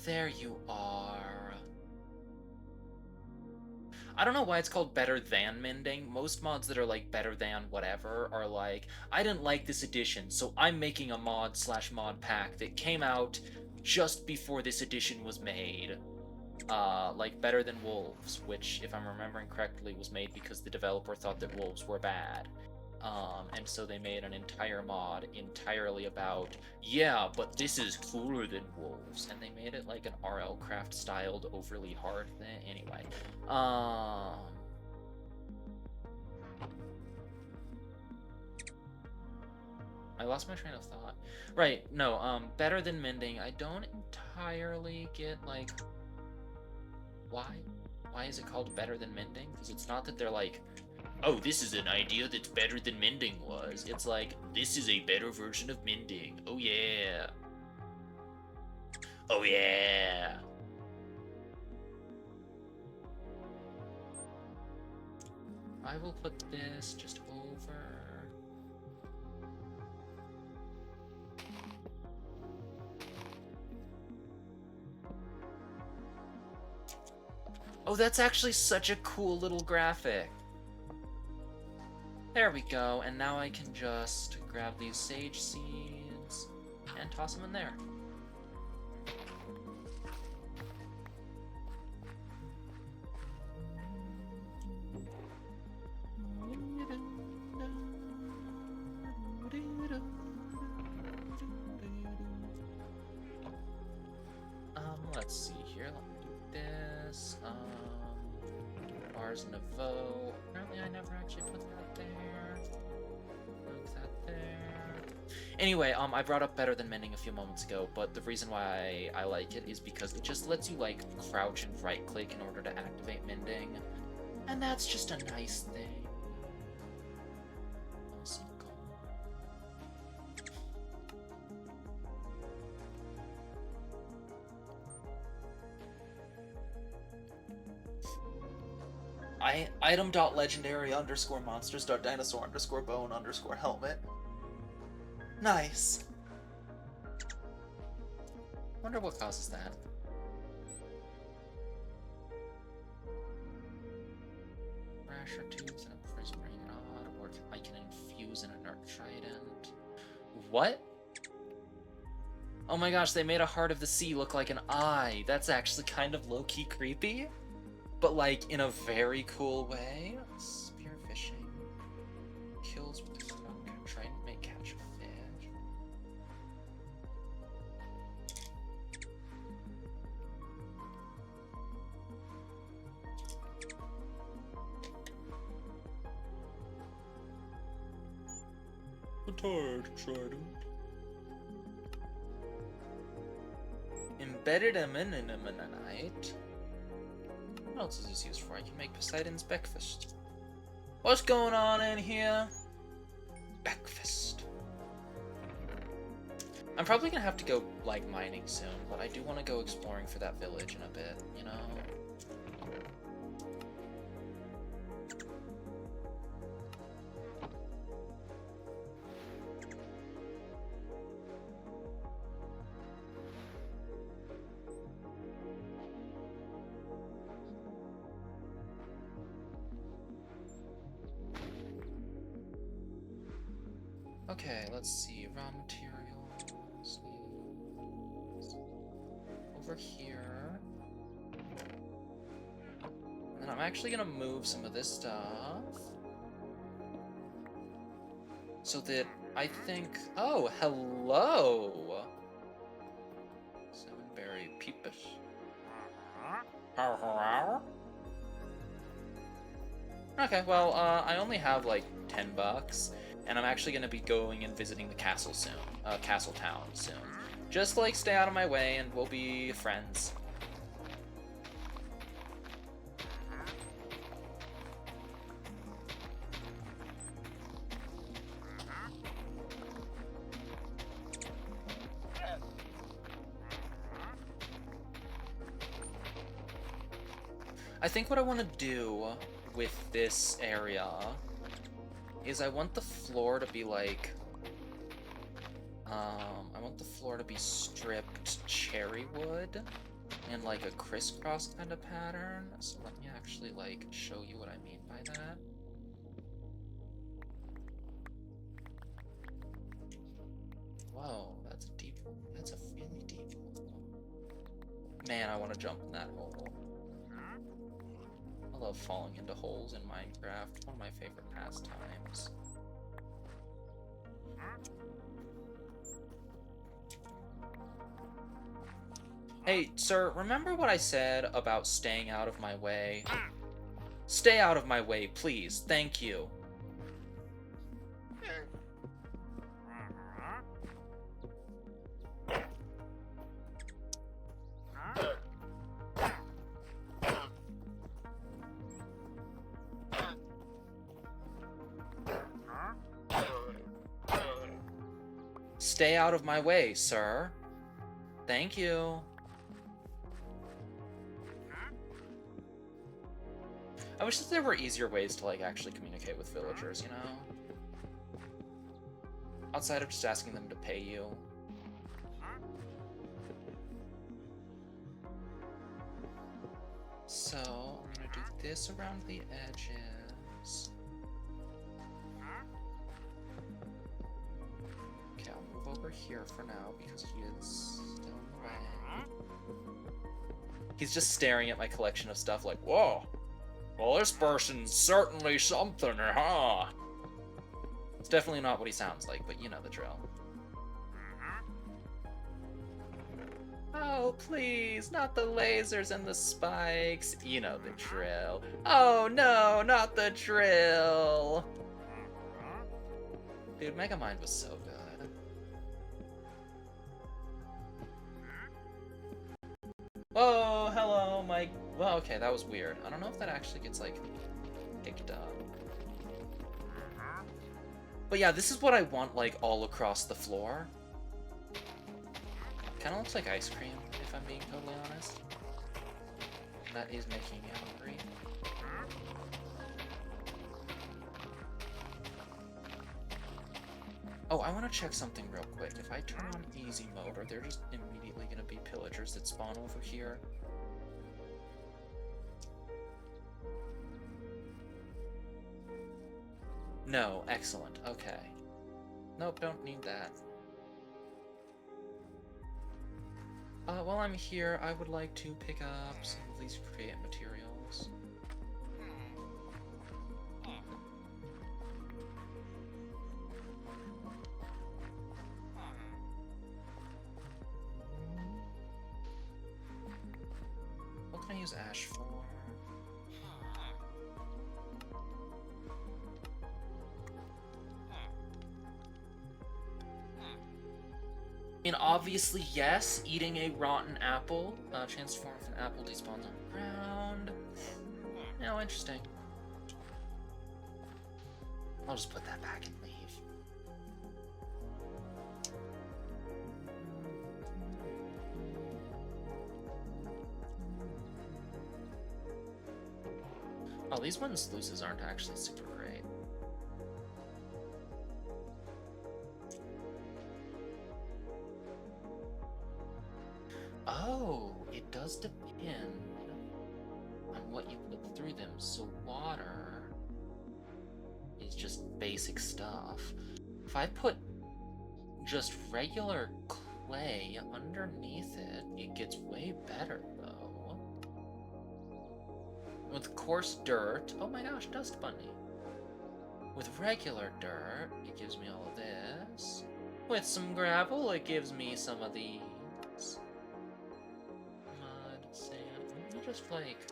there you are. I don't know why it's called better than mending. Most mods that are like better than whatever are like, I didn't like this edition, so I'm making a mod / mod pack that came out just before this edition was made. Like Better Than Wolves, which, if I'm remembering correctly, was made because the developer thought that wolves were bad. And so they made an entire mod entirely about, yeah, but this is cooler than wolves, and they made it like an RL Craft styled overly hard thing. Anyway, I lost my train of thought. Right, no, Better Than Mending, I don't entirely get, like, why is it called Better Than Mending? Because it's not that they're like, oh, this is an idea that's better than mending was. It's like, this is a better version of mending. Oh yeah. Oh yeah. I will put this just over. Oh, that's actually such a cool little graphic. There we go, and now I can just grab these sage seeds and toss them in there. Let's see here, let me do this. Ars Nouveau. Apparently I never actually put that there. Put that there. Anyway, I brought up better than mending a few moments ago, but the reason why I like it is because it just lets you, like, crouch and right-click in order to activate mending. And that's just a nice thing. Awesome. Item.legendary_monsters.dinosaur_bone_helmet. Nice. Wonder what causes that. Rasher tubes and a prism rod, or I can infuse an inert trident. What? Oh my gosh, they made a heart of the sea look like an eye. That's actually kind of low-key creepy, but like in a very cool way. Spear fishing. Kills with the trident may catch a fish. The tired trident. Embedded ammonite. What else is this used for? I can make Poseidon's breakfast. What's going on in here? Breakfast. I'm probably gonna have to go, like, mining soon, but I do want to go exploring for that village in a bit, you know? Okay, let's see. Raw materials. Over here. And then I'm actually gonna move some of this stuff. So that I think. Oh, hello! Sevenberry peepus. Okay, well, I only have like $10. And I'm actually going to be going and visiting the castle soon. Castle town soon. Just, like, stay out of my way and we'll be friends. I think what I want to do with this area is I want the floor to be like, I want the floor to be stripped cherry wood in like a crisscross kind of pattern. So let me actually like show you what I mean by that. Whoa, that's a deep hole. That's a really deep hole. Man, I want to jump in that hole. I love falling into holes in Minecraft. One of my favorite pastimes. Hey, sir, remember what I said about staying out of my way? Stay out of my way, please. Thank you. Stay out of my way, sir. Thank you. I wish that there were easier ways to, like, actually communicate with villagers, you know? Outside of just asking them to pay you. So, I'm gonna do this around the edges. Okay, I'll move over here for now because he is still in the way. He's just staring at my collection of stuff like, whoa! Well, this person's certainly something, huh? It's definitely not what he sounds like, but you know the drill. Oh, please, not the lasers and the spikes. You know the drill. Oh no, not the drill. Dude, Megamind was so good. Whoa, hello, Mike. Well, okay, that was weird. I don't know if that actually gets, like, picked up. But yeah, this is what I want, like, all across the floor. Kinda looks like ice cream, if I'm being totally honest. That is making me hungry. Oh, I want to check something real quick. If I turn on easy mode, are there just immediately going to be pillagers that spawn over here? No, excellent. Okay. Nope, don't need that. While I'm here, I would like to pick up some of these create materials. What can I use ash for? I mean, obviously, yes, eating a rotten apple. Transform if an apple despawns on the ground. No, interesting. I'll just put that back and leave. Oh, these wooden sluices aren't actually super great. Oh, it does depend on what you put through them. So water is just basic stuff. If I put just regular clay underneath it, it gets way better though. With coarse dirt, oh my gosh, dust bunny. With regular dirt, it gives me all of this. With some gravel, it gives me some of these. Mud, sand. Let me just like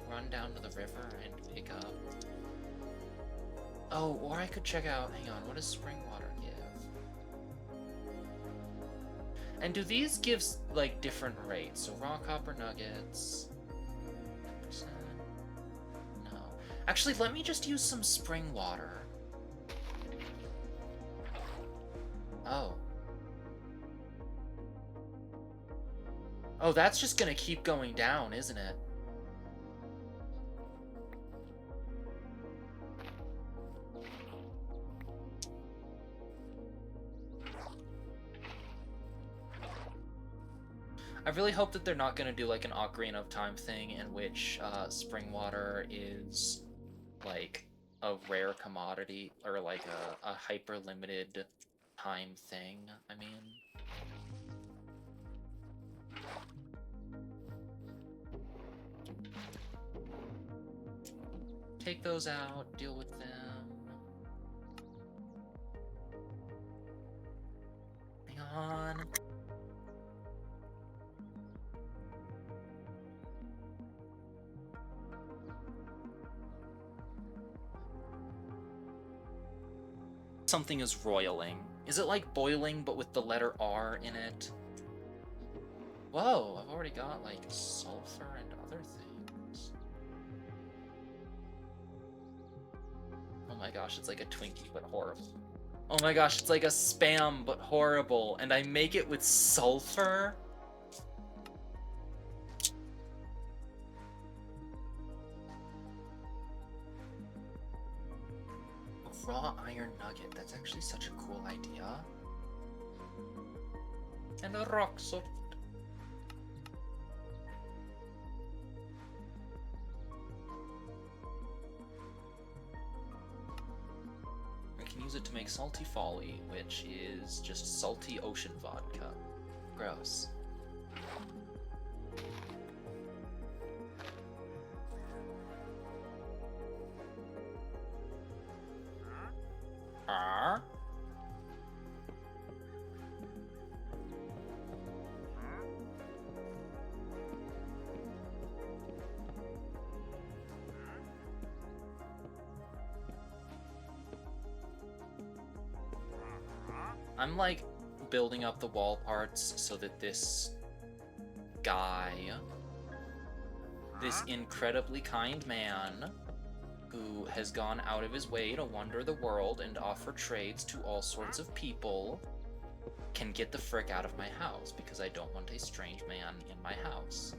run down to the river and pick up. Oh, or I could check out, hang on, what does spring water give? And do these give like different rates? So raw copper nuggets. No. Actually, let me just use some spring water. Oh. Oh, that's just gonna keep going down, isn't it? I really hope that they're not going to do like an Ocarina of Time thing in which spring water is like a rare commodity or like a hyper limited time thing. I mean, take those out, deal with them. Hang on. Something is roiling. Is it like boiling but with the letter R in it? Whoa, I've already got like sulfur and other things. Oh my gosh, it's like a Twinkie but horrible. Oh my gosh, it's like a Spam but horrible, and I make it with sulfur? Raw iron nugget, that's actually such a cool idea. And a rock soft. I can use it to make salty folly, which is just salty ocean vodka. Gross. I'm like building up the wall parts so that this guy, this incredibly kind man, who has gone out of his way to wander the world and offer trades to all sorts of people, can get the frick out of my house, because I don't want a strange man in my house.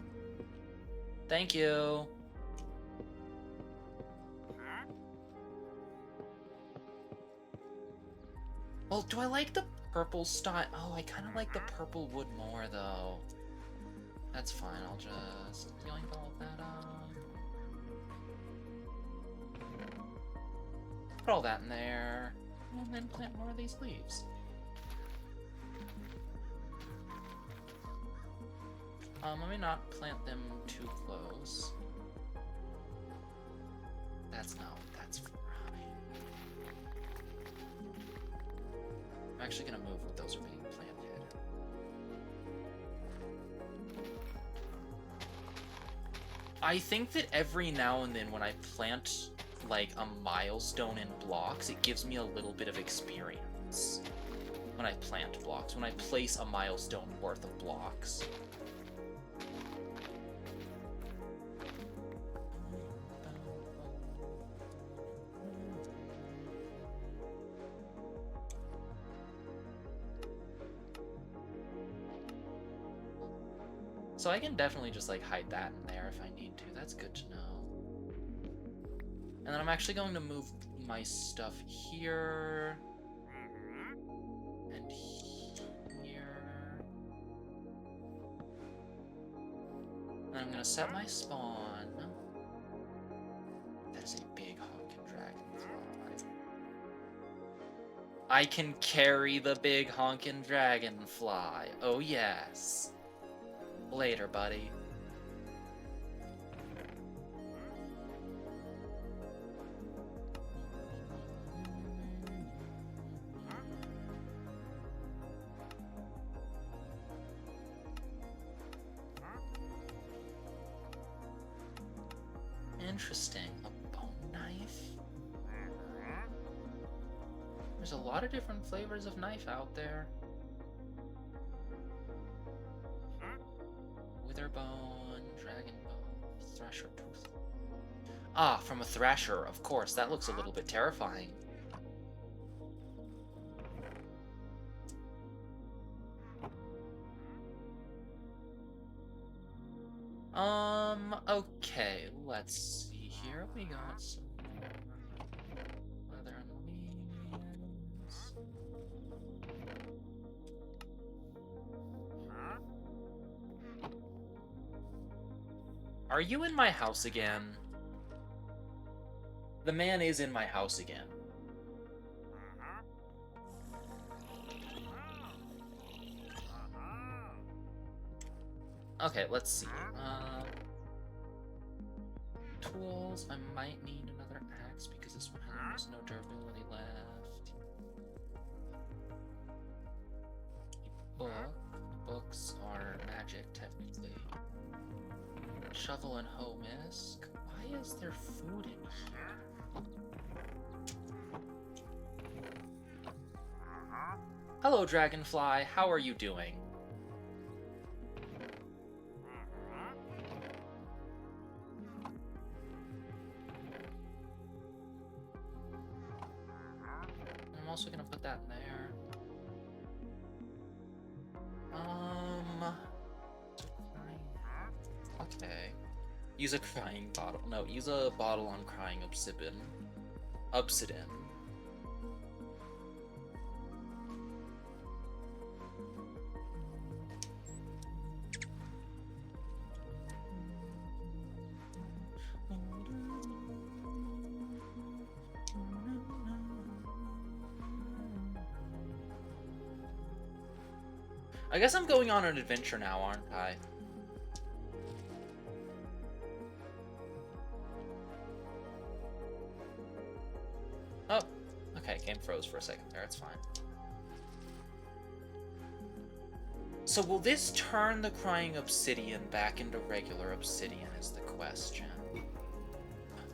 Thank you! Well, do I like the purple style? Oh, I kind of like the purple wood more, though. That's fine, I'll just yoink all of that up. Put all that in there, and then plant more of these leaves. Let me not plant them too close. That's fine. I'm actually gonna move what those are being planted. I think that every now and then when I plant like a milestone in blocks, it gives me a little bit of experience. When I plant blocks, when I place a milestone worth of blocks. So I can definitely just like hide that in there if I need to. That's good to know. And then I'm actually going to move my stuff here. And here. And I'm gonna set my spawn. That is a big honkin' dragonfly. I can carry the big honkin' dragonfly. Oh yes. Later, buddy. Interesting. A bone knife? There's a lot of different flavors of knife out there. Witherbone, dragon bone, thresher tooth. Ah, from a thrasher, of course. That looks a little bit terrifying. Okay, let's see here. We got some leather and leaves. Are you in my house again? The man is in my house again. Okay, let's see. Tools. I might need another axe because this one has no durability left. Books are magic, technically. Shovel and hoe misc. Why is there food in here? Hello, Dragonfly. How are you doing? I'm also gonna put that in there. Okay. Use a crying bottle. No, use a bottle on crying obsidian. Obsidian. I guess I'm going on an adventure now, aren't I? Oh, okay, game froze for a second there, it's fine. So will this turn the crying obsidian back into regular obsidian is the question.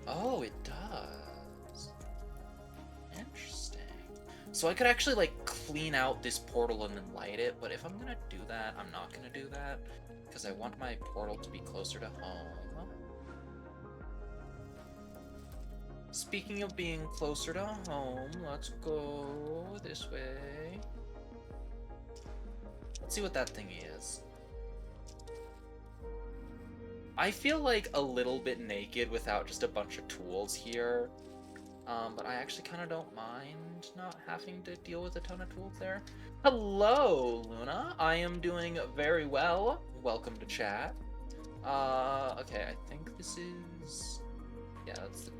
Oh, it does. Interesting. So I could actually, like, clean out this portal and then light it, but if I'm gonna do that, I'm not gonna do that, because I want my portal to be closer to home. Speaking of being closer to home, let's go this way. Let's see what that thing is. I feel like a little bit naked without just a bunch of tools here. But I actually kind of don't mind not having to deal with a ton of tools there. Hello, Luna. I am doing very well. Welcome to chat. Okay, I think this is... Yeah, that's the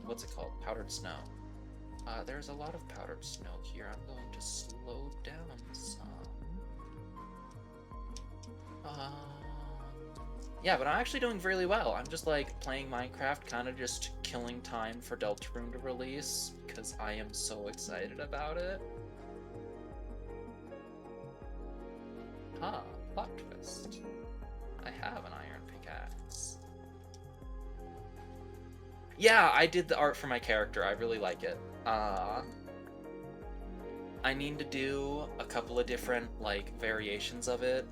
what's it called? Powdered snow. There's a lot of powdered snow here. I'm going to slow down some. Yeah, but I'm actually doing really well. I'm just like playing Minecraft, kind of just killing time for Deltarune to release because I am so excited about it. Plot twist. I have an iron pickaxe. Yeah, I did the art for my character. I really like it. I need to do a couple of different like variations of it.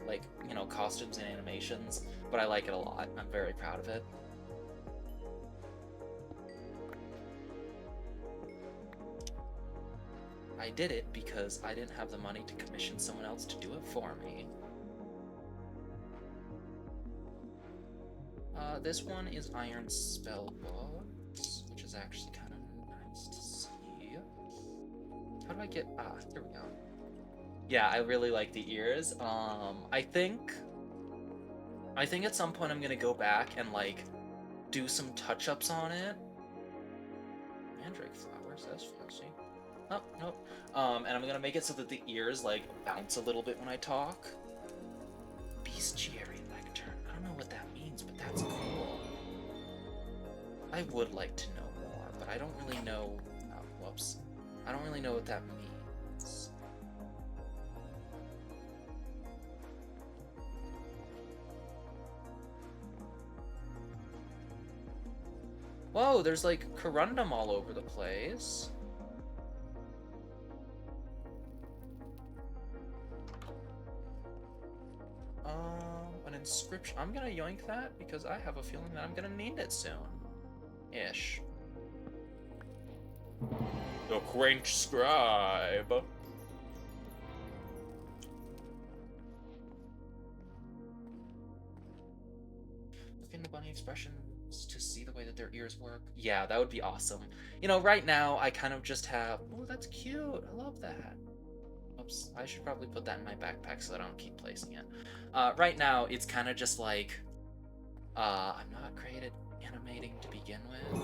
Like, you know, costumes and animations, but I like it a lot. I'm very proud of it. I did it because I didn't have the money to commission someone else to do it for me. This one is Iron Spell Books, which is actually kind of nice to see. How do I get... here we go. Yeah, I really like the ears. I think at some point I'm gonna go back and like do some touch-ups on it. Mandrake flowers, that's fancy. Oh, nope. And I'm gonna make it so that the ears like bounce a little bit when I talk. Bestiary lectern. I don't know what that means, but that's cool. I would like to know more, but I don't really know. Whoops. I don't really know what that means. Whoa, there's like corundum all over the place. An inscription. I'm gonna yoink that because I have a feeling that I'm gonna need it soon. Ish. The quaint scribe. Look into bunny expressions to see the way that their ears work. Yeah, that would be awesome. You know, right now I kind of just have... Oh, that's cute. I love that. Oops, I should probably put that in my backpack so that I don't keep placing it. Right now, it's kind of just like... I'm not great at animating to begin with.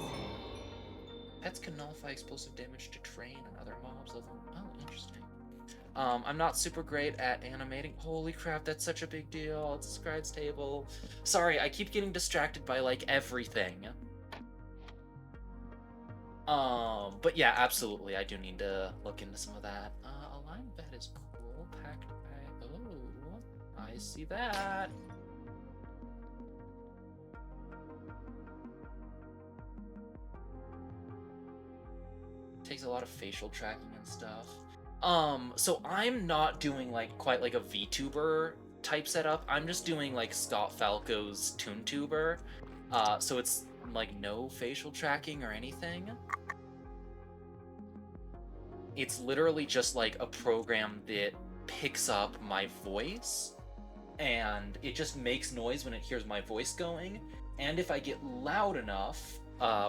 Pets can nullify explosive damage to train and other mobs. Oh, interesting. I'm not super great at animating. Holy crap, that's such a big deal. It's a scribe's table. Sorry, I keep getting distracted by, like, everything. But yeah, absolutely, I do need to look into some of that. A line bed is cool. Packed by... Oh, I see that. Takes a lot of facial tracking and stuff. So I'm not doing like quite like a VTuber type setup. I'm just doing like Scott Falco's ToonTuber. So it's like no facial tracking or anything. It's literally just like a program that picks up my voice and it just makes noise when it hears my voice going. And if I get loud enough,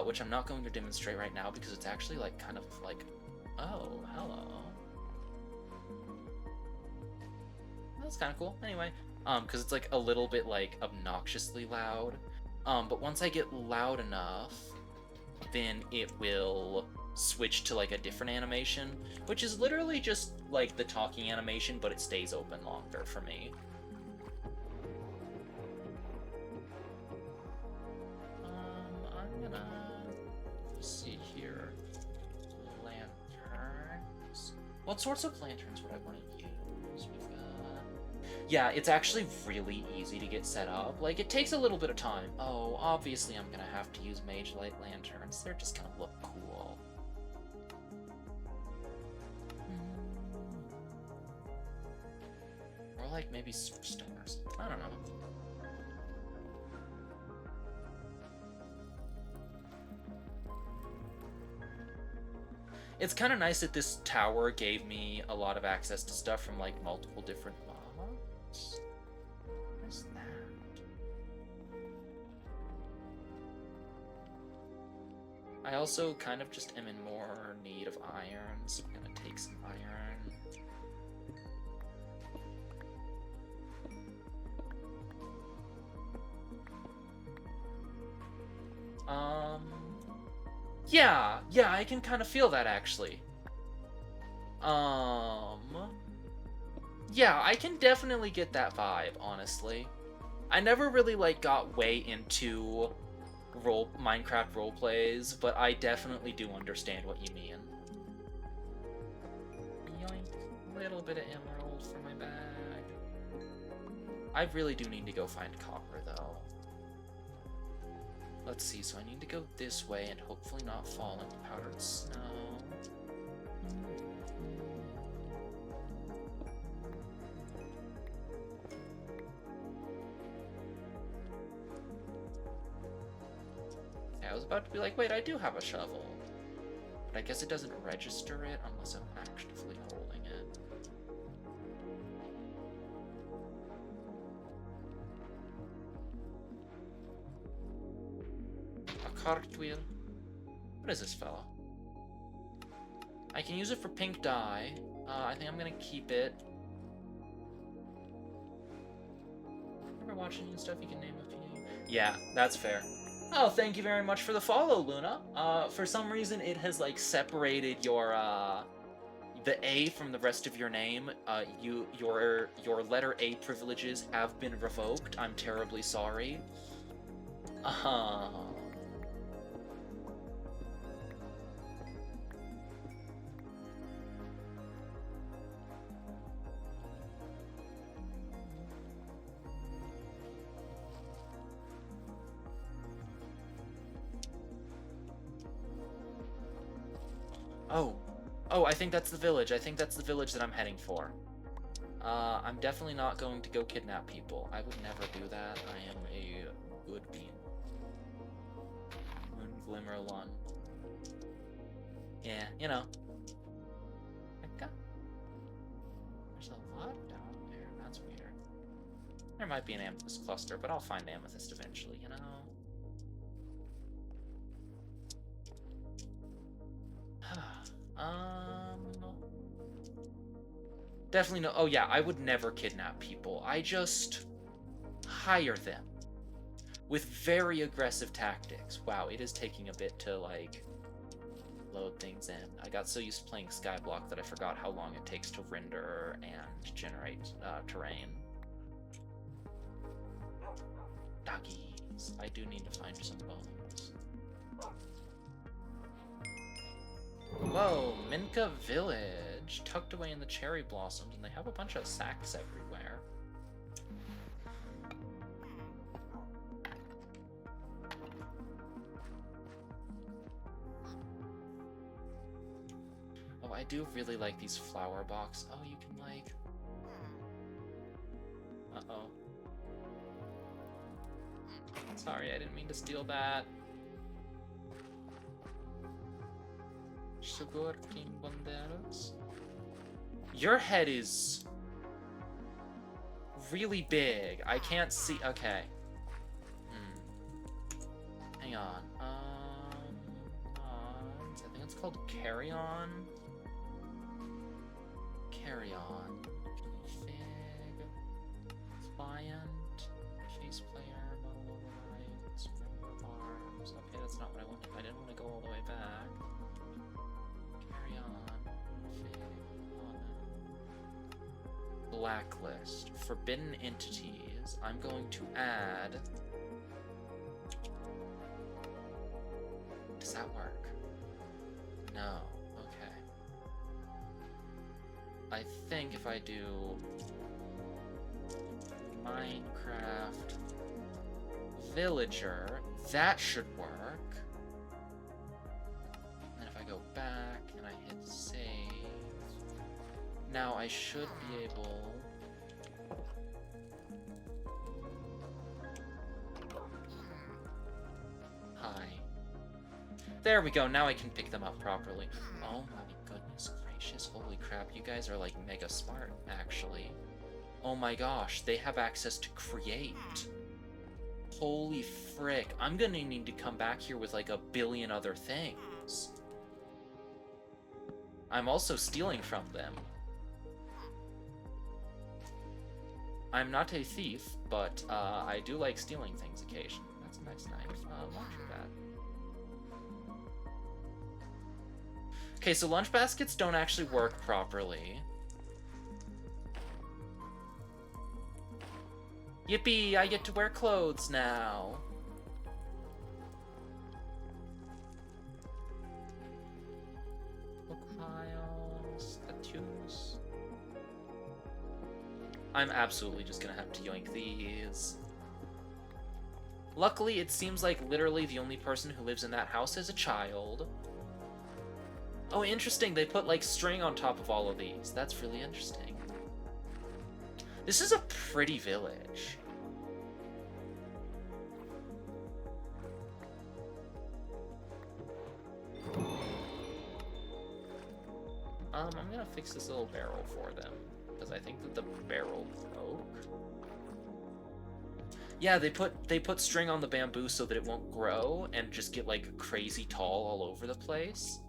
which I'm not going to demonstrate right now because it's actually like kind of like, oh, hello. That's kind of cool. Anyway, because it's like a little bit like obnoxiously loud. But once I get loud enough, then it will switch to like a different animation, which is literally just like the talking animation, but it stays open longer for me. I'm gonna see here. Lanterns. What sorts of lanterns would I want to use? Yeah, it's actually really easy to get set up. Like, it takes a little bit of time. Oh, obviously I'm gonna have to use Mage Light lanterns. They're just gonna look cool. like maybe superstars. I don't know. It's kind of nice that this tower gave me a lot of access to stuff from like multiple different mods. What is that? I also kind of just am in more need of iron, so I'm gonna take some iron. Yeah, I can kind of feel that actually. Yeah, I can definitely get that vibe, honestly. I never really like got way into Minecraft roleplays, but I definitely do understand what you mean. Yoink, little bit of emerald for my bag. I really do need to go find copper though. Let's see, so I need to go this way and hopefully not fall into powdered snow. Yeah, I was about to be like, wait, I do have a shovel. But I guess it doesn't register it unless I'm actively holding it. Cartwheel. What is this fella? I can use it for pink dye. I think I'm gonna keep it. Ever watching and stuff? You can name a few. Yeah, that's fair. Oh, thank you very much for the follow, Luna. For some reason it has like separated your the A from the rest of your name. Your letter A privileges have been revoked. I'm terribly sorry. Oh, I think that's the village. I think that's the village that I'm heading for. I'm definitely not going to go kidnap people. I would never do that. I am a good being. Glimmer one. Yeah, you know. There's a lot down there. That's weird. There might be an amethyst cluster, but I'll find amethyst eventually, you know? Definitely no. Oh yeah, I would never kidnap people. I just hire them with very aggressive tactics. Wow, it is taking a bit to like load things in. I got so used to playing Skyblock that I forgot how long it takes to render and generate terrain. Doggies. I do need to find some bones. Whoa, Minka Village, tucked away in the cherry blossoms, and they have a bunch of sacks everywhere. Oh, I do really like these flower box. Oh, you can like... Uh-oh. Sorry, I didn't mean to steal that. Sugar Team Banderas. Your head is really big. I can't see. Okay. Hang on. I think it's called Carry On. Carry On. Fig. Pliant. Face player. Model lights. Member arms. Okay, that's not what I wanted. I didn't want to go all the way back. Blacklist. Forbidden entities. I'm going to add... Does that work? No. Okay. I think if I do... Minecraft... Villager, that should work. And if I go back and I hit save... Now I should be able There we go, now I can pick them up properly. Oh my goodness gracious, holy crap, you guys are like mega smart, actually. Oh my gosh, they have access to create. Holy frick, I'm gonna need to come back here with like a billion other things. I'm also stealing from them. I'm not a thief, but I do like stealing things occasionally. That's a nice knife. Launcher pad. Okay, so lunch baskets don't actually work properly. Yippee! I get to wear clothes now! Book piles, tattoos. I'm absolutely just gonna have to yoink these. Luckily, it seems like literally the only person who lives in that house is a child. Oh, interesting, they put, like, string on top of all of these. That's really interesting. This is a pretty village. I'm gonna fix this little barrel for them, because I think that the barrel broke. Yeah, they put string on the bamboo so that it won't grow and just get, like, crazy tall all over the place.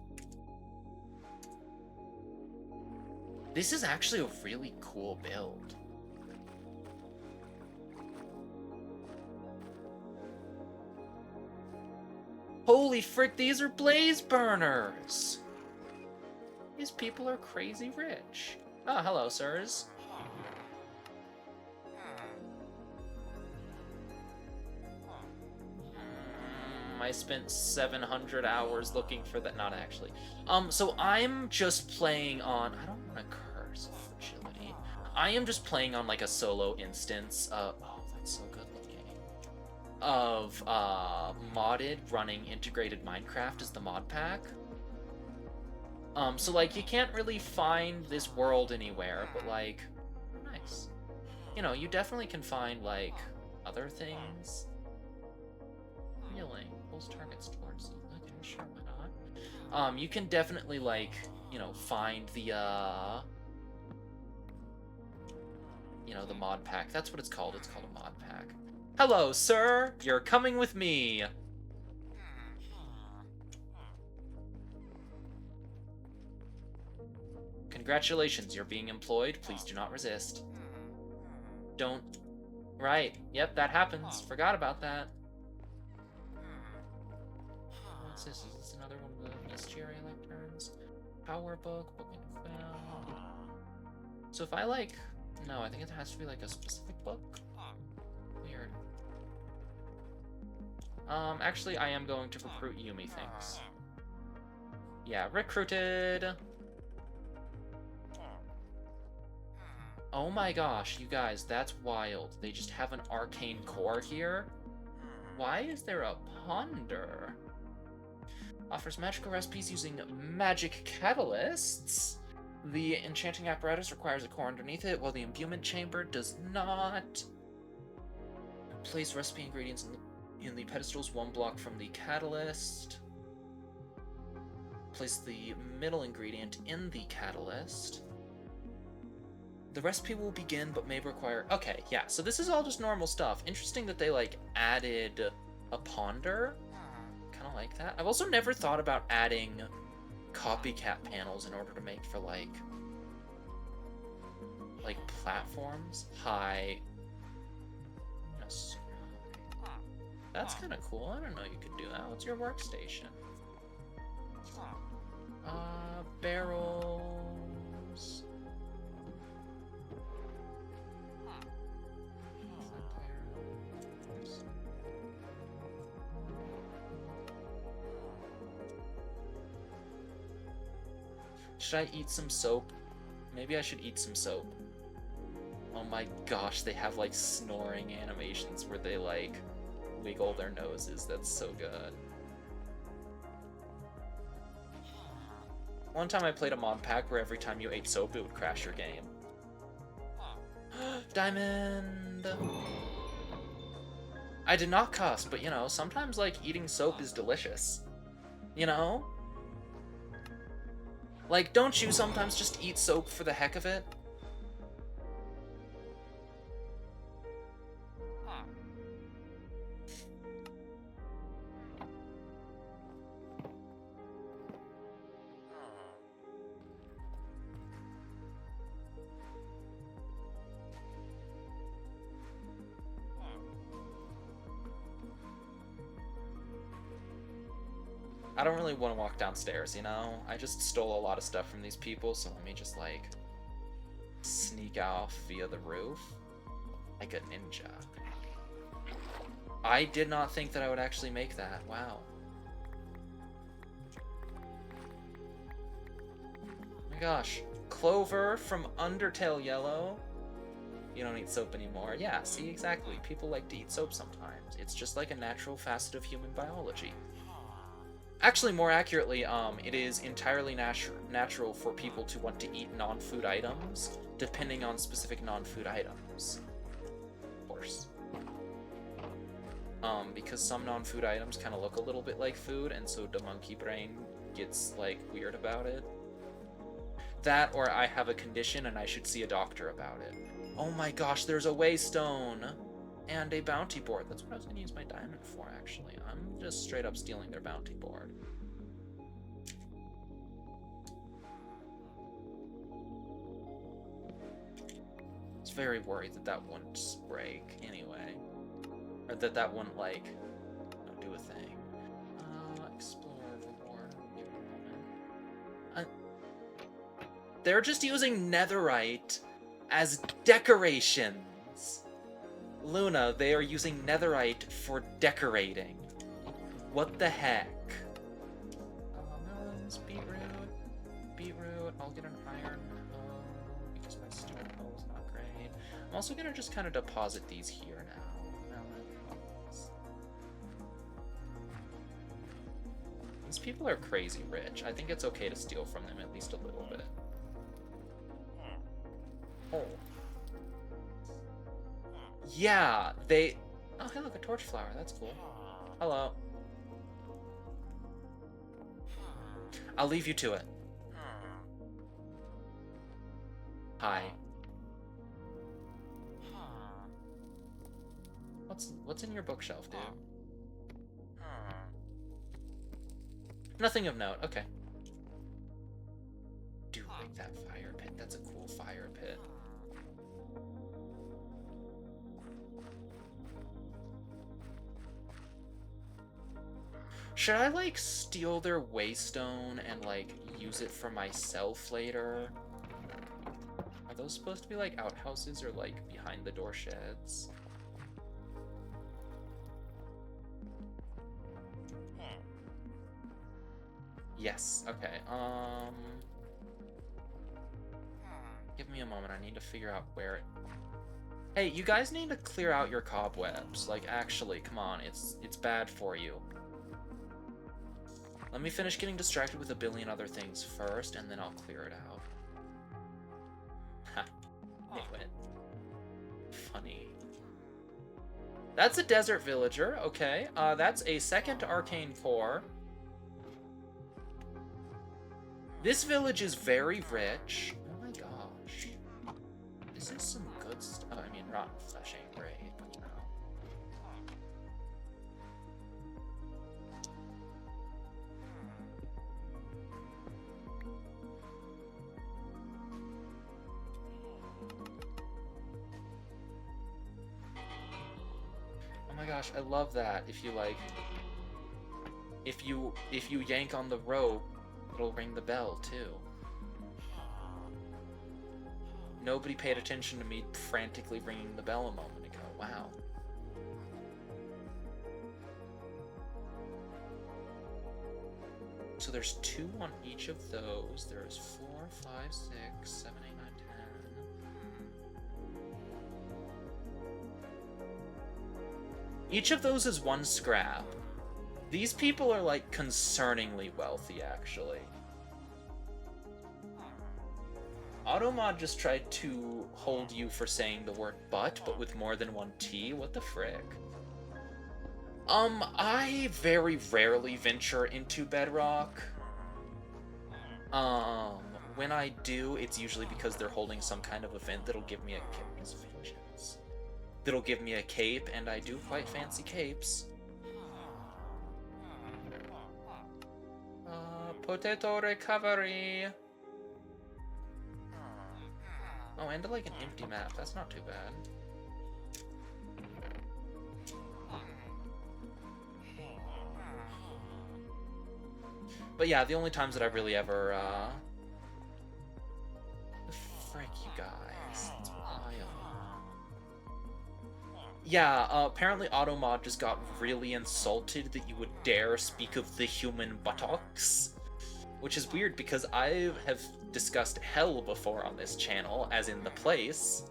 This is actually a really cool build. Holy frick, these are blaze burners! These people are crazy rich. Oh, hello, sirs. I spent 700 hours looking for that. Not actually. So I'm just playing on... I don't want to curse fragility. I am just playing on, like, a solo instance of... Oh, that's so good looking. Of, modded running integrated Minecraft as the mod pack. So, like, you can't really find this world anywhere, but, like, nice. You know, you definitely can find, like, other things. Healing. Pulls targets towards you. Okay, sure, why not? You can definitely, like, you know, find the, you know, the mod pack. That's what it's called. It's called a mod pack. Hello, sir! You're coming with me! Congratulations, you're being employed. Please do not resist. Don't... Right. Yep, that happens. Forgot about that. What's this? Is this another one of the bestiary lecterns? Power book, book and found. So if I, like... No, I think it has to be, like, a specific book. Weird. Actually, I am going to recruit you, methinks. Yeah, recruited! Oh my gosh, you guys, that's wild. They just have an arcane core here? Why is there a ponder? Offers magical recipes using magic catalysts. The enchanting apparatus requires a core underneath it, while the imbuement chamber does not. Place recipe ingredients in the pedestals 1 block from the catalyst. Place the middle ingredient in the catalyst. The recipe will begin, but may require... Okay, yeah, so this is all just normal stuff. Interesting that they, like, added a ponder. Kind of like that. I've also never thought about adding copycat panels in order to make for, like, platforms. Hi. Yes. That's kind of cool. I don't know you could do that. What's your workstation? Barrels... Should I eat some soap? Maybe I should eat some soap. Oh my gosh, they have, like, snoring animations where they, like, wiggle their noses. That's so good. One time I played a mod pack where every time you ate soap, it would crash your game. Diamond! I did not cuss, but, you know, sometimes, like, eating soap is delicious. You know? Like, don't you sometimes just eat soap for the heck of it? I don't really want to walk downstairs, you know? I just stole a lot of stuff from these people, so let me just, like, sneak off via the roof. Like a ninja. I did not think that I would actually make that. Wow. Oh my gosh. Clover from Undertale Yellow. You don't eat soap anymore. Yeah, see, exactly. People like to eat soap sometimes. It's just like a natural facet of human biology. Actually, more accurately, it is entirely natural for people to want to eat non-food items, depending on specific non-food items. Of course. Because some non-food items kind of look a little bit like food, and so the monkey brain gets, like, weird about it. That, or I have a condition and I should see a doctor about it. Oh my gosh, there's a waystone! And a bounty board. That's what I was going to use my diamond for, actually. I'm just straight up stealing their bounty board. I was very worried that that wouldn't break anyway. Or that that wouldn't, like, do a thing. Explore reward. They're just using netherite as decorations. Luna, they are using netherite for decorating. What the heck? Melons, beetroot. Beetroot, I'll get an iron hoe because my stone hoe is not great. I'm also gonna just kind of deposit these here now. Melons. These people are crazy rich. I think it's okay to steal from them at least a little bit. Oh. Yeah, they... Oh, hey, look, a torch flower. That's cool. Hello. I'll leave you to it. Hi. What's in your bookshelf, dude? Nothing of note. Okay. Do like that fire pit. That's a cool fire pit. Should I, like, steal their waystone and, like, use it for myself later? Are those supposed to be, like, outhouses or, like, behind the door sheds? Yes, okay, give me a moment, I need to figure out where it... Hey, you guys need to clear out your cobwebs. Like, actually, come on, it's bad for you. Let me finish getting distracted with a billion other things first, and then I'll clear it out. Ha. Knew it. Funny. That's a desert villager, okay. That's a second arcane core. This village is very rich. Oh my gosh. This is some good stuff. I mean, rotten flesh ain't great, but you know. Oh my gosh, I love that. If you, like, if you yank on the rope, it'll ring the bell too. Nobody paid attention to me frantically ringing the bell a moment ago. Wow. So there's 2 on each of those. There's 4, 5, 6, 7, 8, 9, 10. Each of those is 1 scrap. These people are, like, concerningly wealthy, actually. Automod just tried to hold you for saying the word but with more than 1 T. What the frick? I very rarely venture into Bedrock. When I do, it's usually because they're holding some kind of event that'll give me a vengeance. That'll give me a cape, and I do quite fancy capes. Potato recovery. Oh, and like an empty map. That's not too bad. But yeah, the only times that I really ever, frick you guys. It's wild. Yeah, apparently Automod just got really insulted that you would dare speak of the human buttocks. Which is weird because I have discussed hell before on this channel, as in the place.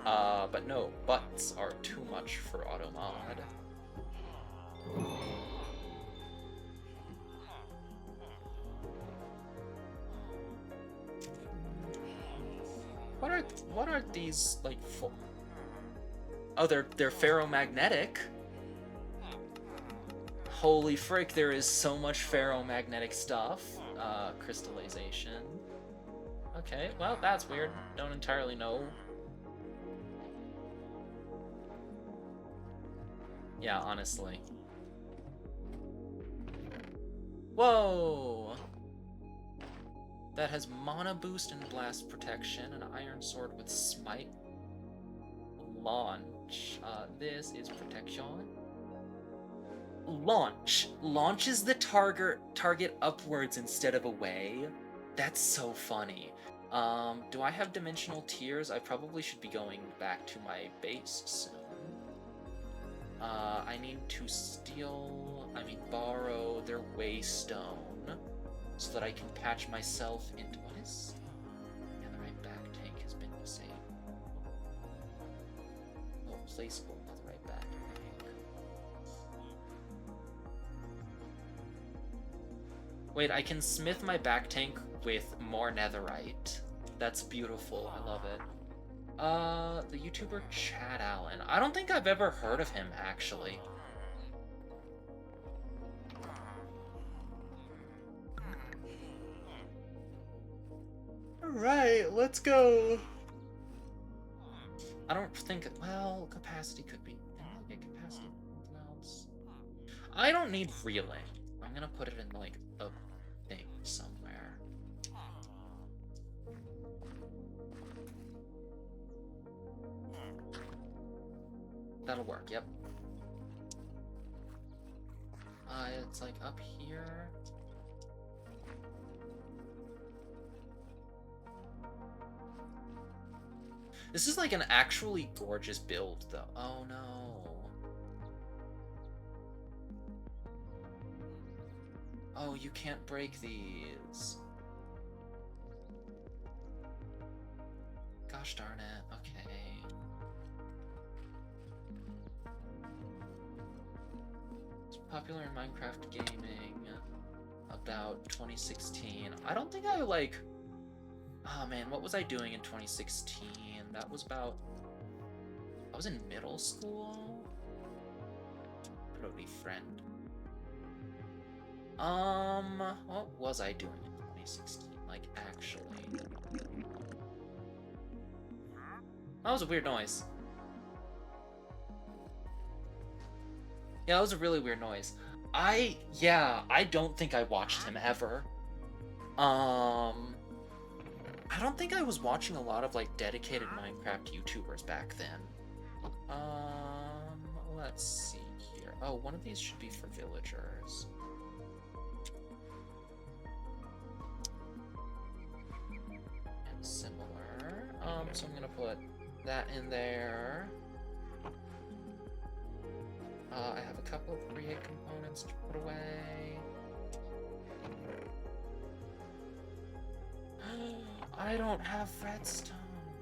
But no, butts are too much for Automod. What are these like for? Oh, they're ferromagnetic. Holy frick, there is so much ferromagnetic stuff. Crystallization. Okay, well, that's weird. Don't entirely know. Yeah, honestly. Whoa! That has mana boost and blast protection, an iron sword with smite. Launch. This is protection. Launch. Launches the target upwards instead of away. That's so funny. Do I have dimensional tiers? I probably should be going back to my base soon. I need to borrow their waystone so that I can patch myself into what is? Yeah, the right back tank has been disabled. Oh, placeable with the right back tank. Wait, I can smith my back tank with more netherite. That's beautiful. I love it. The YouTuber Chad Allen. I don't think I've ever heard of him, actually. Alright, let's go. I don't think, well, capacity could be. Can I get capacity from something else? I don't need reeling. I'm gonna put it in, like, a thing somewhere. That'll work, yep. It's like up here. This is like an actually gorgeous build, though. Oh no. Oh, you can't break these. Gosh darn it. Okay. It's popular in Minecraft gaming about 2016. I don't think I like... Oh man, what was I doing in 2016? That was about... I was in middle school? Probably friend. What was I doing in 2016? Like, actually? That was a weird noise. Yeah, that was a really weird noise. I don't think I watched him ever. I don't think I was watching a lot of, like, dedicated Minecraft YouTubers back then. Let's see here. Oh, one of these should be for villagers. And similar. So I'm gonna put that in there. I have a couple of create components to put away. I don't have redstone.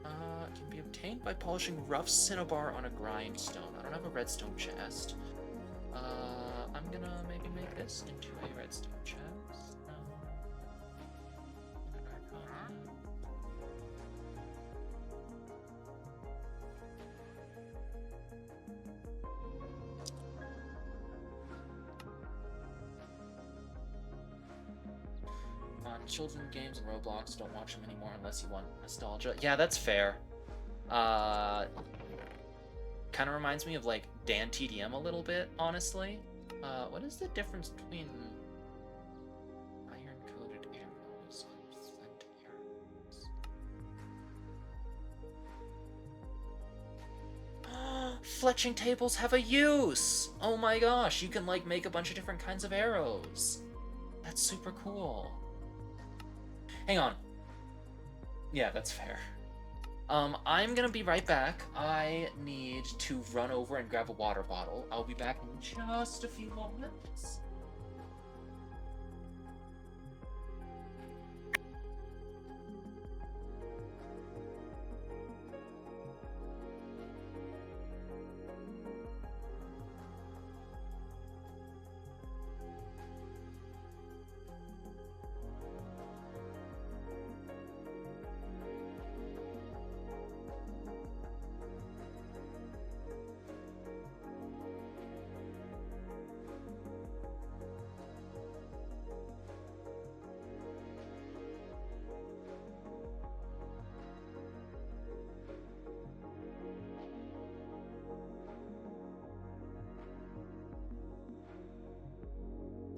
It can be obtained by polishing rough cinnabar on a grindstone. I don't have a redstone chest. I'm gonna maybe make this into a redstone chest. children games and Roblox. Don't watch them anymore unless you want nostalgia. Yeah, that's fair. Kind of reminds me of like Dan TDM a little bit, honestly. What is the difference between iron-coated arrows and flint arrows? Fletching tables have a use! Oh my gosh, you can like make a bunch of different kinds of arrows. That's super cool. Hang on. Yeah, that's fair. I'm gonna be right back. I need to run over and grab a water bottle. I'll be back in just a few moments.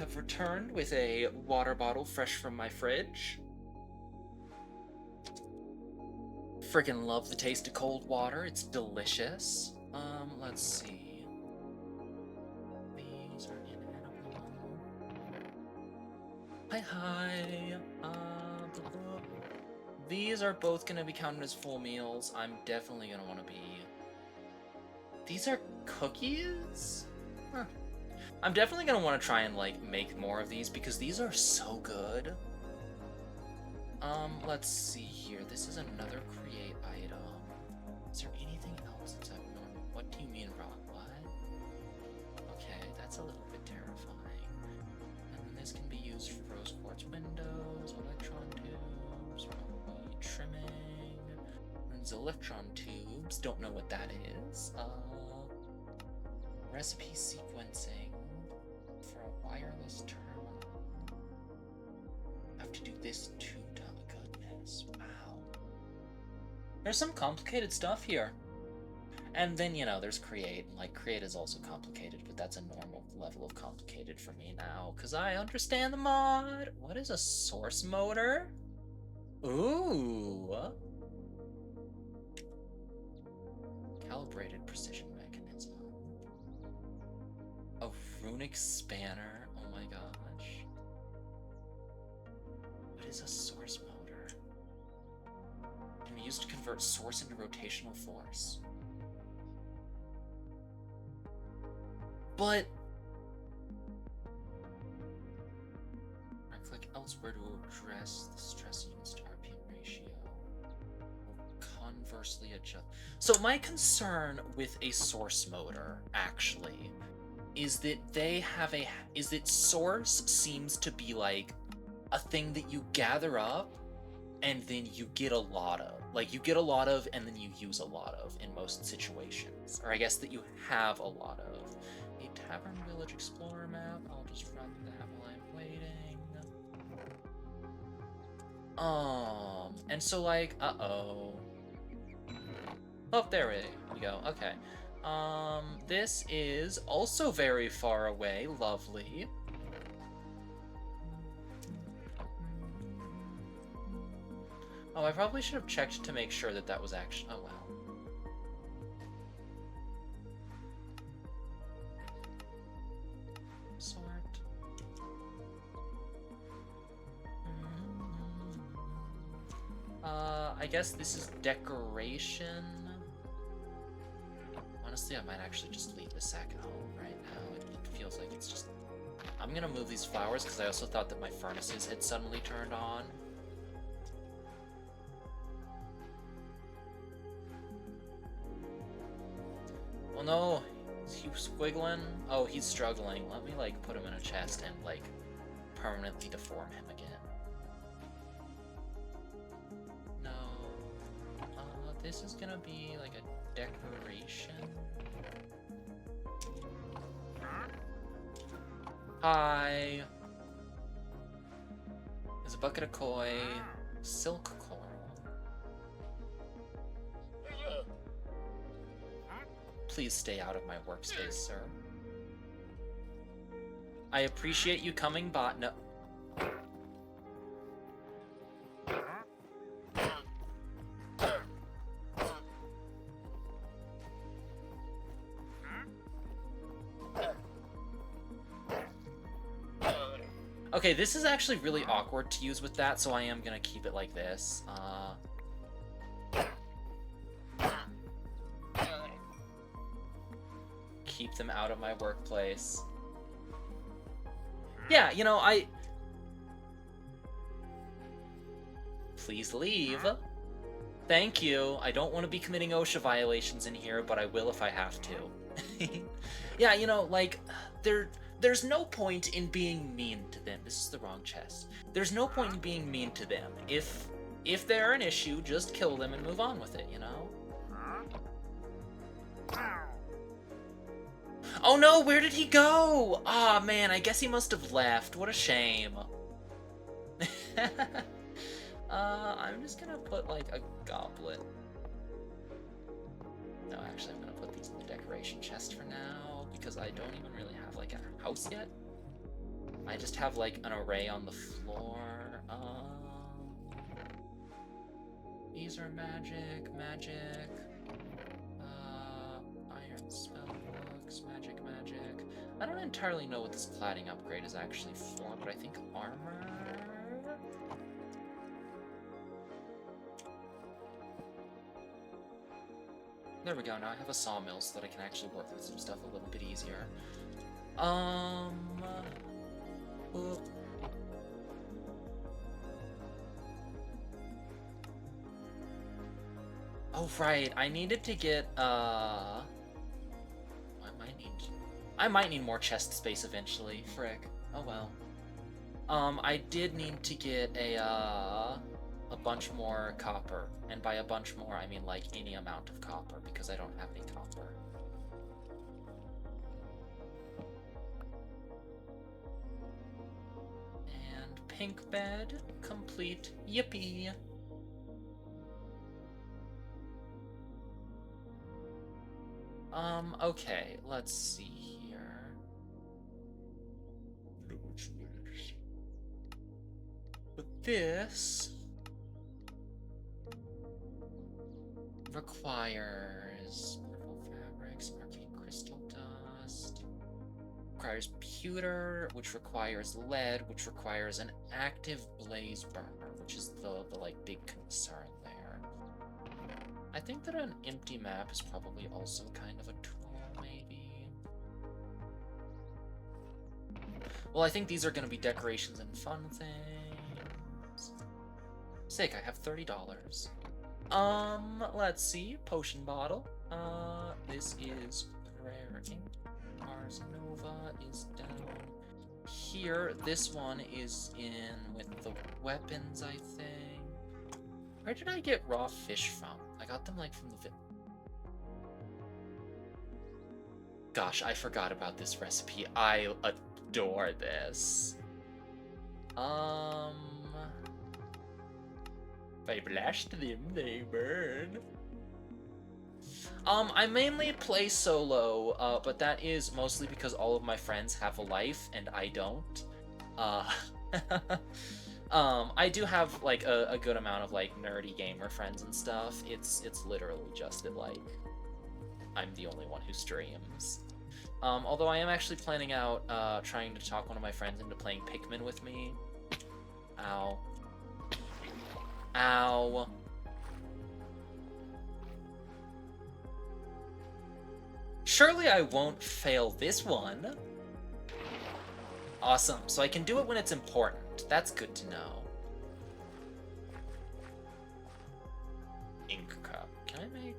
I've returned with a water bottle fresh from my fridge. Freaking love the taste of cold water. It's delicious. Let's see. These are inedible. Hi. These are both gonna be counted as full meals. I'm definitely gonna want to be... These are cookies? Huh. I'm definitely gonna want to try and like make more of these because these are so good. Let's see here. This is another create item. Is there anything else that's abnormal? What do you mean, Rock? What? Okay, that's a little bit terrifying. And then this can be used for rose quartz windows, electron tubes, probably trimming. And electron tubes. Don't know what that is. Recipe sequencing for a wireless terminal. I have to do this too, goodness. Wow. There's some complicated stuff here. And then, you know, there's create. And, like, create is also complicated, but that's a normal level of complicated for me now, because I understand the mod. What is a source motor? Ooh. Calibrated precision mechanism. A runic spanner. Oh my gosh. What is a source motor? Can be used to convert source into rotational force. But right-click elsewhere to address the stress units to RPM ratio. Conversely adjust. So my concern with a source motor, actually, is that source seems to be like a thing that you gather up and then you get a lot of. Like, you get a lot of and then you use a lot of in most situations. Or I guess that you have a lot of. A Tavern Village Explorer map. I'll just run that while I'm waiting. And so like, uh-oh. Oh, there we go. Okay. This is also very far away. Lovely. Oh, I probably should have checked to make sure that that was actually... Oh, well. Sort. I guess this is decoration. Honestly, I might actually just leave the sack at home right now. It feels like it's just... I'm gonna move these flowers because I also thought that my furnaces had suddenly turned on. Oh no, is he squiggling? Oh, he's struggling. Let me like put him in a chest and like permanently deform him again. No. This is gonna be like a decoration. Hi. There's a bucket of koi, silk coral. Please stay out of my workspace, sir. I appreciate you coming, but no. Okay, this is actually really awkward to use with that, so I am gonna keep it like this. Keep them out of my workplace. Yeah, you know, Please leave. Thank you. I don't want to be committing OSHA violations in here, but I will if I have to. Yeah, you know, like, there's no point in being mean to them. This is the wrong chest. There's no point in being mean to them. If they're an issue, just kill them and move on with it, you know? Oh no, where did he go? Ah, oh, man, I guess he must have left. What a shame. I'm just gonna put, like, a goblet. No, actually, I'm gonna put these in the decoration chest for now, because I don't even really have, like, a house yet. I just have, like, an array on the floor. These are magic. Iron spell books, magic. I don't entirely know what this cladding upgrade is actually for, but I think armor. There we go, now I have a sawmill so that I can actually work with some stuff a little bit easier. Whoop. Oh, right, I needed to get, I might need more chest space eventually, frick. Oh well. I did need to get a bunch more copper, and by a bunch more, I mean like any amount of copper, because I don't have any copper. And pink bed, complete, yippee! Okay, let's see here. But this requires purple fabrics, arcane crystal dust, requires pewter, which requires lead, which requires an active blaze burner, which is the like big concern there. I think that an empty map is probably also kind of a tool, maybe. Well, I think these are going to be decorations and fun things. Sick, I have $30. Let's see. Potion bottle. This is rare ink. Mars Nova is down here. This one is in with the weapons, I think. Where did I get raw fish from? I got them, like, from the Gosh, I forgot about this recipe. I adore this. If I blast them, they burn. I mainly play solo, but that is mostly because all of my friends have a life and I don't. I do have like a good amount of like nerdy gamer friends and stuff. It's literally just that like I'm the only one who streams. Although I am actually planning out trying to talk one of my friends into playing Pikmin with me. Ow. Ow. Surely I won't fail this one. Awesome, so I can do it when it's important. That's good to know. Ink cup. Can I make...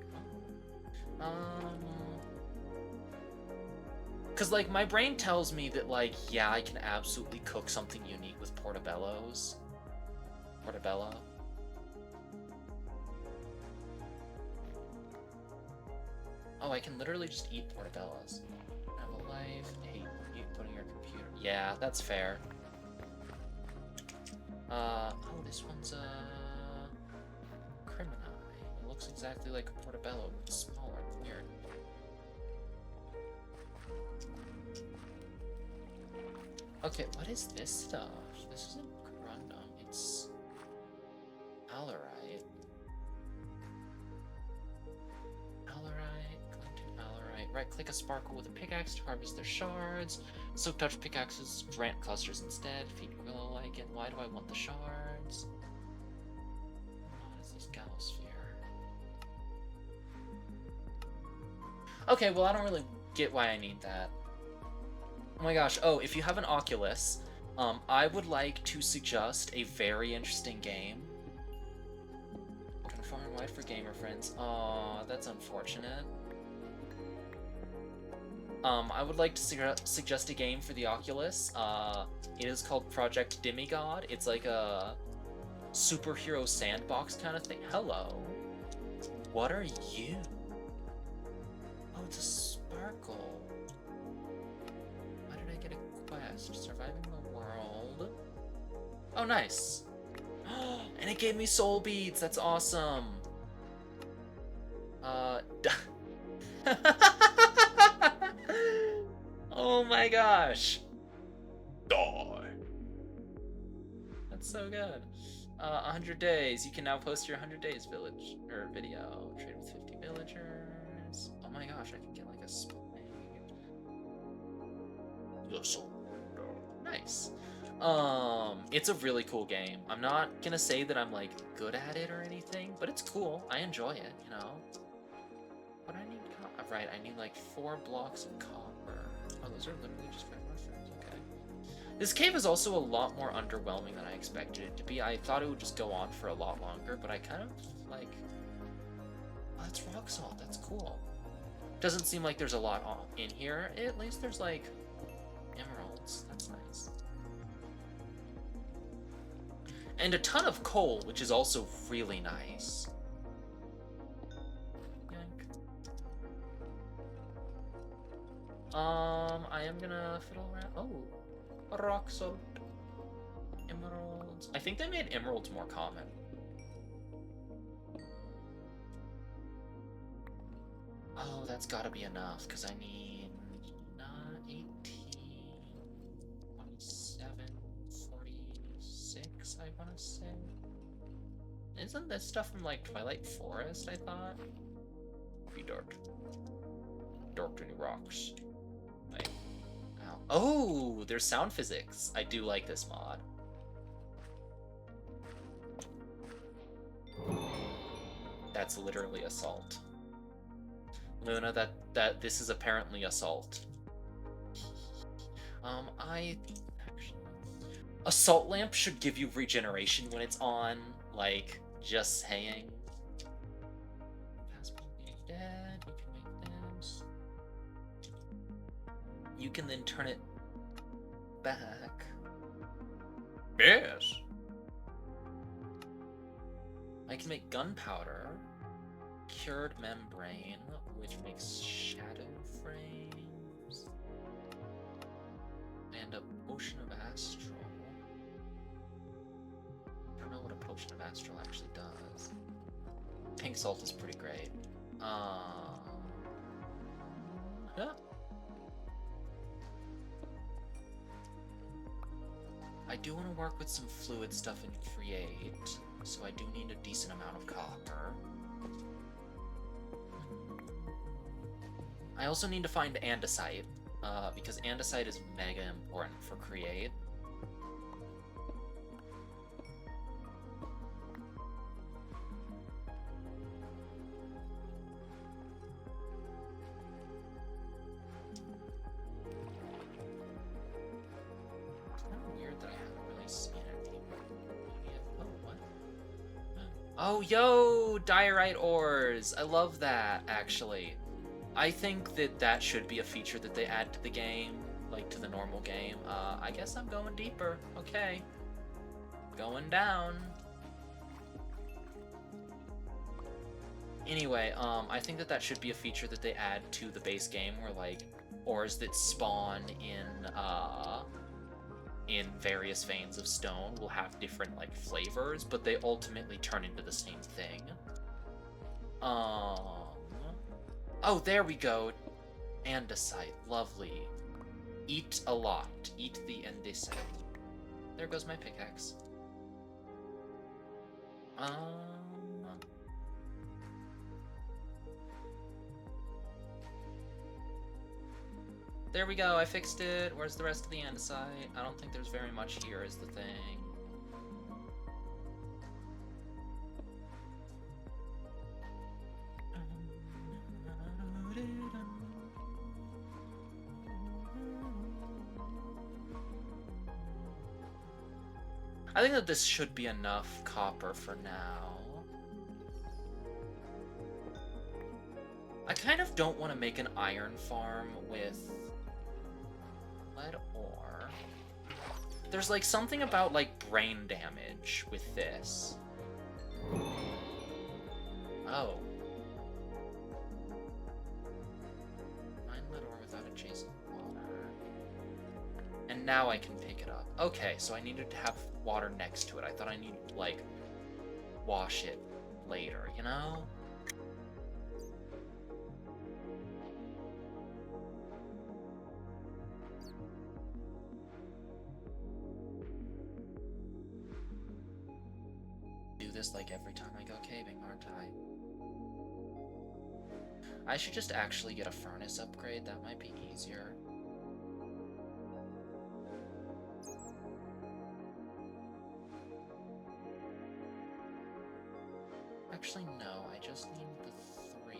Cause like my brain tells me that like, yeah, I can absolutely cook something unique with portobellos. Portobello. Oh, I can literally just eat portobellos. Have a life. Hate putting your computer. Yeah, that's fair. Oh, this one's Crimini. It looks exactly like a Portobello, but smaller. Weird. Okay, what is this stuff? This isn't corundum, it's Allarite. Allarite. Right-click a sparkle with a pickaxe to harvest their shards. Soak touch pickaxes grant clusters instead. Feed Grillo Lichen. Why do I want the shards? What is this Gallowsphere? Okay, well I don't really get why I need that. Oh my gosh, oh, if you have an Oculus, I would like to suggest a very interesting game. Kind of far and wide for gamer friends. Aw, that's unfortunate. I would like to suggest a game for the Oculus. It is called Project Demigod. It's like a superhero sandbox kind of thing. Hello. What are you? Oh, it's a sparkle. Why did I get a quest? Surviving the world. Oh, nice. And it gave me soul beads. That's awesome. Oh my gosh. Die. That's so good. 100 days. You can now post your 100 days village or video. Trade with 50 villagers. Oh my gosh, I can get like a spike. Nice. It's a really cool game. I'm not gonna say that I'm like good at it or anything, but it's cool. I enjoy it, you know. What do I need? Right, I need like 4 blocks of copper. Oh, those are literally just red mushrooms. Okay. This cave is also a lot more underwhelming than I expected it to be. I thought it would just go on for a lot longer, but I kind of like. Oh, that's rock salt. That's cool. Doesn't seem like there's a lot in here. At least there's like emeralds. That's nice. And a ton of coal, which is also really nice. Yank. I am gonna fiddle around. Oh, rock salt. Emeralds. I think they made emeralds more common. Oh, that's gotta be enough, because I need 18, 27, 46, I want to say. Isn't this stuff from, like, Twilight Forest, I thought? Be dark. Dark to new rocks. Like, ow. Oh, there's sound physics. I do like this mod. That's literally assault. Luna, that this is apparently assault. Actually, assault lamp should give you regeneration when it's on. Like, just saying. Dead. You can make this. You can then turn it back. Yes. I can make gunpowder. Cured membrane, which makes shadow frames, and a potion of astral. I don't know what a potion of astral actually does. Pink salt is pretty great. Yeah. I do want to work with some fluid stuff and create, so I do need a decent amount of copper. I also need to find andesite, because andesite is mega important for create. It's kind of weird that I haven't really seen anything. Oh, what? Oh, yo! Diorite ores! I love that, actually. I think that that should be a feature that they add to the game, like to the normal game. I guess I'm going deeper. Okay. Going down. Anyway, I think that that should be a feature that they add to the base game, where like ores that spawn in in various veins of stone will have different like flavors, but they ultimately turn into the same thing. Oh, there we go. Andesite, lovely. Eat a lot. Eat the andesite. There goes my pickaxe. There we go, I fixed it. Where's the rest of the andesite? I don't think there's very much here is the thing. I think that this should be enough copper for now. I kind of don't want to make an iron farm with lead ore. There's like something about like brain damage with this. Oh. Mine lead ore without adjacent water. And now I can pick it up. Okay, so I needed to have water next to it. I thought I needed to like wash it later, you know? Do this like every time I go caving, aren't I? I should just actually get a furnace upgrade. That might be easier. Actually, no, I just need the 3.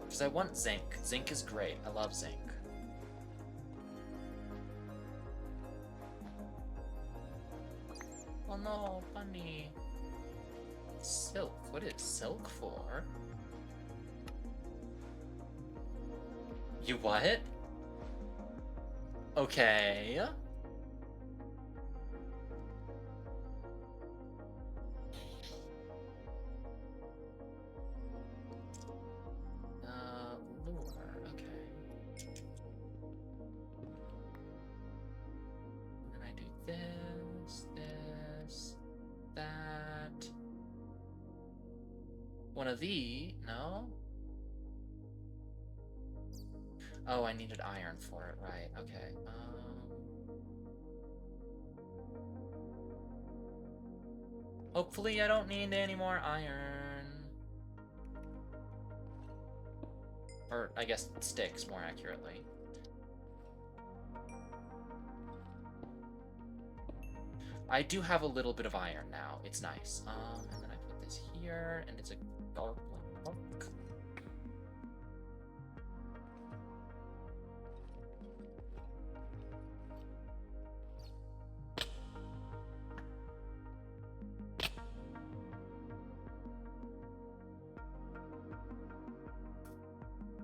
Because I want zinc. Zinc is great. I love zinc. Oh no, bunny. Silk. What is silk for? You what? Okay. Lure, okay. And then I do this, that. One of these, no? Oh, I needed iron for it, right, okay. Hopefully I don't need any more iron. Or, I guess, sticks, more accurately. I do have a little bit of iron now. It's nice. And then I put this here, and it's a garlic hook.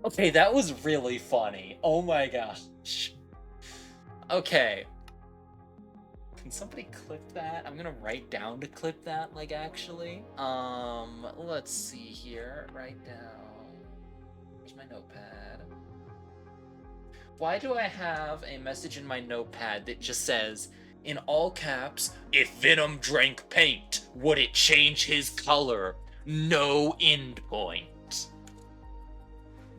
Okay, that was really funny. Oh my gosh. Okay. Can somebody clip that? I'm gonna write down to clip that, like, actually. Let's see here. Write down. Where's my notepad? Why do I have a message in my notepad that just says, in all caps, if Venom drank paint, would it change his color? No endpoint.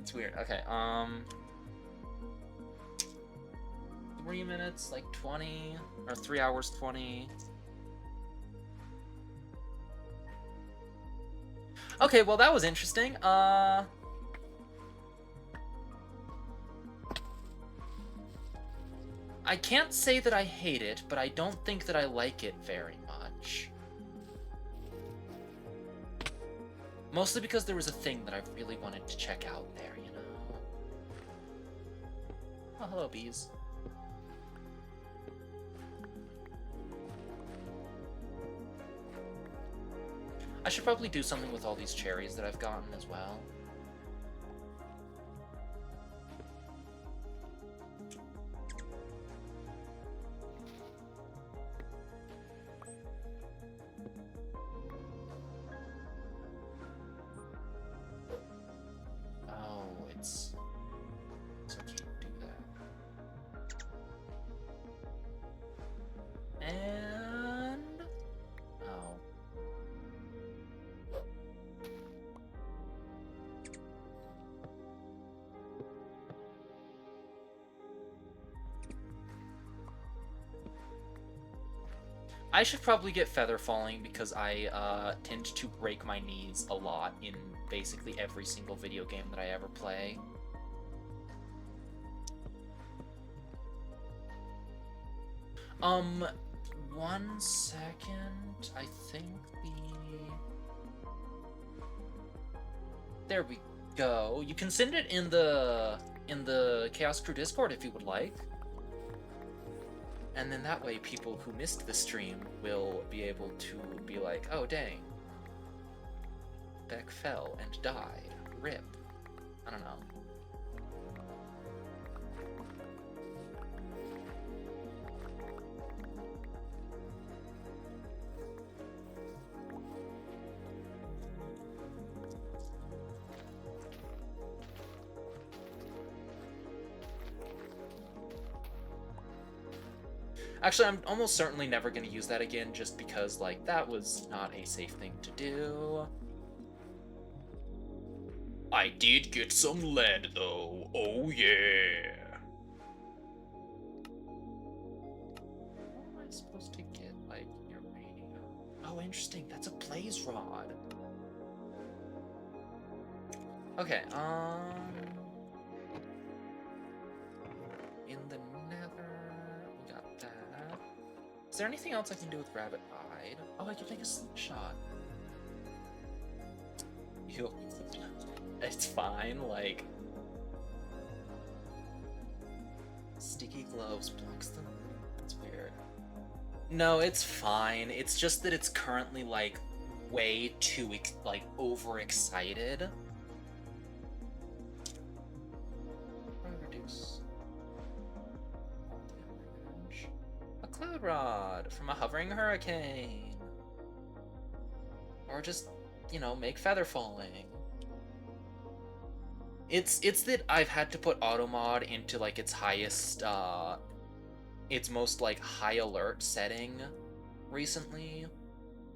It's weird. Okay, 3 minutes, like 20, or 3 hours 20. Okay, well that was interesting. I can't say that I hate it, but I don't think that I like it very much. Mostly because there was a thing that I really wanted to check out there, you know? Oh, hello, bees. I should probably do something with all these cherries that I've gotten as well. I should probably get feather falling because I tend to break my knees a lot in basically every single video game that I ever play. One second. I think there we go. You can send it in the Chaos Crew Discord if you would like. And then that way people who missed the stream will be able to be like, oh dang, Beck fell and died. RIP. I don't know. Actually, I'm almost certainly never going to use that again just because, like, that was not a safe thing to do. I did get some lead, though. Oh, yeah. What am I supposed to get, like, uranium? Oh, interesting. That's a blaze rod. Okay, in the nether, we got that. Is there anything else I can do with rabbit hide? Oh, I can make a slingshot. Ew. It's fine, like... Sticky gloves blocks them. That's weird. No, it's fine. It's just that it's currently, like, way too, overexcited. Reduce. Damage. A cloud rod from a hovering hurricane. Or just, you know, make feather falling. It's that I've had to put automod into, like, its highest, its most, like, high alert setting recently.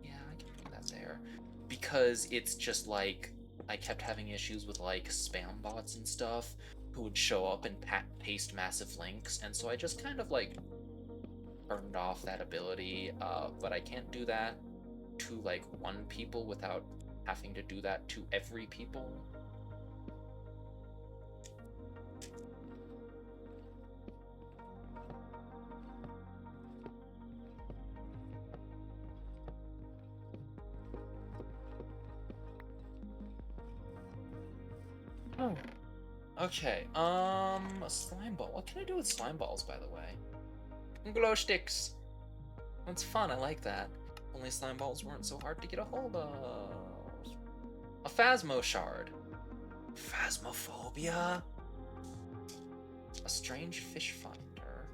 Yeah, I can put that there. Because it's just, like, I kept having issues with, like, spam bots and stuff who would show up and paste massive links, and so I just kind of, like, turned off that ability, but I can't do that to, like, one people without having to do that to every people. Oh. Okay, a slime ball. What can I do with slime balls, by the way? Glow sticks. That's fun, I like that. Only slime balls weren't so hard to get a hold of. A Phasmo shard. Phasmophobia? A strange fish finder.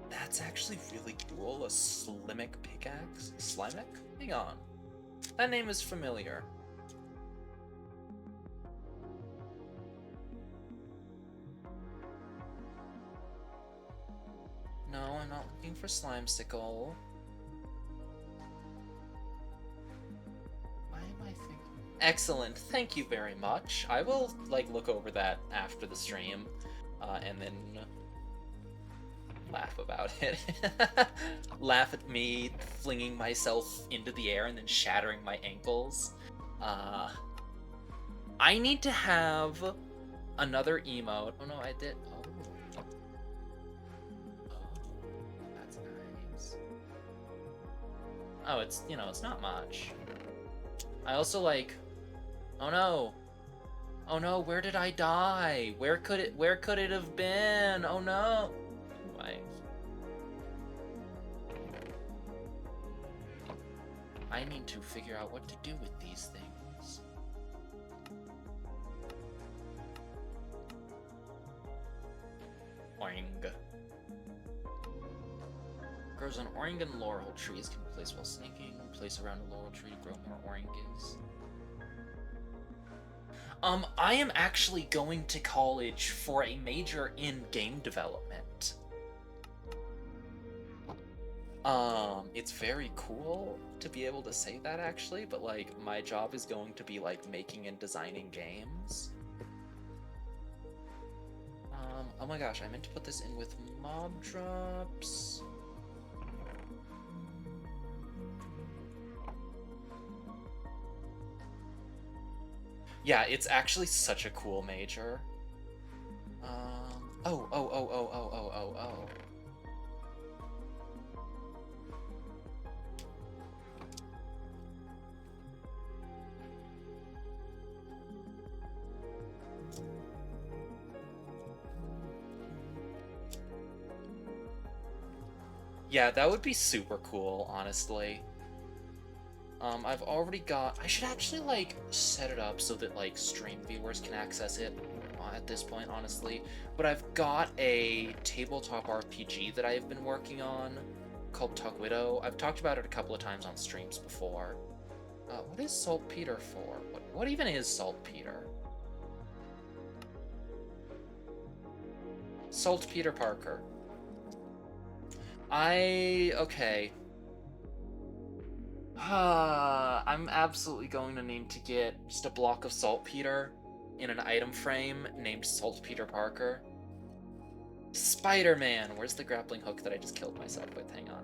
That's actually really cool. A Slimic pickaxe? Slimic? Hang on. That name is familiar. No, I'm not looking for Slimesicle. Why am I thinking? Excellent, thank you very much. I will, like, look over that after the stream, and then laugh about it. Laugh at me flinging myself into the air and then shattering my ankles. I need to have another emote. Oh no, I did. Oh, that's nice. Oh, it's, you know, it's not much. I also, like, oh no. Oh no, where did I die? Where could it have been? Oh no. I need to figure out what to do with these things. Oing. Grows on Oregon laurel trees, can be placed while snaking. Place around a laurel tree to grow more oranges. I am actually going to college for a major in game development. It's very cool to be able to say that, actually, but, like, my job is going to be, like, making and designing games. Oh my gosh, I meant to put this in with mob drops. Yeah, it's actually such a cool major. Oh. Yeah, that would be super cool, honestly. I've already got... I should actually, like, set it up so that, like, stream viewers can access it at this point, honestly. But I've got a tabletop RPG that I've been working on called Tuck Widow. I've talked about it a couple of times on streams before. What is saltpeter for? What even is saltpeter? Saltpeter Parker. Okay. I'm absolutely going to need to get just a block of saltpeter in an item frame named Saltpeter Parker. Spider-Man! Where's the grappling hook that I just killed myself with? Hang on.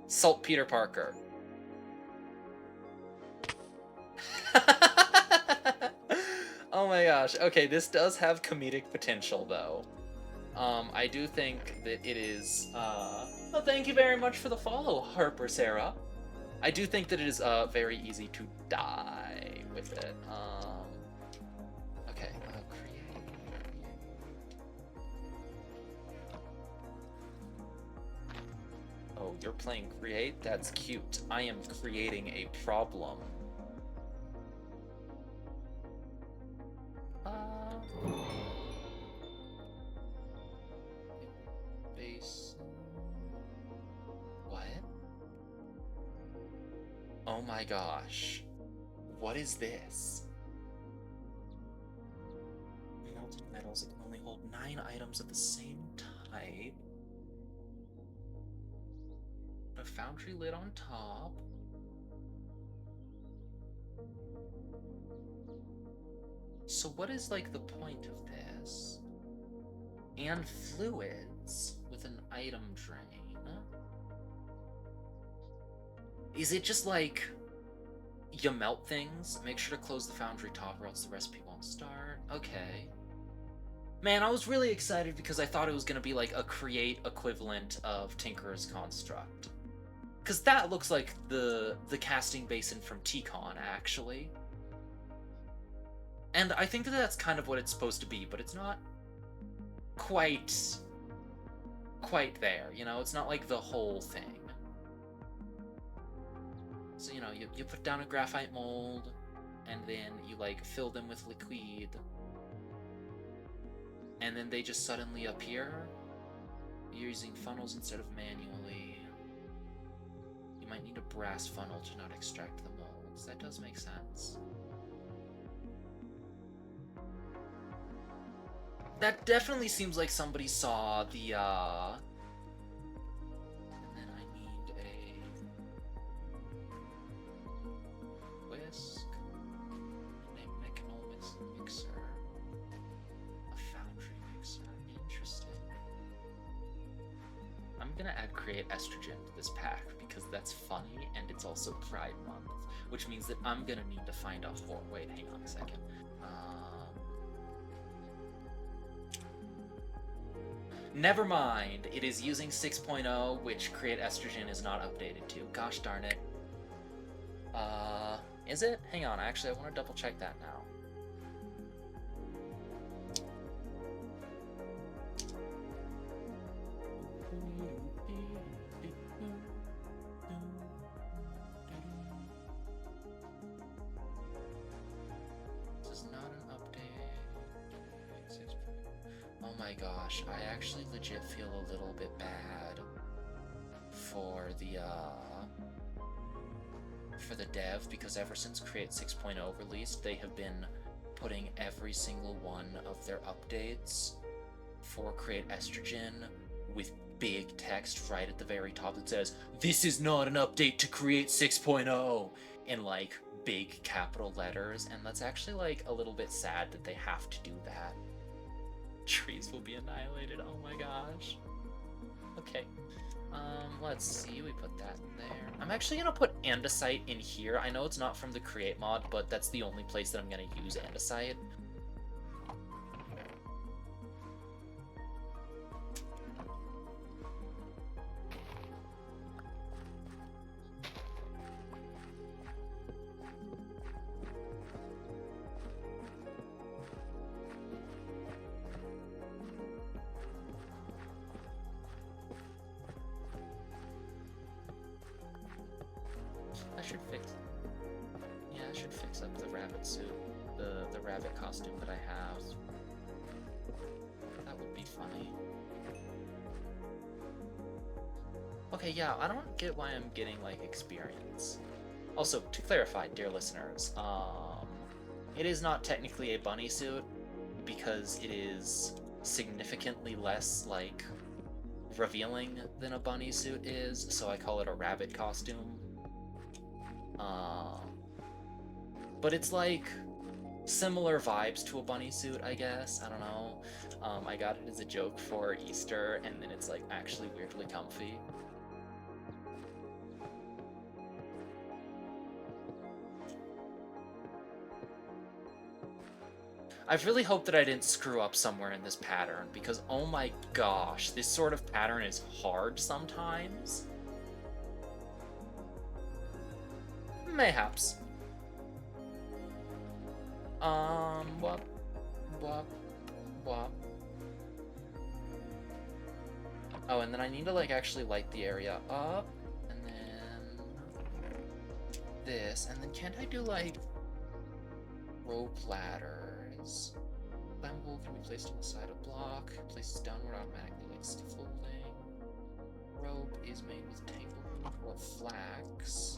Saltpeter Parker. Oh my gosh. Okay, this does have comedic potential, though. I do think that it is, well, thank you very much for the follow, Harper Sarah. I do think that it is, very easy to die with it. Okay, create. Oh, you're playing create? That's cute. I am creating a problem. Base. What? Oh my gosh. What is this? Melted metals. It can only hold 9 items of the same type. A foundry lid on top. So what is, like, the point of this? And fluids with an item drain. Is it just like you melt things? Make sure to close the foundry top or else the recipe won't start. Okay. Man, I was really excited because I thought it was gonna be like a create equivalent of Tinkerer's Construct. Cause that looks like the casting basin from T-Con, actually. And I think that that's kind of what it's supposed to be, but it's not quite there, you know? It's not like the whole thing. So, you know, you put down a graphite mold, and then you, like, fill them with liquid. And then they just suddenly appear. You're using funnels instead of manually. You might need a brass funnel to not extract the molds. That does make sense. That definitely seems like somebody saw the, and then I need a whisk, and a mechanomics mixer, a foundry mixer. Interesting. I'm gonna add create estrogen to this pack because that's funny and it's also Pride Month, which means that I'm gonna need to find a wait, hang on a second. Never mind, it is using 6.0, which create estrogen is not updated to. Gosh darn it. Is it? Hang on, actually I want to double check that now. This is not an update. Oh my gosh, I actually legit feel a little bit bad for the dev, because ever since Create 6.0 released, they have been putting every single one of their updates for Create Estrogen with big text right at the very top that says, "This is not an update to Create 6.0," in like big capital letters, and that's actually like a little bit sad that they have to do that. Trees will be annihilated. Oh my gosh. Okay. Let's see. We put that there. I'm actually gonna put andesite in here. I know it's not from the create mod, but that's the only place that I'm gonna use andesite. I should fix up the rabbit suit, the rabbit costume that I have. That would be funny. Okay, yeah, I don't get why I'm getting like experience. Also, to clarify, dear listeners, it is not technically a bunny suit because it is significantly less like revealing than a bunny suit is, so I call it a rabbit costume. But it's like similar vibes to a bunny suit, I guess. I don't know. I got it as a joke for Easter, and then it's like actually weirdly comfy. I've really hoped that I didn't screw up somewhere in this pattern, because oh my gosh, this sort of pattern is hard sometimes. Mayhaps. Wop, wop, wop. Oh, and then I need to, like, actually light the area up, and then this, and then can't I do, like, rope ladders? Flammable can be placed on the side of block, places downward automatically, like scaffolding. Rope is made with tanglewood or flax.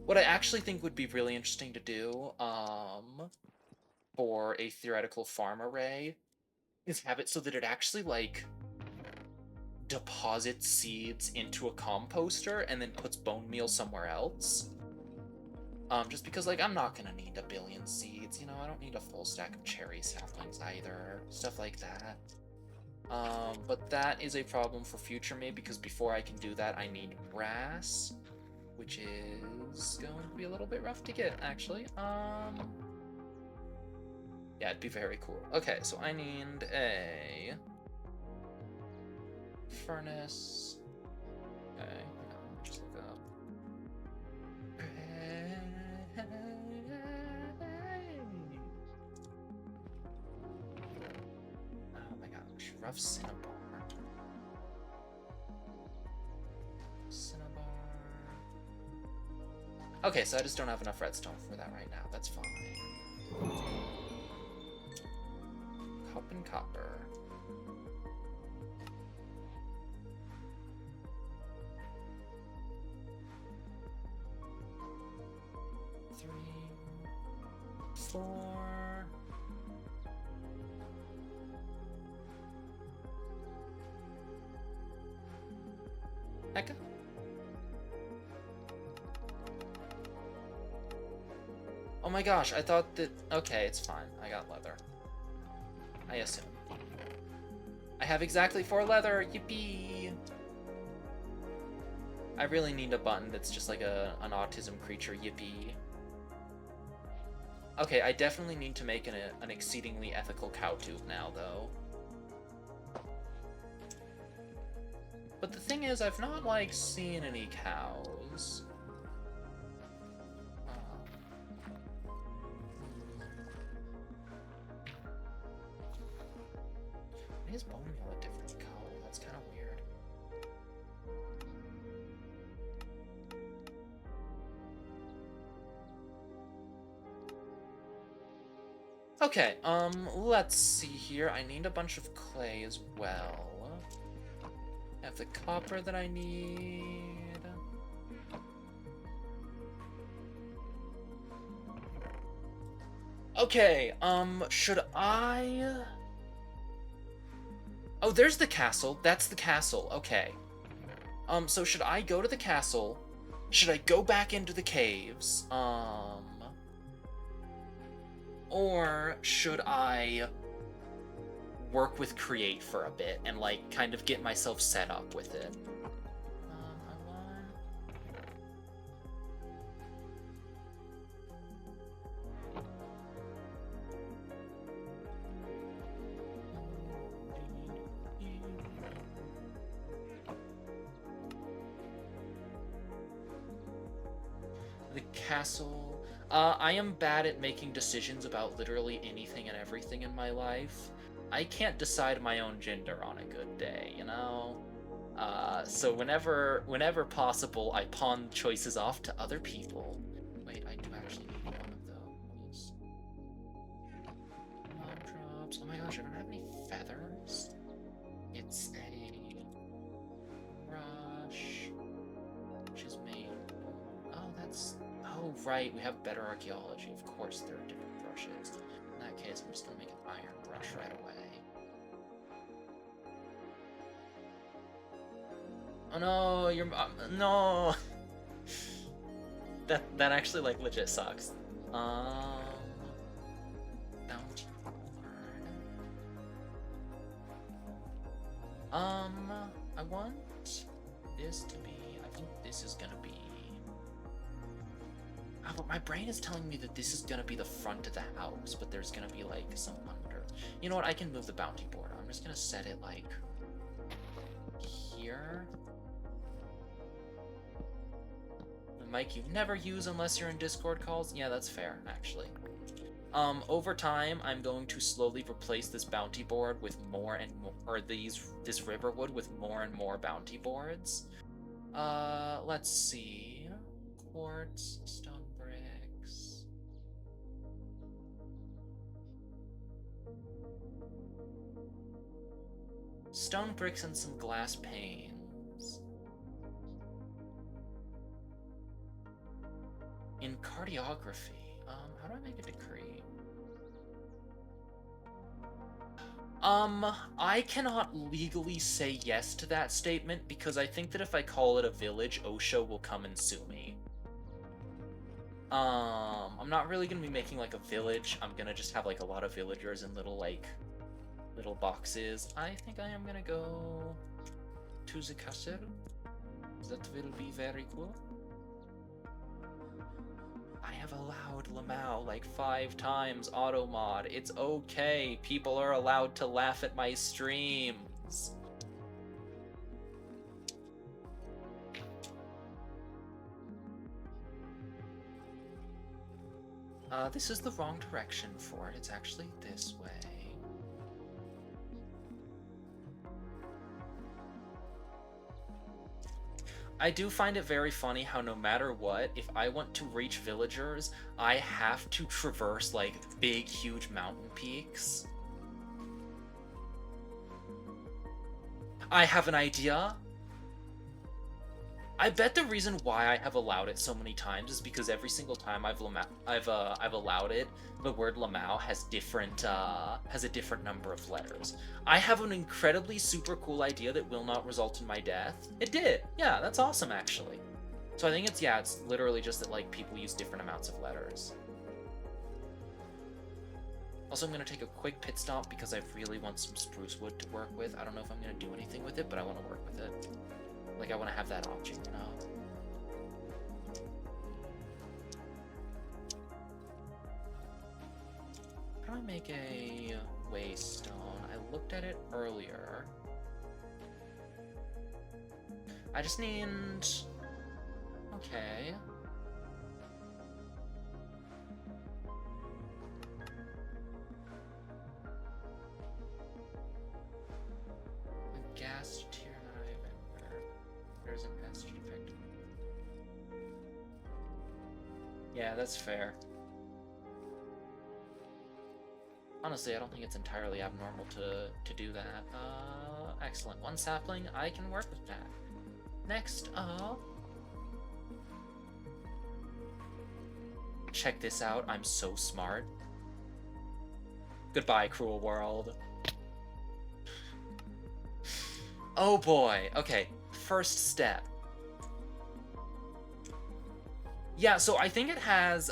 What I actually think would be really interesting to do, for a theoretical farm array, is have it so that it actually, like, deposits seeds into a composter and then puts bone meal somewhere else. Just because, like, I'm not gonna need 1 billion seeds, you know, I don't need a full stack of cherry saplings either, stuff like that. But that is a problem for future me, because before I can do that, I need grass, which is going to be a little bit rough to get, actually. Yeah, it'd be very cool. Okay, so I need a furnace. Okay, just look up. Oh my gosh, rough cinnabar. Okay, so I just don't have enough redstone for that right now. That's fine. Cup and copper. Three, 4. Hecka. Oh my gosh, I thought that... Okay, it's fine. I got leather. I assume. I have exactly 4 leather! Yippee! I really need a button that's just like an autism creature. Yippee. Okay, I definitely need to make an exceedingly ethical cow tube now, though. But the thing is, I've not, like, seen any cows. Why is bone meal a different color? That's kind of weird. Okay, let's see here. I need a bunch of clay as well. I have the copper that I need. Okay, should I Oh, there's the castle. That's the castle. Okay. So should I go to the castle? Should I go back into the caves? Or should I work with Create for a bit and, like, kind of get myself set up with it? I want... The castle... I am bad at making decisions about literally anything and everything in my life. I can't decide my own gender on a good day, you know? So whenever possible, I pawn choices off to other people. Wait, I do actually need one of those. Mob drops. Oh my gosh, I don't have any feathers. It's a brush, which is made. Oh, that's. Oh, right, we have better archaeology. Of course, there are different brushes. In that case, I'm just gonna make an iron brush right away. Oh no, you're no. That actually like legit sucks. Bounty board. I want this to be. I think this is gonna be. Oh, but my brain is telling me that this is gonna be the front of the house, but there's gonna be like some under. You know what? I can move the bounty board. I'm just gonna set it like here. The mic you never use unless you're in Discord calls. Yeah, that's fair, actually. Over time, I'm going to slowly replace this bounty board with more and more, or this riverwood with more and more bounty boards. Let's see. Quartz, stone bricks. Stone bricks and some glass panes. In cartography, how do I make a decree? I cannot legally say yes to that statement because I think that if I call it a village, OSHA will come and sue me. I'm not really gonna be making like a village. I'm gonna just have like a lot of villagers in little boxes. I think I am gonna go to the castle. That will be very cool. I have allowed Lamau like 5 times auto mod. It's okay. People are allowed to laugh at my streams. This is the wrong direction for it. It's actually this way. I do find it very funny how no matter what, if I want to reach villagers, I have to traverse like big, huge mountain peaks. I have an idea. I bet the reason why I have allowed it so many times is because every single time I've allowed it, the word Lamau has a different number of letters. I have an incredibly super cool idea that will not result in my death. It did. Yeah, that's awesome actually. So I think it's literally just that like people use different amounts of letters. Also, I'm gonna take a quick pit stop because I really want some spruce wood to work with. I don't know if I'm gonna do anything with it, but I want to work with it. Like, I want to have that option, you know? How do I make a waystone? I looked at it earlier. I just need... Okay. A gas tier. There's an S defect. Yeah, that's fair. Honestly, I don't think it's entirely abnormal to do that. Excellent. 1 sapling, I can work with that. Next up... Check this out, I'm so smart. Goodbye, cruel world. Oh boy. Okay, first step. Yeah, so I think it has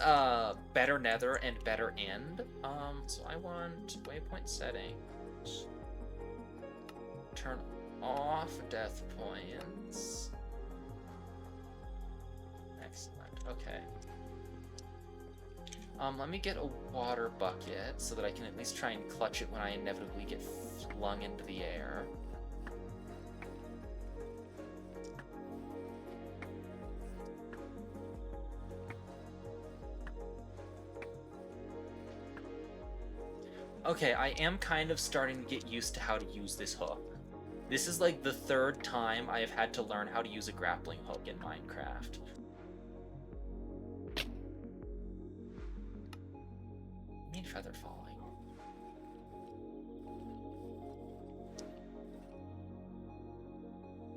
better nether and better end. So I want waypoint settings. Turn off death points. Excellent. Okay. Let me get a water bucket so that I can at least try and clutch it when I inevitably get flung into the air. Okay, I am kind of starting to get used to how to use this hook. This is like the third time I have had to learn how to use a grappling hook in Minecraft. Need feather falling.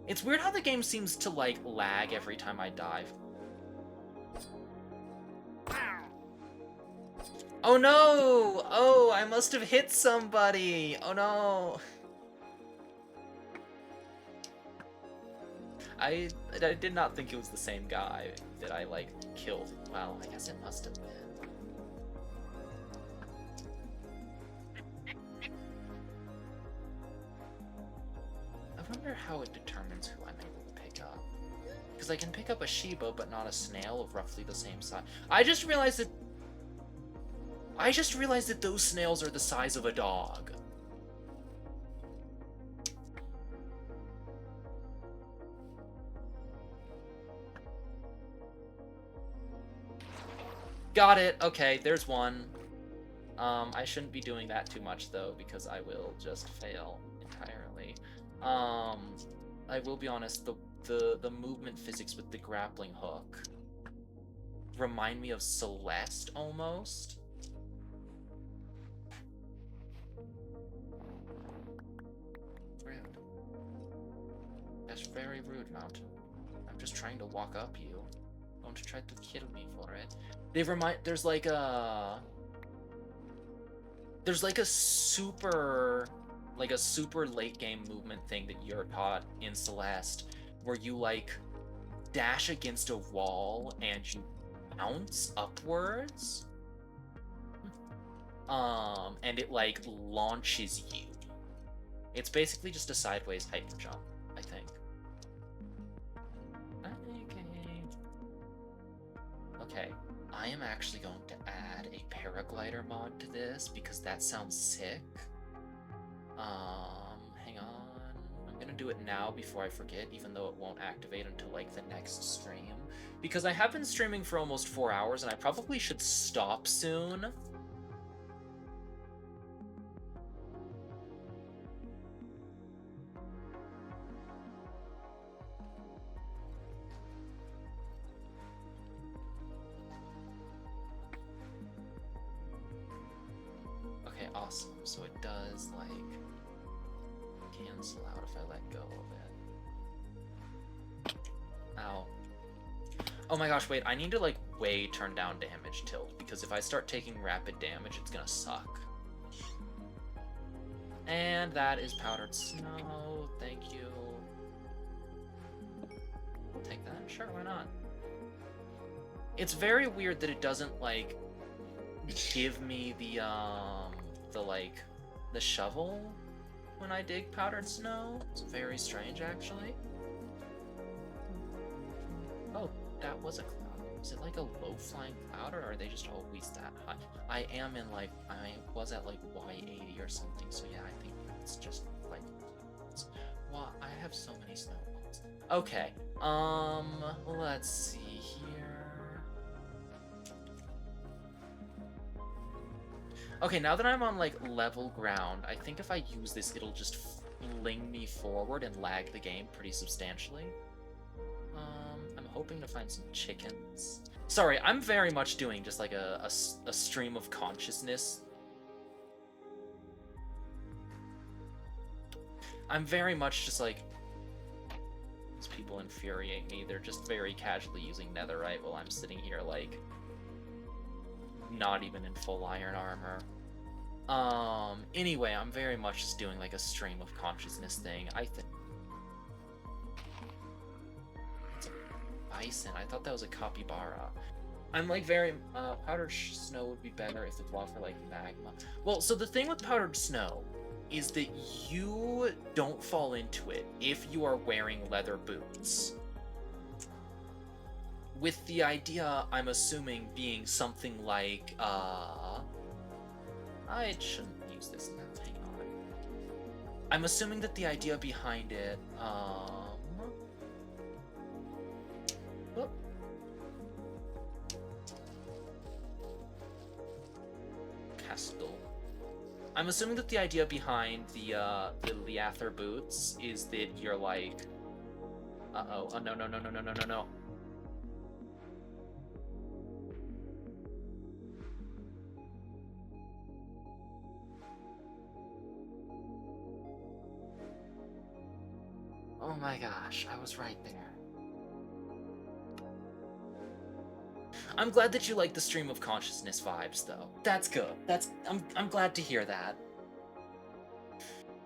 It's weird how the game seems to like lag every time I dive. Oh no! Oh, I must have hit somebody! Oh no! I did not think it was the same guy that I, like, killed. Well, I guess it must have been. I wonder how it determines who I'm able to pick up. Because I can pick up a Shiba, but not a snail of roughly the same size. I just realized that those snails are the size of a dog. Got it. Okay, there's one. I shouldn't be doing that too much though, because I will just fail entirely. I will be honest, the movement physics with the grappling hook remind me of Celeste almost. Rude. That's very rude, Mountain. I'm just trying to walk up you. Don't try to kill me for it. There's like a super late game movement thing that you're taught in Celeste where you like dash against a wall and you bounce upwards. And it like launches you. It's basically just a sideways hyper jump, I think. Okay, I am actually going to add a paraglider mod to this because that sounds sick. Hang on. I'm gonna do it now before I forget, even though it won't activate until like the next stream. Because I have been streaming for almost 4 hours and I probably should stop soon. Awesome, so it does like cancel out if I let go of it. Ow. Oh my gosh, wait, I need to like way turn down damage tilt because if I start taking rapid damage, it's gonna suck. And that is powdered snow, thank you. Take that, sure, why not? It's very weird that it doesn't like give me the shovel when I dig powdered snow. It's very strange, actually. Oh, that was a cloud. Is it like a low-flying cloud, or are they just always that high? I am in like, I was at like Y80 or something, so yeah, I think it's just like clouds. Wow, I have so many snowballs. Okay, let's see here. Okay, now that I'm on, like, level ground, I think if I use this, it'll just fling me forward and lag the game pretty substantially. I'm hoping to find some chickens. Sorry, I'm very much doing just, like, a stream of consciousness. I'm very much just, like... These people infuriate me. They're just very casually using netherite while I'm sitting here, like... not even in full iron armor. Anyway, I'm very much just doing like a stream of consciousness thing. I think bison. I thought that was a capybara. I'm like very powdered snow would be better if it's for like magma. Well, so the thing with powdered snow is that you don't fall into it if you are wearing leather boots. With the idea, I'm assuming, being something like I shouldn't use this now. Hang on. I'm assuming that the idea behind it whoop. Castle. I'm assuming that the idea behind the Leather boots is that you're like, oh no. Oh my gosh, I was right there. I'm glad that you like the stream of consciousness vibes, though. That's good. I'm glad to hear that.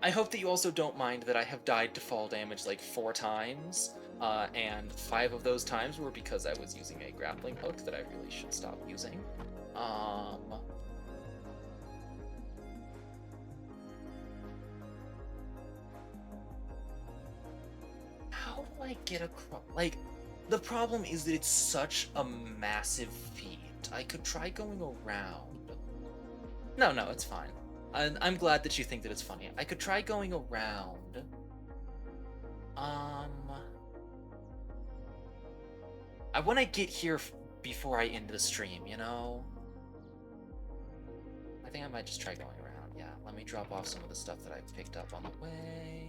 I hope that you also don't mind that I have died to fall damage like 4 times, and 5 of those times were because I was using a grappling hook that I really should stop using. How do I get across? Like, the problem is that it's such a massive feat. I could try going around. No, it's fine. I'm glad that you think that it's funny. I could try going around. I want to get here before I end the stream, you know? I think I might just try going around. Yeah, let me drop off some of the stuff that I picked up on the way.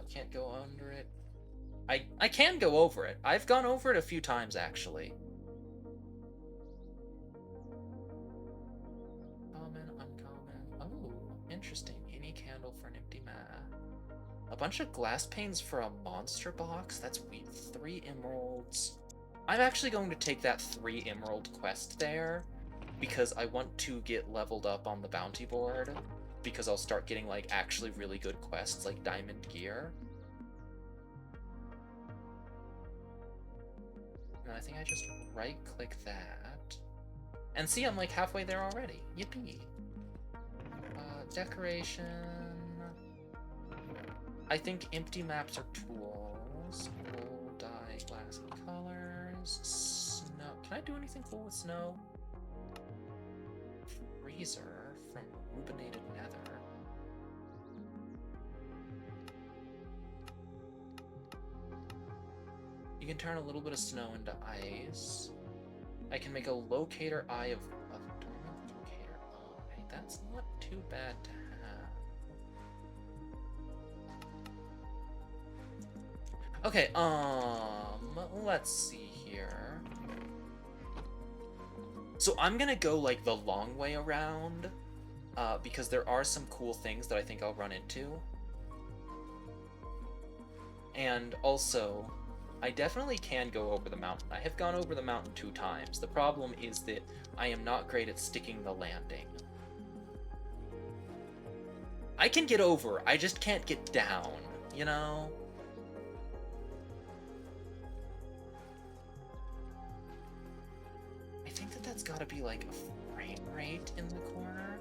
Can't go under it. I can go over it. I've gone over it a few times, actually. Common, uncommon. Oh, interesting. Any candle for an empty map. A bunch of glass panes for a monster box? That's weird. 3 emeralds. I'm actually going to take that 3 emerald quest there, because I want to get leveled up on the bounty board, because I'll start getting, like, actually really good quests, like diamond gear. And I think I just right-click that. And see, I'm like halfway there already. Yippee. Decoration. I think empty maps are tools. Wool, dye, glass, and colors. Snow. Can I do anything cool with snow? Freezer from rubinated nether. You can turn a little bit of snow into ice. I can make a locator eye of dormant locator eye. That's not too bad to have. Okay, let's see here. So I'm gonna go like the long way around, because there are some cool things that I think I'll run into. And also, I definitely can go over the mountain. I have gone over the mountain 2 times. The problem is that I am not great at sticking the landing. I can get over, I just can't get down, you know? I think that that's gotta be like a frame rate in the corner.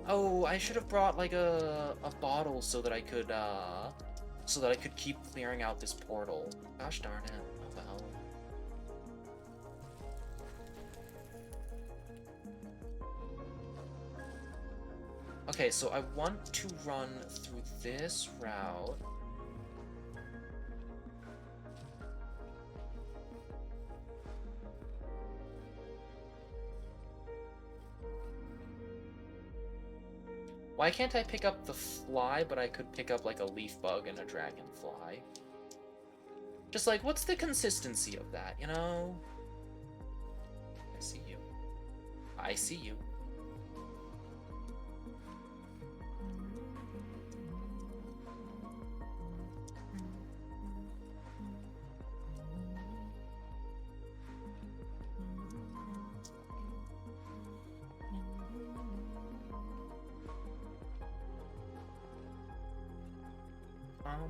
Oh, I should have brought like a bottle so that I could keep clearing out this portal. Gosh darn it. Oh well. Okay, so I want to run through this route. Why can't I pick up the fly, but I could pick up like a leaf bug and a dragonfly? Just like, what's the consistency of that, you know? I see you. I see you.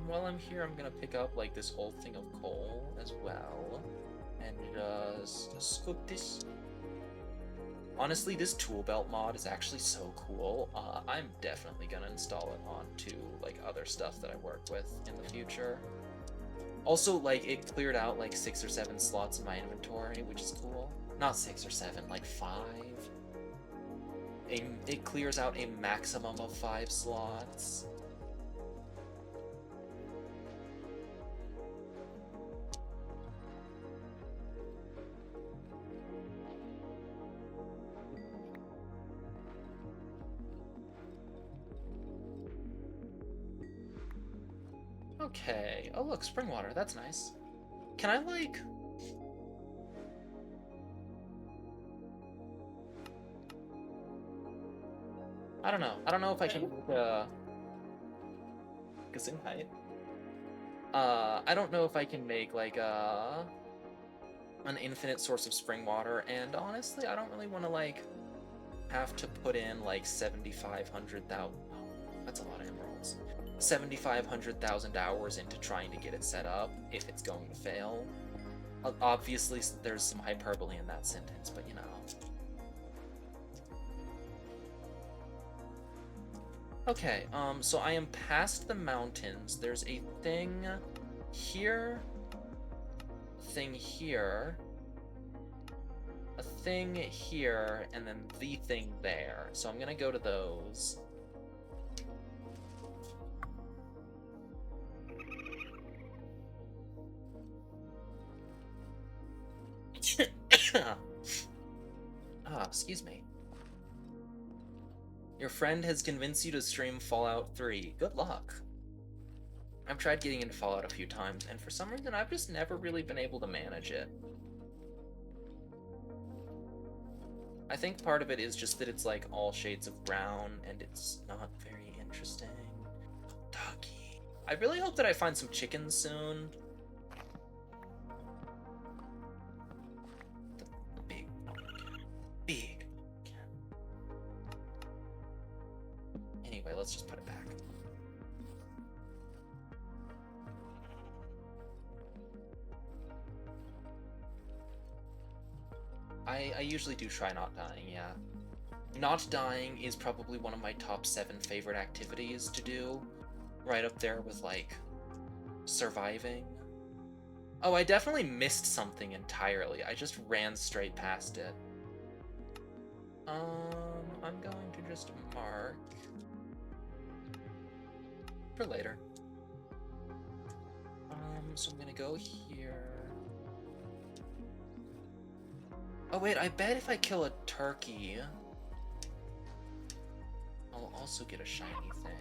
While I'm here, I'm gonna pick up, like, this whole thing of coal as well. And just scoop this. Honestly, this tool belt mod is actually so cool. I'm definitely gonna install it onto, like, other stuff that I work with in the future. Also, like, it cleared out, like, 6 or 7 slots in my inventory, which is cool. Not 6 or 7, like 5. It clears out a maximum of 5 slots. Okay. Oh, look, spring water. That's nice. Can I, like... I don't know. I don't know if I can make Gesundheit. I don't know if I can make, like, an infinite source of spring water, and honestly, I don't really want to, like, have to put in, like, 7,500,000... Oh, that's a lot of emeralds. 7,500,000 hours into trying to get it set up if it's going to fail. Obviously, there's some hyperbole in that sentence, but you know. Okay, so I am past the mountains. There's a thing here, a thing here, a thing here, and then the thing there. So I'm gonna go to those. Excuse me. Your friend has convinced you to stream Fallout 3. Good luck. I've tried getting into Fallout a few times, and for some reason I've just never really been able to manage it. I think part of it is just that it's like all shades of brown, and it's not very interesting. Ducky. I really hope that I find some chickens soon. The big pumpkin. Big. Anyway, let's just put it back. I usually do try not dying, yeah. Not dying is probably one of my top 7 favorite activities to do. Right up there with, like, surviving. Oh, I definitely missed something entirely. I just ran straight past it. I'm going to just mark for later. So I'm gonna go here. Oh wait, I bet if I kill a turkey, I'll also get a shiny thing.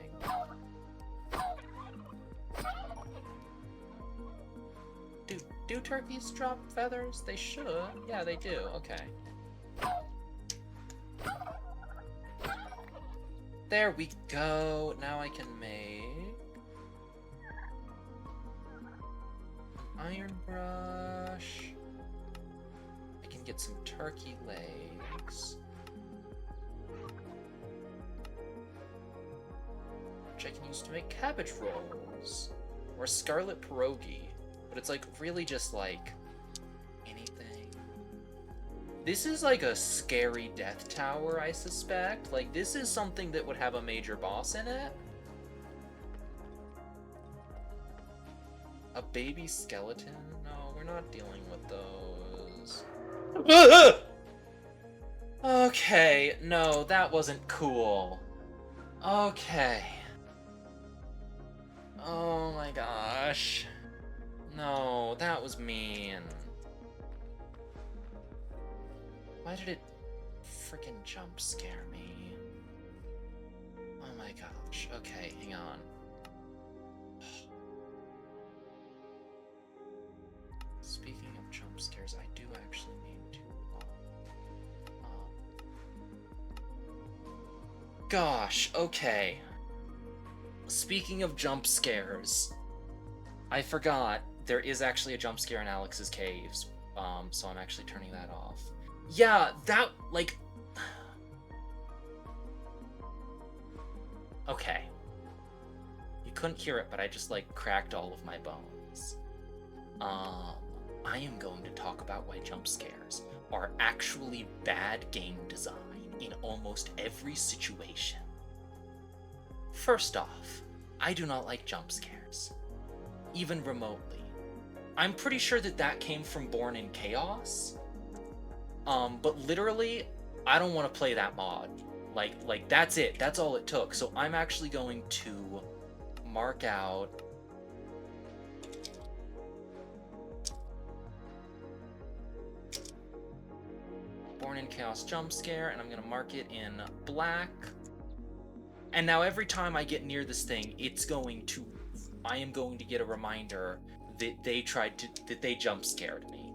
Do turkeys drop feathers? They should. Yeah, they do. Okay. There we go. Now I can make an iron brush. I can get some turkey legs, which I can use to make cabbage rolls or scarlet pierogi. But it's like really just like anything. This is like a scary death tower, I suspect. Like, this is something that would have a major boss in it. A baby skeleton? No, we're not dealing with those. Okay, no, that wasn't cool. Okay. Oh my gosh. No, that was mean. Why did it freaking jump scare me? Oh my gosh. Okay, hang on. Speaking of jump scares, I do actually need to... Gosh, okay. Speaking of jump scares, I forgot there is actually a jump scare in Alex's caves, so I'm actually turning that off. Yeah, that, like... Okay. You couldn't hear it, but I just, like, cracked all of my bones. I am going to talk about why jump scares are actually bad game design in almost every situation. First off, I do not like jump scares, even remotely. I'm pretty sure that that came from Born in Chaos, but literally, I don't want to play that mod. Like that's it. That's all it took. So I'm actually going to mark out Born in Chaos jump scare, and I'm going to mark it in black. And now every time I get near this thing, I am going to get a reminder that they jump scared me.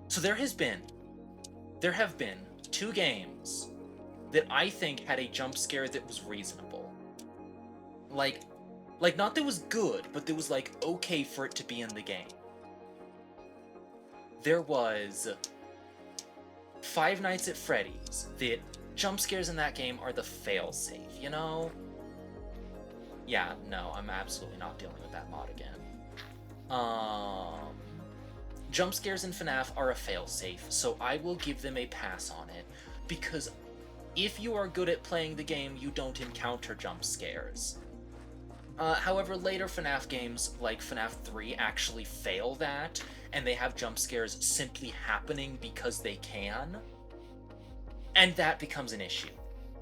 So there have been 2 games that I think had a jump scare that was reasonable. Like not that was good, but that was like okay for it to be in the game. There was Five Nights at Freddy's. That jump scares in that game are the failsafe, you know? Yeah, no, I'm absolutely not dealing with that mod again. Jump scares in FNAF are a failsafe, so I will give them a pass on it, because if you are good at playing the game, you don't encounter jump scares. However, later FNAF games, like FNAF 3, actually fail that, and they have jump scares simply happening because they can, and that becomes an issue.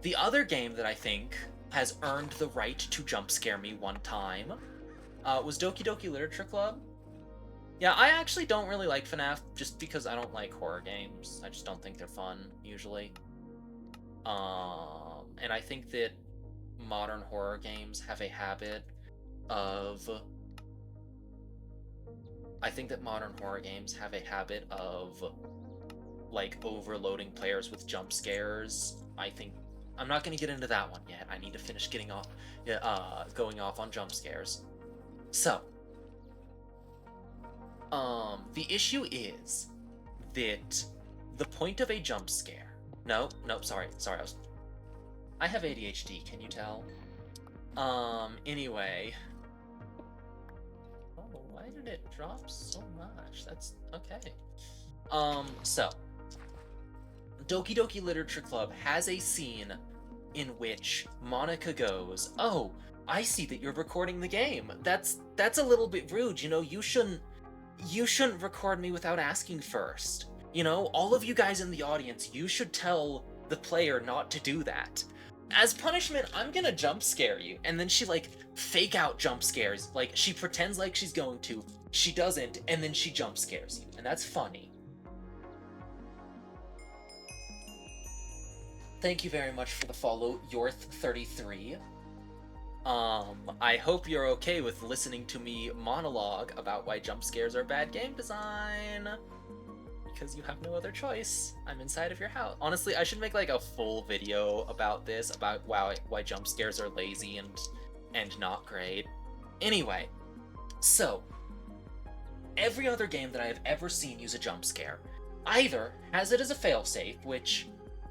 The other game that I think has earned the right to jump scare me one time was Doki Doki Literature Club. Yeah, I actually don't really like FNAF just because I don't like horror games. I just don't think they're fun, usually. And I think that modern horror games have a habit of... like, overloading players with jump scares. I'm not going to get into that one yet. I need to finish going off on jump scares. So, the issue is that the point of a jump scare... Sorry, I have ADHD, can you tell? Anyway... Oh, why did it drop so much? That's... okay. So... Doki Doki Literature Club has a scene in which Monica goes, "Oh, I see that you're recording the game. That's a little bit rude, you know, you shouldn't record me without asking first. You know, all of you guys in the audience, you should tell the player not to do that. As punishment, I'm gonna jump scare you." And then she, like, fake out jump scares. Like, she pretends like she's going to, she doesn't, and then she jump scares you. And that's funny. Thank you very much for the follow, Yorth33. I hope you're okay with listening to me monologue about why jump scares are bad game design. Because you have no other choice. I'm inside of your house. Honestly, I should make like a full video about this, about why jump scares are lazy and not great. Anyway, so every other game that I have ever seen use a jump scare either has it as a failsafe, which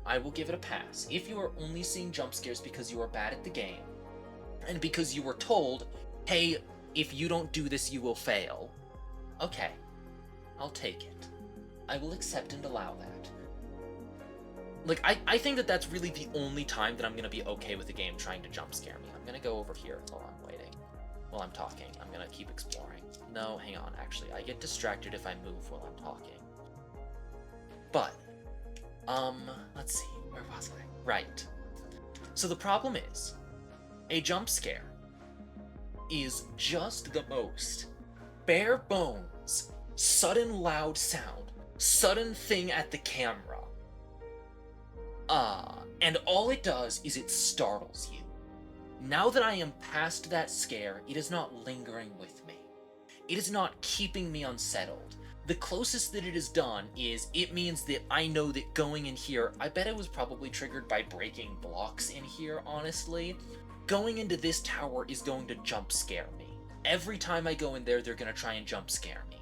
I will give it a pass. If you are only seeing jump scares because you are bad at the game, and because you were told, hey, if you don't do this, you will fail. Okay, I'll take it. I will accept and allow that. Like, I think that that's really the only time that I'm gonna be okay with the game trying to jump scare me. I'm gonna go over here while I'm waiting. While I'm talking, I'm gonna keep exploring. No, hang on, actually, I get distracted if I move while I'm talking. But, let's see, where was I? Right. So the problem is, a jump scare is just the most bare bones, sudden loud sound, sudden thing at the camera. And all it does is it startles you. Now that I am past that scare, it is not lingering with me. It is not keeping me unsettled. The closest that it is done is, it means that I know that going in here, I bet it was probably triggered by breaking blocks in here, honestly. Going into this tower is going to jump scare me. Every time I go in there, they're going to try and jump scare me.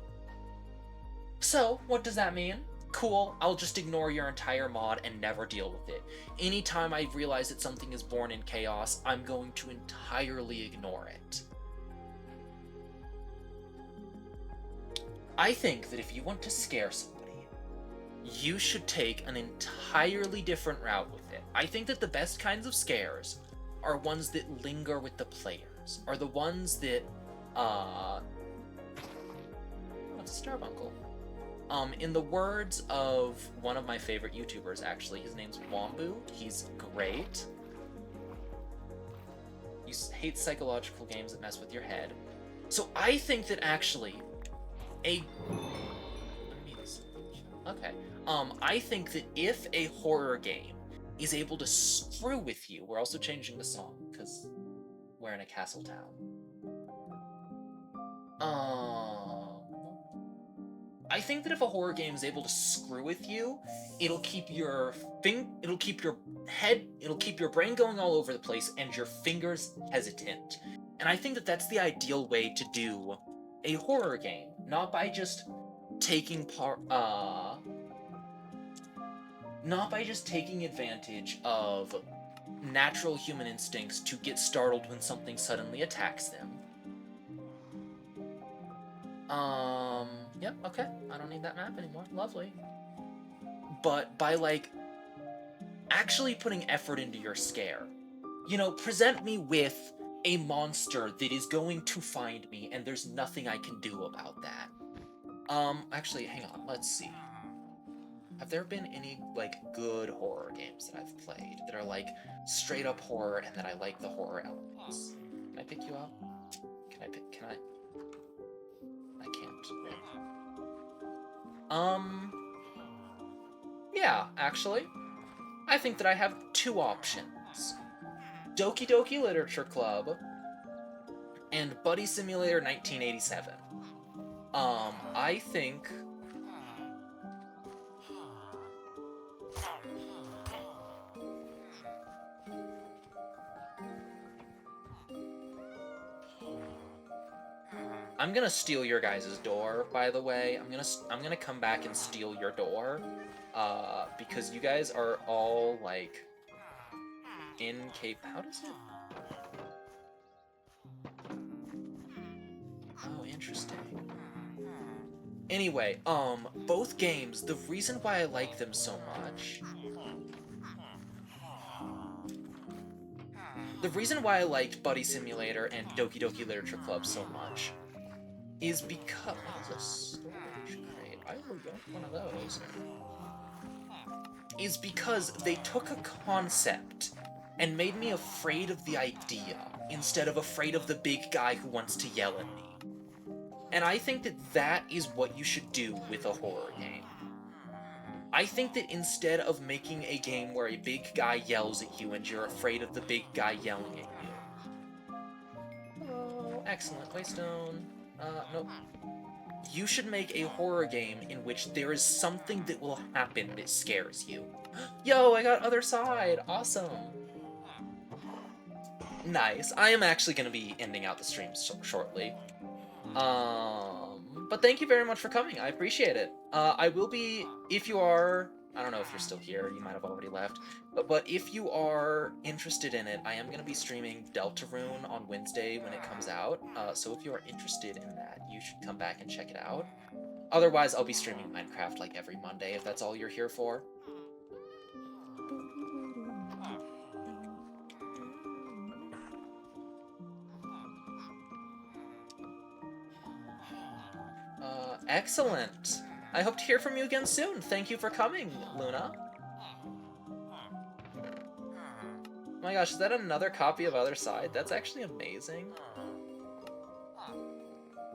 So, what does that mean? cool, I'll just ignore your entire mod and never deal with it. Anytime I realize that something is born in chaos, I'm going to entirely ignore it. I think that if you want to scare somebody, you should take an entirely different route with it. I think that the best kinds of scares are ones that linger with the players, are the ones that, what's a Starbuncle? In the words of one of my favorite YouTubers, actually, his name's Wombu. He's great. You hate psychological games that mess with your head. So I think that actually, okay. I think that if a horror game is able to screw with you, we're also changing the song because we're in a castle town. I think that if a horror game is able to screw with you, it'll keep your brain going all over the place and your fingers hesitant. And I think that that's the ideal way to do a horror game, not by just taking advantage of natural human instincts to get startled when something suddenly attacks them. Yep, okay. I don't need that map anymore. Lovely. But by, like, actually putting effort into your scare. You know, present me with a monster that is going to find me, and there's nothing I can do about that. Actually, hang on, let's see. Have there been any, like, good horror games that I've played that are, like, straight-up horror and that I like the horror elements? Can I pick you up? Can I? I can't. Yeah, actually. I think that I have two options. Doki Doki Literature Club and Buddy Simulator 1987. I think... I'm gonna steal your guys' door, by the way. I'm gonna come back and steal your door, because you guys are all, like, how does it? Oh, interesting. Anyway, both games, the reason why I like them so much... The reason why I liked Buddy Simulator and Doki Doki Literature Club so much is because... What is a storage crate? I will get one of those. Is because they took a concept and made me afraid of the idea instead of afraid of the big guy who wants to yell at me. And I think that that is what you should do with a horror game. I think that instead of making a game where a big guy yells at you and you're afraid of the big guy yelling at you. Oh, excellent. Waystone. Nope. You should make a horror game in which there is something that will happen that scares you. Yo, I got other side! Awesome! Nice. I am actually going to be ending out the stream shortly. But thank you very much for coming. I appreciate it. I will be, if you are, I don't know if you're still here, you might have already left, but if you are interested in it, I am going to be streaming Deltarune on Wednesday when it comes out, so if you are interested in that, you should come back and check it out. Otherwise, I'll be streaming Minecraft like every Monday, if that's all you're here for. Excellent! I hope to hear from you again soon. Thank you for coming, Luna. Oh my gosh, is that another copy of Other Side? That's actually amazing.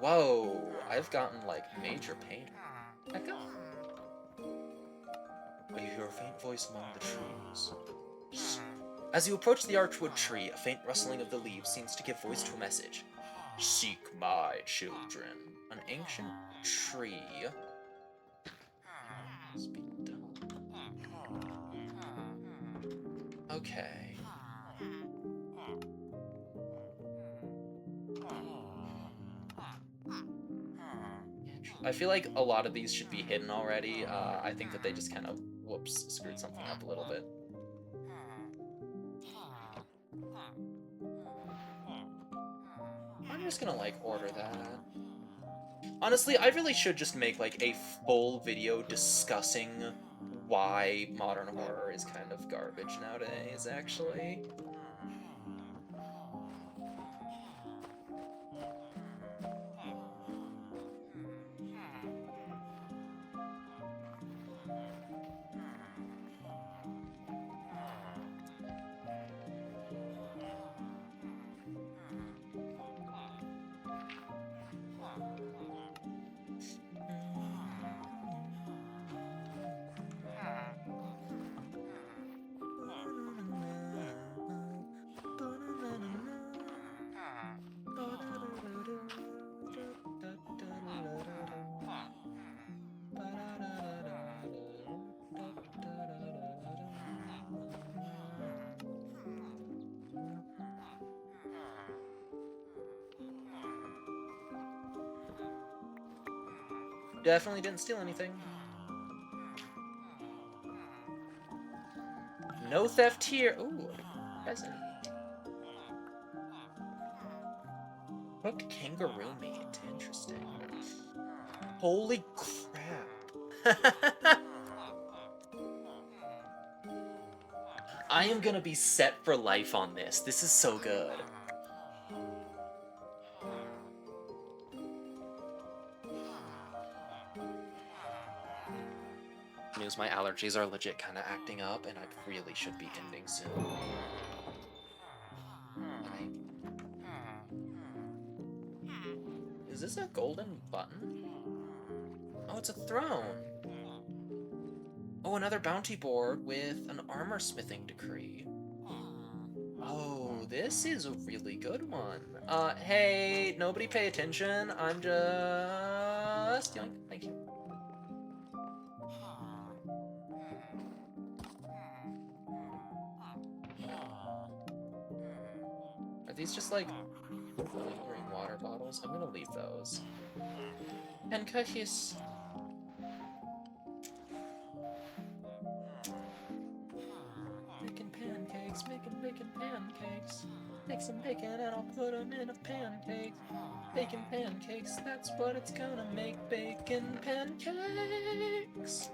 Whoa, I've gotten, like, major pain. Echo? You hear a faint voice among the trees. Shh. As you approach the archwood tree, a faint rustling of the leaves seems to give voice to a message. Seek my children. An ancient tree. Okay. I feel like a lot of these should be hidden already. I think that they just kind of, whoops, screwed something up a little bit. I'm just gonna, like, order that. Honestly, I really should just make, like, a full video discussing why modern horror is kind of garbage nowadays, actually. Definitely didn't steal anything. No theft here. Ooh, present. Cooked kangaroo meat. Interesting. Holy crap. I am gonna be set for life on this. This is so good. News, my allergies are legit kind of acting up, and I really should be ending soon. Is this a golden button? Oh, it's a throne. Oh, another bounty board with an armor smithing decree. Oh, this is a really good one. Hey, nobody pay attention. I'm just stealing. Thank you. Are these just like lingering water bottles? I'm gonna leave those. And cookies. Making pancakes, making pancakes. Make some bacon and I'll put them in a pancake. Bacon pancakes, that's what it's gonna make. Bacon pancakes.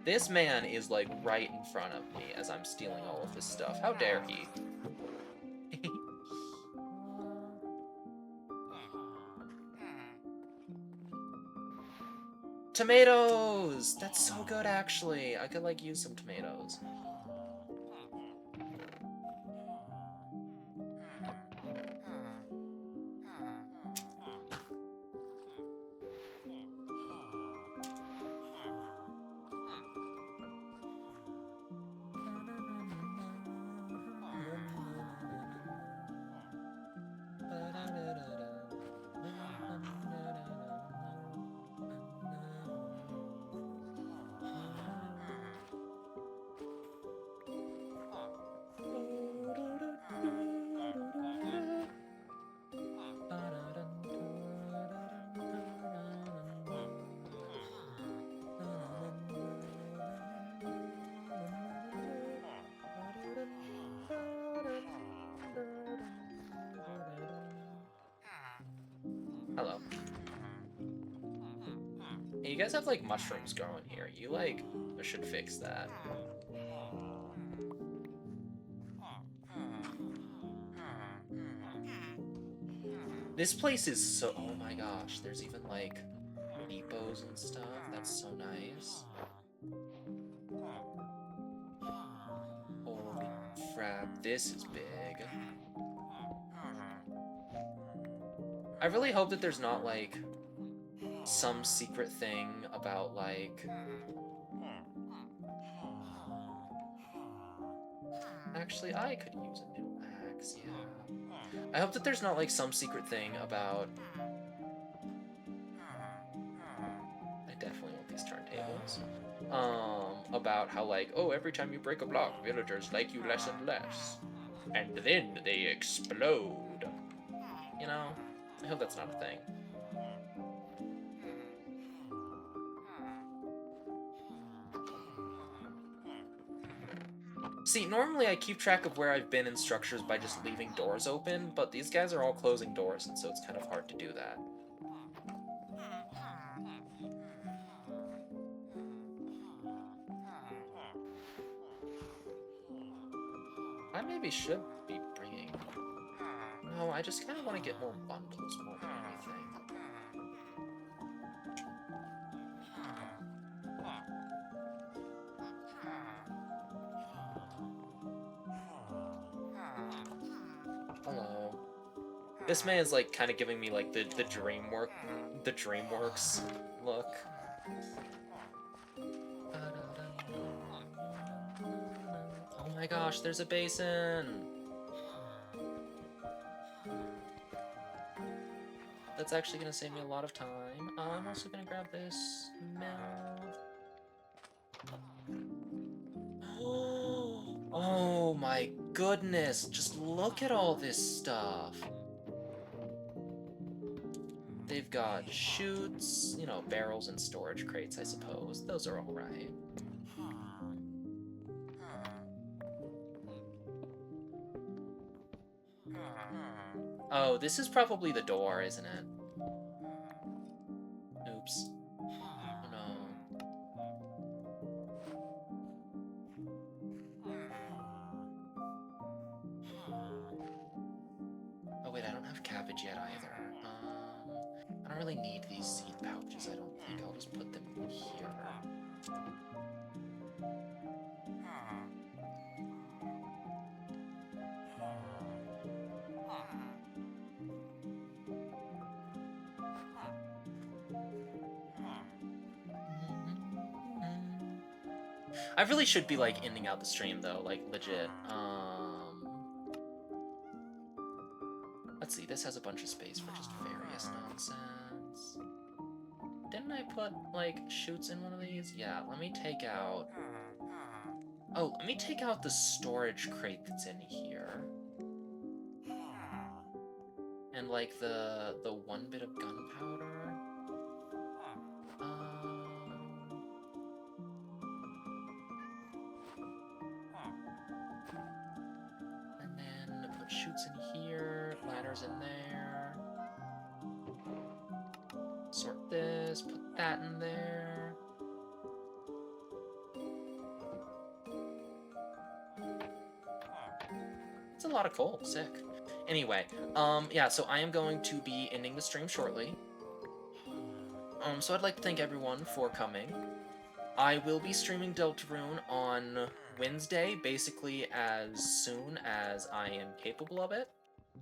This man is like right in front of me as I'm stealing all of this stuff. How dare he? Tomatoes! That's so good, actually. I could, like, use some tomatoes. Hello. Hey, you guys have, like, mushrooms growing here. You, like, should fix that. This place is so... Oh my gosh, there's even, like, depots and stuff. That's so nice. Holy crap, this is big. I really hope that there's not, like, some secret thing about, like... Actually, I could use a new axe, yeah. I hope that there's not, like, some secret thing about... I definitely want these turntables. About how, like, oh, every time you break a block, villagers like you less and less. And then they explode. You know? I hope that's not a thing. See, normally I keep track of where I've been in structures by just leaving doors open, but these guys are all closing doors, and so it's kind of hard to do that. I maybe should be bringing... No, I just kind of want to get more bundles more than anything. Hello. This man is like kind of giving me like the DreamWorks look. Oh my gosh, there's a basin. That's actually gonna save me a lot of time. I'm also gonna grab this milk. Oh my goodness, just look at all this stuff. They've got chutes, you know, barrels and storage crates, I suppose. Those are all right. Oh, this is probably the door, isn't it? Oops. Oh no. Oh wait, I don't have cabbage yet either. I don't really need these seed pouches, I don't think. I'll just put them here. I really should be, like, ending out the stream, though, like, legit. Let's see, this has a bunch of space for just various nonsense. Didn't I put, like, chutes in one of these? Yeah, let me take out... Oh, let me take out the storage crate that's in here. And, like, the one bit of gunpowder. And then put chutes in here, ladders in there. Sort this, put that in there. It's a lot of coal, sick. Anyway, yeah, so I am going to be ending the stream shortly. So I'd like to thank everyone for coming. I will be streaming Deltarune on Wednesday, basically as soon as I am capable of it.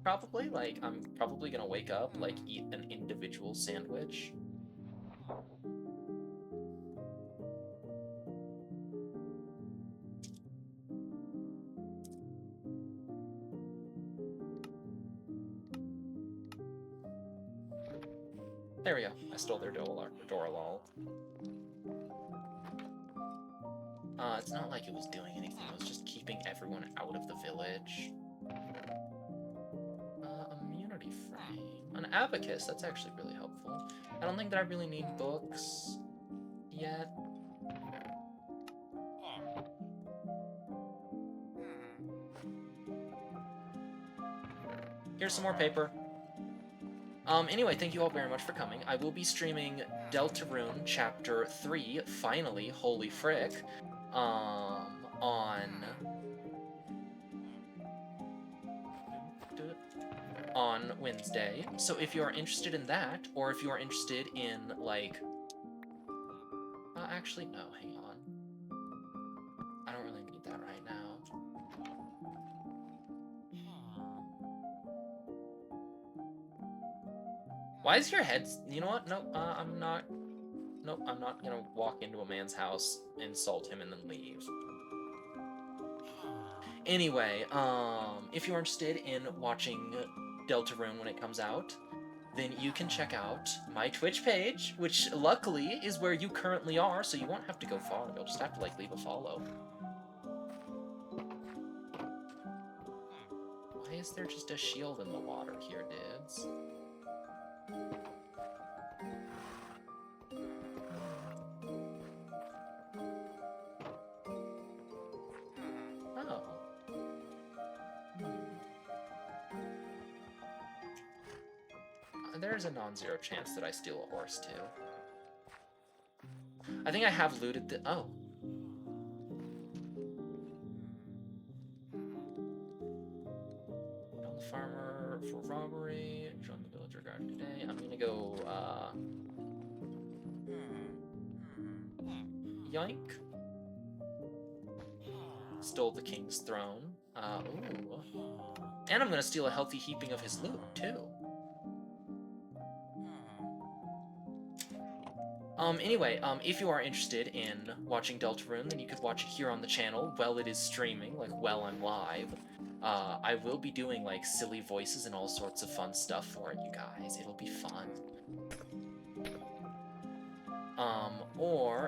Probably, like, I'm probably gonna wake up, like, eat an individual sandwich. There we go. I stole their Doralol. It's not like it was doing anything. It was just keeping everyone out of the village. Immunity frame. An abacus. That's actually really helpful. I don't think that I really need books yet. Here's some more paper. Anyway, thank you all very much for coming. I will be streaming Deltarune Chapter 3, finally, holy frick, on Wednesday. So if you are interested in that, or if you are interested in, like... actually, no, hang on. I don't really need that right now. Why is your head... You know what? Nope, I'm not... Nope, I'm not gonna walk into a man's house, insult him, and then leave. Anyway, if you're interested in watching Deltarune when it comes out, then you can check out my Twitch page, which luckily is where you currently are, so you won't have to go far. You'll just have to, like, leave a follow. Why is there just a shield in the water here, dudes? Oh. There's a non-zero chance that I steal a horse, too. I think I have looted the... Oh. Found the farmer for robbery. Join the villager guard today. I'm gonna go, yoink. Stole the king's throne. Ooh. And I'm gonna steal a healthy heaping of his loot, too. Anyway, if you are interested in watching Deltarune, then you could watch it here on the channel while it is streaming, like, while I'm live. I will be doing, like, silly voices and all sorts of fun stuff for it, you guys. It'll be fun.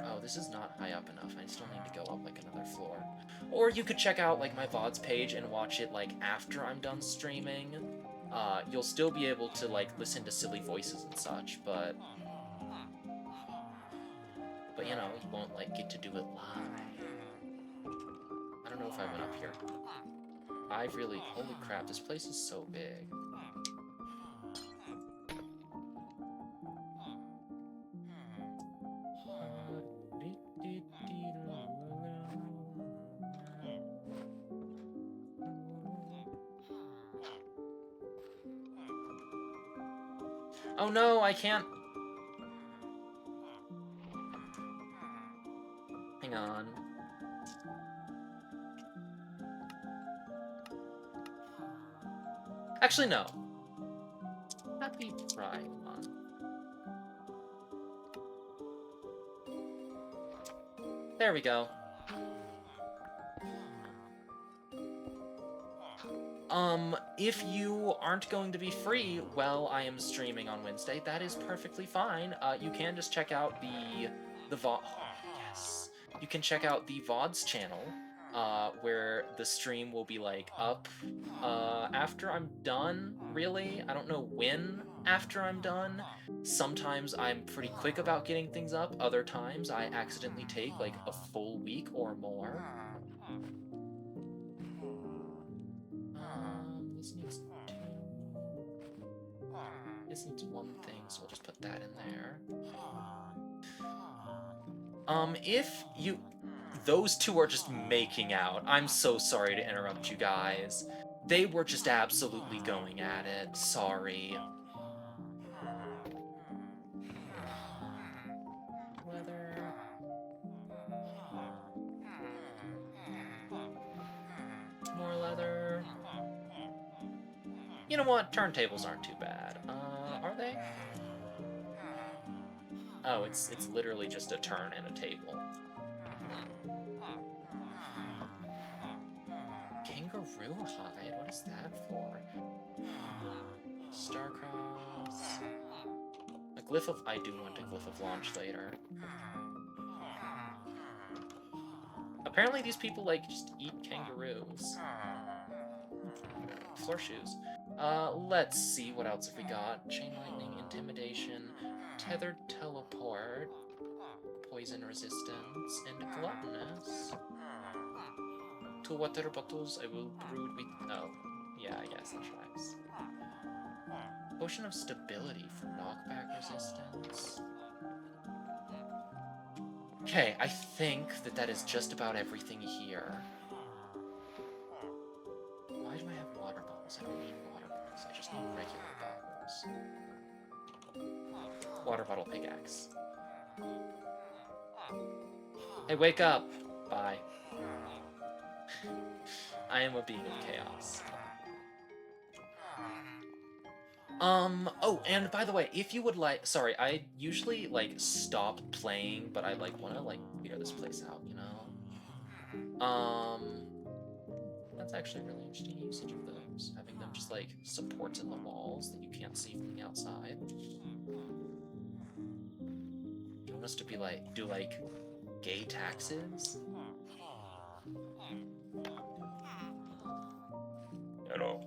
Oh, this is not high up enough. I still need to go up, like, another floor. Or you could check out, like, my VODs page and watch it, like, after I'm done streaming. You'll still be able to, like, listen to silly voices and such, but, you know, you won't, like, get to do it live. I don't know if I went up here. Holy crap, this place is so big. Oh no, I can't. Hang on. Actually, no. Happy Pride Month. There we go. If you aren't going to be free while I am streaming on Wednesday, that is perfectly fine. You can just check out the VOD. Oh, yes. You can check out the VODs channel, where the stream will be, like, up, after I'm done, really. I don't know when after I'm done. Sometimes I'm pretty quick about getting things up. Other times I accidentally take, like, a full week or more. This needs one thing, so we'll just put that in there. Those two are just making out. I'm so sorry to interrupt you guys. They were just absolutely going at it. Sorry. Leather. More leather. You know what? Turntables aren't too bad. Are they? Oh, it's literally just a turn and a table. Kangaroo hide? What is that for? Starcross. A glyph of... I do want a glyph of launch later. Apparently these people, like, just eat kangaroos. Floor shoes. Let's see, what else have we got? Chain lightning, intimidation, tethered teleport, poison resistance, and gluttonous. 2 water bottles I will brood with... Oh, yeah, I guess that tracks. Potion of stability for knockback resistance. Okay, I think that is just about everything here. Why do I have water bottles? I don't need water bottles, I just need regular bottles. Water bottle pickaxe. Hey, wake up! Bye. I am a being of chaos. Oh, and by the way, if you would like... Sorry, I usually, like, stop playing, but I, like, wanna, like, figure this place out, you know? That's actually a really interesting usage of those. Having them just, like, supports in the walls that you can't see from the outside. You want us to be, like, do, like, gay taxes? Hello.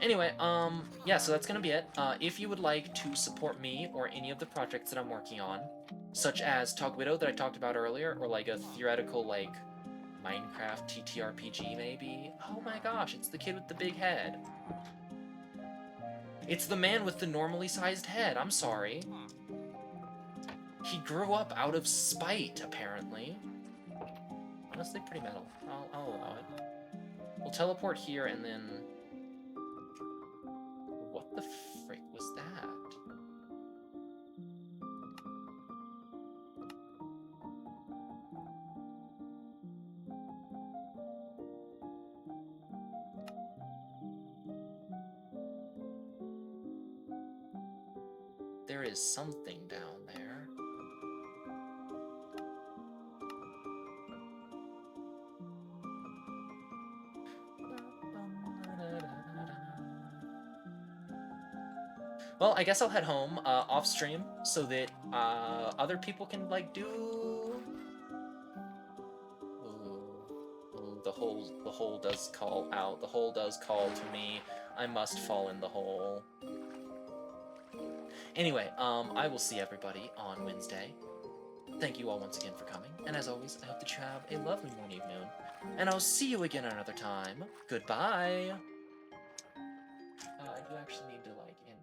Anyway, yeah, so that's gonna be it. If you would like to support me or any of the projects that I'm working on, such as Talk Widow that I talked about earlier, or like a theoretical, like, Minecraft TTRPG, maybe? Oh my gosh, it's the kid with the big head. It's the man with the normally sized head, I'm sorry. He grew up out of spite, apparently. Honestly, pretty metal. I'll allow it. We'll teleport here and then... What the frick was that? There is something down there. Well, I guess I'll head home off stream so that other people can like do. Ooh, the hole does call out. The hole does call to me. I must fall in the hole. Anyway, I will see everybody on Wednesday. Thank you all once again for coming, and as always, I hope that you have a lovely morning, noon, and I'll see you again another time. Goodbye. I do actually need to like end.